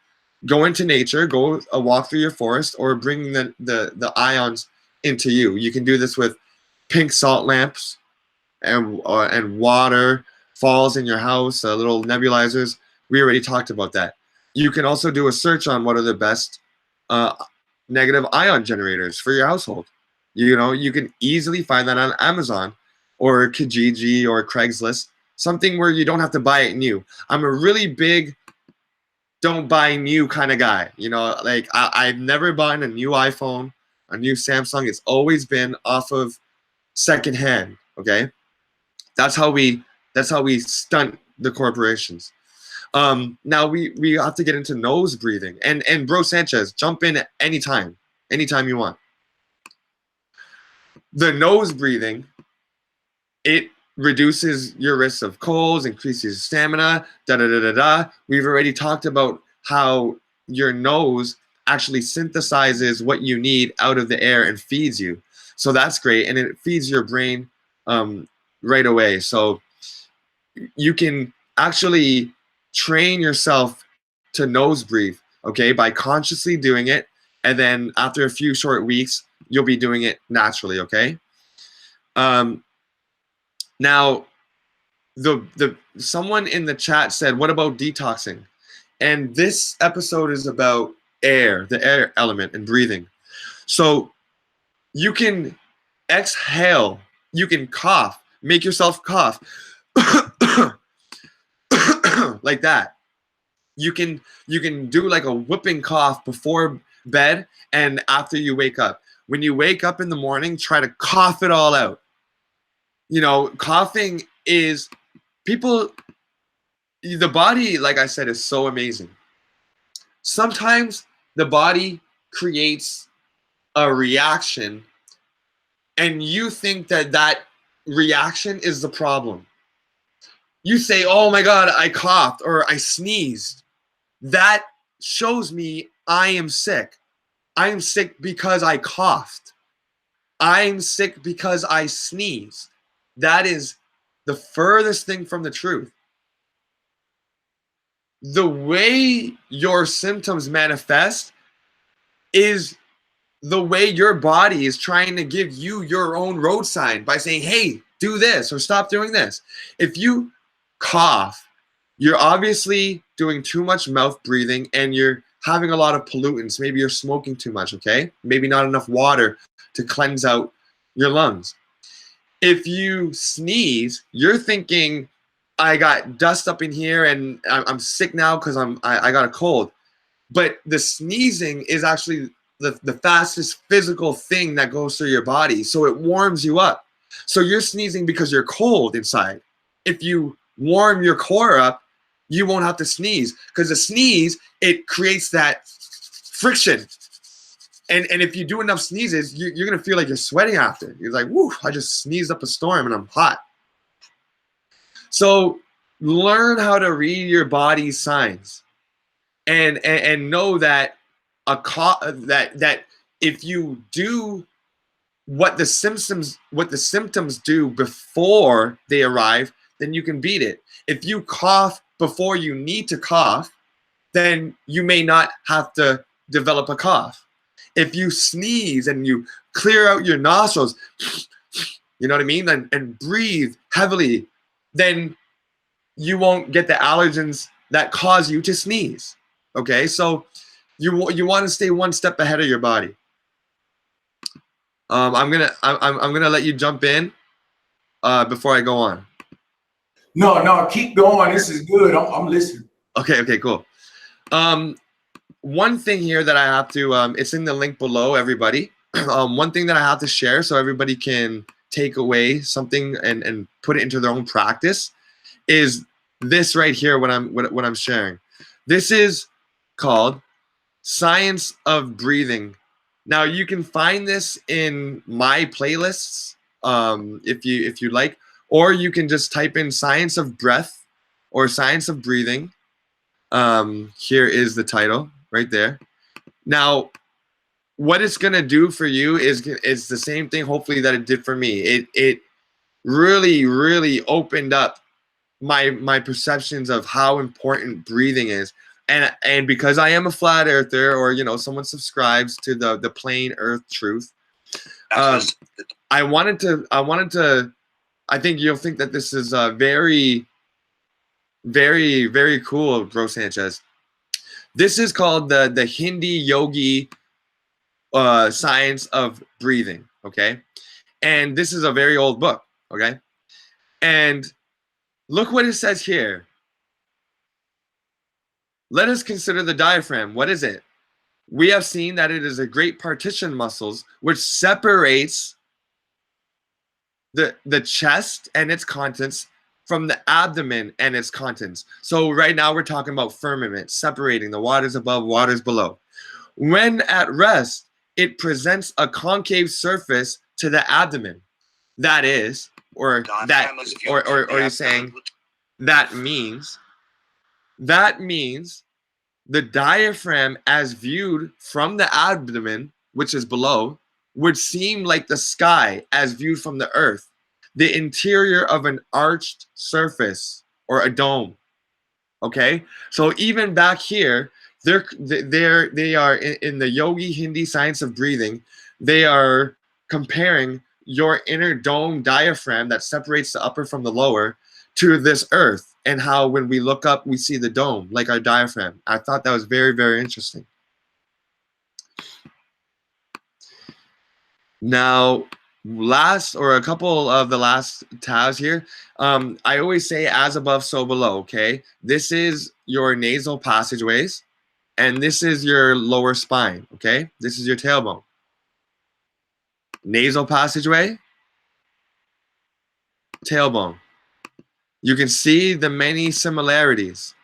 go into nature, go a walk through your forest, or bring the ions into you. You can do this with pink salt lamps and water falls in your house, little nebulizers. We already talked about that. You can also do a search on what are the best negative ion generators for your household. You can easily find that on Amazon or Kijiji or Craigslist, something where you don't have to buy it new. I'm a really big don't buy new kind of guy. Like I've never bought a new iPhone, a new Samsung. It's always been off of secondhand. Okay, that's how we stunt the corporations. Now we have to get into nose breathing, and bro Sanchez, jump in anytime you want. The nose breathing, it reduces your risk of colds, increases stamina, We've already talked about how your nose actually synthesizes what you need out of the air and feeds you. So that's great, and it feeds your brain right away. So you can actually train yourself to nose breathe, okay, by consciously doing it, and then after a few short weeks, you'll be doing it naturally, okay? Now, the someone in the chat said, what about detoxing? And this episode is about air, the air element, and breathing. So you can exhale, you can cough, make yourself cough like that. You can do like a whooping cough before bed and after you wake up. When you wake up in the morning, try to cough it all out. Coughing is the body, like I said, is so amazing. Sometimes the body creates a reaction and you think that reaction is the problem. You say, oh my God, I coughed or I sneezed. That shows me I am sick. I am sick because I coughed. I'm sick because I sneezed. That is the furthest thing from the truth. the way your symptoms manifest is the way your body is trying to give you your own road sign by saying, hey, do this or stop doing this. If you cough, you're obviously doing too much mouth breathing and you're having a lot of pollutants. Maybe you're smoking too much, okay? Maybe not enough water to cleanse out your lungs. If you sneeze, you're thinking, I got dust up in here and I'm sick now because I got a cold. But the sneezing is actually the fastest physical thing that goes through your body. So it warms you up. So you're sneezing because you're cold inside. If you warm your core up, you won't have to sneeze, because the sneeze, it creates that friction. And if you do enough sneezes, you're going to feel like you're sweating after. You're like, whoo, I just sneezed up a storm and I'm hot. So learn how to read your body's signs and know that that if you do what the symptoms do before they arrive, then you can beat it. If you cough before you need to cough, then you may not have to develop a cough. If you sneeze and you clear out your nostrils, you know what I mean, and breathe heavily, then you won't get the allergens that cause you to sneeze. Okay, so you want to stay one step ahead of your body. I'm gonna let you jump in before I go on. No, keep going. This is good. I'm listening. Okay, cool. One thing here that I have to, it's in the link below, everybody. One thing that I have to share so everybody can take away something and put it into their own practice is this right here, what I'm sharing. This is called Science of Breathing. Now you can find this in my playlists, if you like, or you can just type in Science of Breath or Science of Breathing. Here is the title right there. Now, what it's gonna do for you is the same thing, hopefully, that it did for me. It really opened up my perceptions of how important breathing is. And because I am a flat earther, or someone subscribes to the plain earth truth, I wanted to. I think you'll think that this is very cool, Bro Sanchez. This is called the Hindi yogi Science of Breathing. Okay, and this is a very old book. Okay, and look what it says here. Let us consider the diaphragm. What is it? We have seen that it is a great partition muscles which separates the chest and its contents from the abdomen and its contents. So right now we're talking about firmament, separating the waters above, waters below. When at rest, it presents a concave surface to the abdomen. That is, or you're saying that means the diaphragm, as viewed from the abdomen, which is below, would seem like the sky as viewed from the earth, the interior of an arched surface or a dome. Okay, so even back here, they are in the Yogi Hindi Science of Breathing. They are comparing your inner dome diaphragm that separates the upper from the lower to this earth, and how when we look up, we see the dome like our diaphragm. I thought that was very interesting. Now, a couple of the last tabs here, I always say as above, so below, okay? This is your nasal passageways, and this is your lower spine, okay? This is your tailbone. Nasal passageway, tailbone. You can see the many similarities.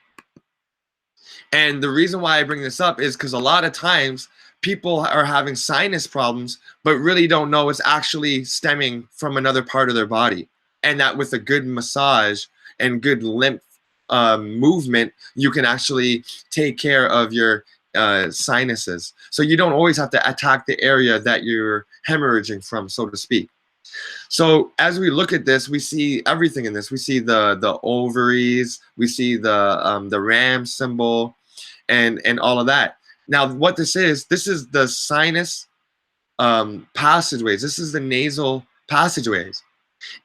And the reason why I bring this up is because a lot of times people are having sinus problems, but really don't know it's actually stemming from another part of their body. And that with a good massage and good lymph movement, you can actually take care of your sinuses. So you don't always have to attack the area that you're hemorrhaging from, so to speak. So as we look at this, we see everything in this. We see the ovaries, we see the ram symbol, and all of that. Now, what this is the sinus passageways. This is the nasal passageways.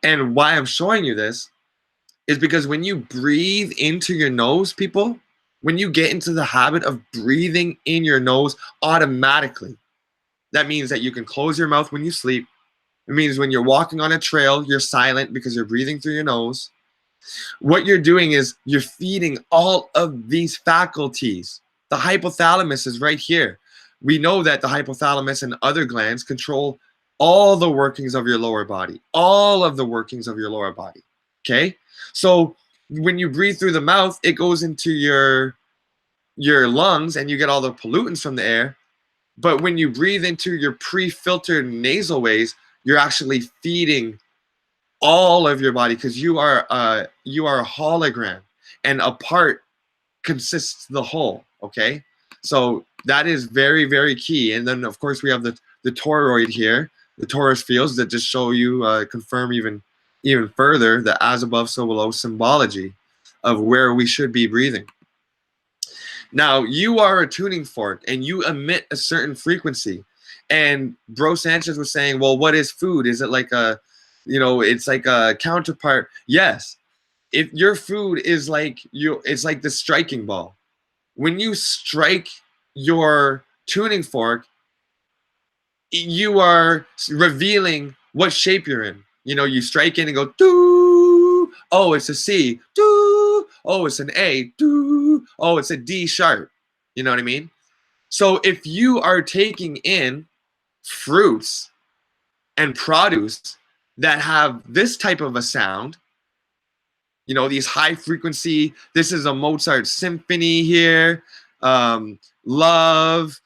And why I'm showing you this is because when you breathe into your nose, people, when you get into the habit of breathing in your nose automatically, that means that you can close your mouth when you sleep. It means when you're walking on a trail, you're silent because you're breathing through your nose. What you're doing is you're feeding all of these faculties. The hypothalamus is right here. We know that the hypothalamus and other glands control all the workings of your lower body, all of the workings of your lower body. Okay? So when you breathe through the mouth, it goes into your lungs and you get all the pollutants from the air. But when you breathe into your pre-filtered nasal ways, you're actually feeding all of your body, because you are a hologram, and a part consists the whole. Okay, so that is very, very key. And then of course we have the toroid here, the torus fields that just show you, confirm even further the as above so below symbology of where we should be breathing. Now, you are a tuning fork and you emit a certain frequency. And Bro Sanchez was saying, well, what is food? Is it like a, it's like a counterpart? Yes. If your food is like it's like the striking ball. When you strike your tuning fork, you are revealing what shape you're in. You strike in and go, doo. Oh, it's a C. Doo. Oh, it's an A. Doo. Oh, it's a D sharp. You know what I mean? So if you are taking in fruits and produce that have this type of a sound, these high frequency, this is a Mozart symphony here, love,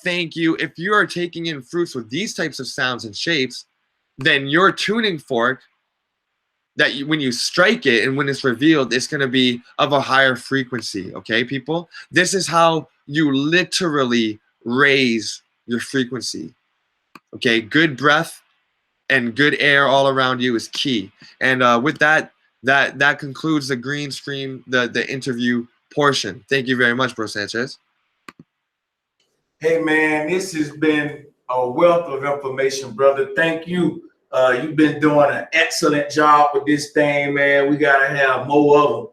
thank you. If you are taking in fruits with these types of sounds and shapes, then your tuning fork, that when you strike it and when it's revealed, it's going to be of a higher frequency. Okay, people? This is how you literally raise your frequency. Okay, good breath and good air all around you is key. And with that concludes the green stream, the interview portion. Thank you very much, Bro Sanchez. Hey man, this has been a wealth of information, brother. Thank you. You've been doing an excellent job with this thing, man. We gotta have more of them.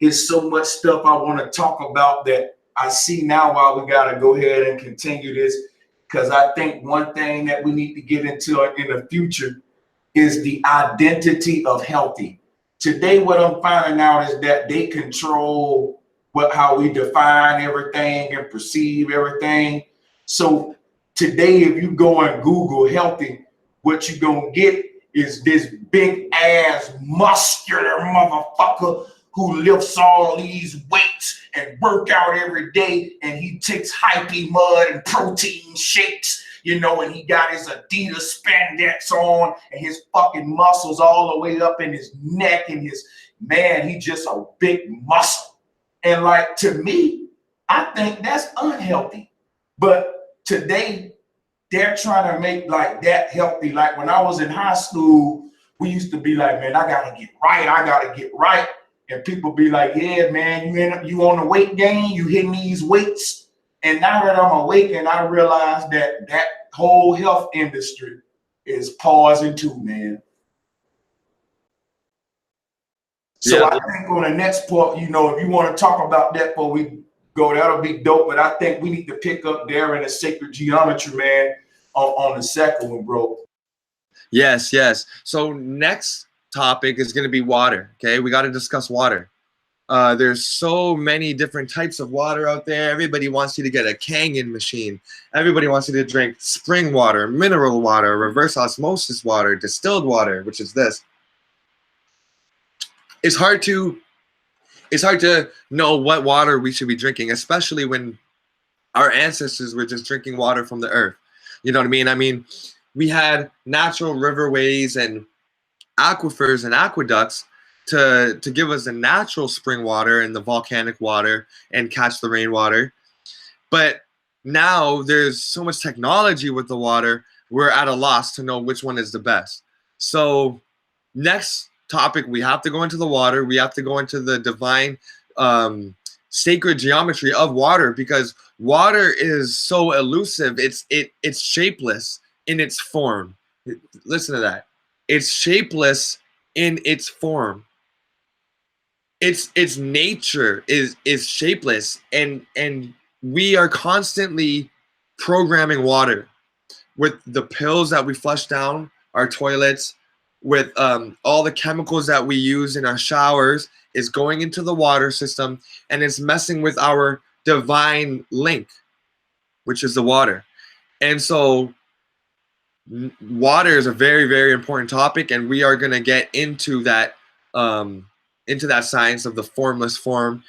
There's so much stuff I want to talk about that I see now why we gotta go ahead and continue this. Because I think one thing that we need to get into in the future is the identity of healthy. Today, what I'm finding out is that they control how we define everything and perceive everything. So today, if you go and Google healthy, what you're gonna get is this big ass muscular motherfucker who lifts all these weights and work out every day, and he takes hypey mud and protein shakes, and he got his Adidas spandex on and his fucking muscles all the way up in his neck, and he just a big muscle. And like, to me, I think that's unhealthy. But today, they're trying to make like that healthy. Like when I was in high school, we used to be like, man, I gotta get right. And people be like, yeah, man, you on the weight gain, you hitting these weights. And now that I'm awake, and I realize that whole health industry is pausing too, man. So yeah. I think on the next part, if you want to talk about that before we go, that'll be dope. But I think we need to pick up there in the sacred geometry, man, on the second one, bro. Yes. So next topic is going to be water. Okay, we got to discuss water. There's so many different types of water out there. Everybody wants you to get a Kangen machine. Everybody wants you to drink spring water, mineral water, reverse osmosis water, distilled water, which is this. It's hard to know what water we should be drinking, especially when our ancestors were just drinking water from the earth. You know what I mean? I mean, we had natural riverways and aquifers and aqueducts to give us the natural spring water and the volcanic water and catch the rainwater. But now there's so much technology with the water, we're at a loss to know which one is the best. So next topic, we have to go into the water. We have to go into the divine sacred geometry of water, because water is so elusive. It's shapeless in its form. Listen to that. It's shapeless in its form. Its nature is shapeless, and we are constantly programming water with the pills that we flush down our toilets, with all the chemicals that we use in our showers is going into the water system, and it's messing with our divine link, which is the water. And so water is a very, very important topic, and we are going to get into that science of the formless form,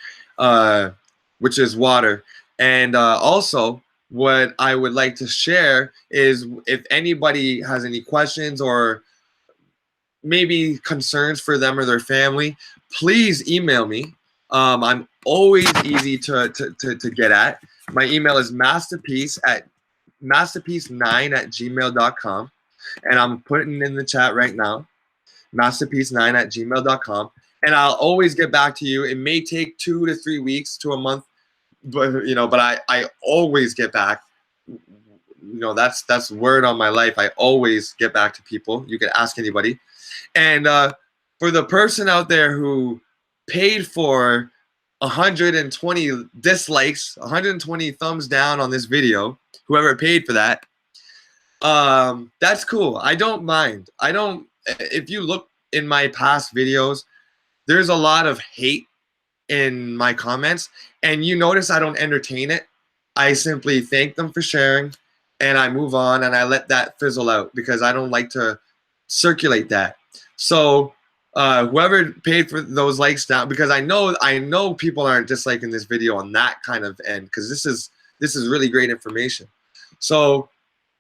which is water. And also, what I would like to share is, if anybody has any questions or maybe concerns for them or their family, please email me. I'm always easy to get at. My email is masterpiece9@gmail.com, and I'm putting in the chat right now, masterpiece9@gmail.com, and I'll always get back to you. It may take 2 to 3 weeks to a month, but I always get back. That's word on my life. I always get back to people. You can ask anybody. And for the person out there who paid for 120 dislikes, 120 thumbs down on this video, whoever paid for that, that's cool. I don't mind. If you look in my past videos, there's a lot of hate in my comments, and you notice I don't entertain it. I simply thank them for sharing, and I move on, and I let that fizzle out, because I don't like to circulate that. So whoever paid for those likes down, because I know people aren't disliking this video on that kind of end, because this is really great information. So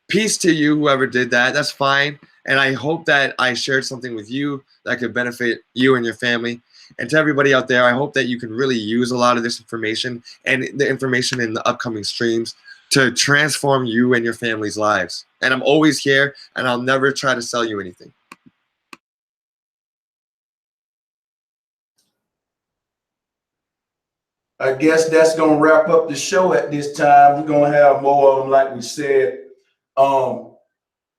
peace to you, whoever did that. That's fine. And I hope that I shared something with you that could benefit you and your family. And to everybody out there, I hope that you can really use a lot of this information and the information in the upcoming streams to transform you and your family's lives. And I'm always here, and I'll never try to sell you anything. I guess that's gonna wrap up the show at this time. We're gonna have more of them, like we said.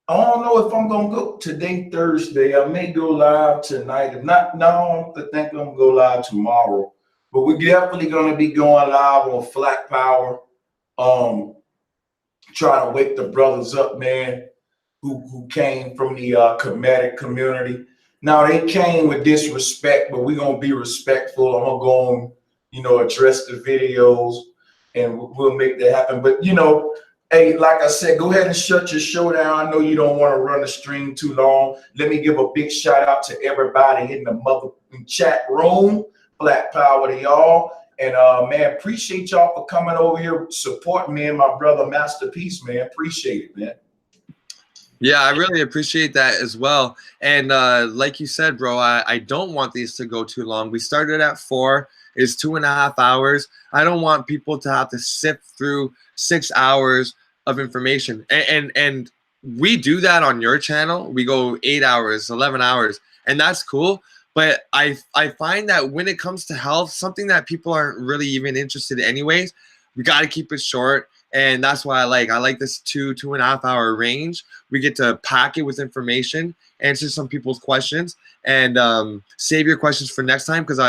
I don't know if I'm gonna go today, Thursday. I may go live tonight. If not, no, I think I'm gonna go live tomorrow. But we're definitely gonna be going live on Flat Power. Trying to wake the brothers up, man, who came from the comedic community. Now they came with disrespect, but we're gonna be respectful. I'm gonna go on, address the videos, and we'll make that happen. But hey, like I said, go ahead and shut your show down. I know you don't want to run the stream too long. Let me give a big shout out to everybody in the mother chat room. Black power to y'all. And man, appreciate y'all for coming over here, supporting me and my brother Masterpiece, man. Appreciate it, man. Yeah, I really appreciate that as well. And like you said, bro, I don't want these to go too long. We started at 4. It's 2.5 hours. I don't want people to have to sift through 6 hours of information. And we do that on your channel. We go 8 hours, 11 hours, and that's cool. But I find that when it comes to health, something that people aren't really even interested in anyways, we got to keep it short. And that's why I like this 2.5 hour range. We get to pack it with information, answer some people's questions, and save your questions for next time, because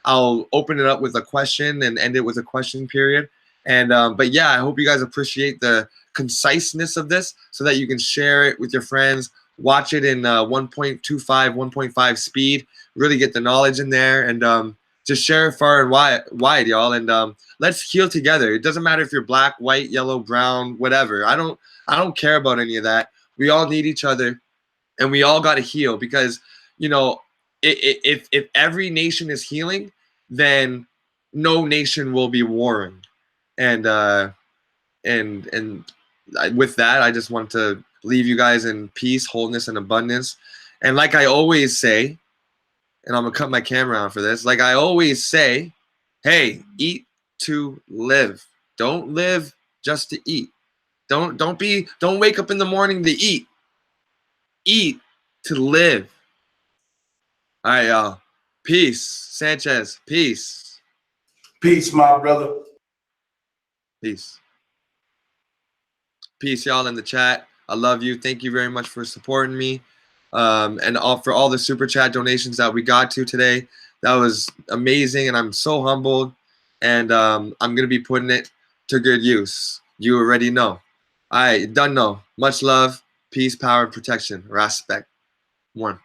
I'll open it up with a question and end it with a question period. And but yeah, I hope you guys appreciate the conciseness of this, so that you can share it with your friends, watch it in 1.25, 1.5 speed, really get the knowledge in there, and just share it far and wide, y'all. And let's heal together. It doesn't matter if you're black, white, yellow, brown, whatever. I don't care about any of that. We all need each other, and we all got to heal, because if every nation is healing, then no nation will be warring. And with that, I just want to leave you guys in peace, wholeness, and abundance. And like I always say, and I'm gonna cut my camera on for this, like I always say, hey, eat to live. Don't live just to eat. Don't wake up in the morning to eat. Eat to live. All right, y'all. Peace. Sanchez, peace. Peace, my brother. Peace. Peace, y'all, in the chat. I love you. Thank you very much for supporting me. And for all the super chat donations that we got to today. That was amazing, and I'm so humbled. And I'm going to be putting it to good use. You already know. All right, done know. Much love, peace, power, and protection. Respect. One.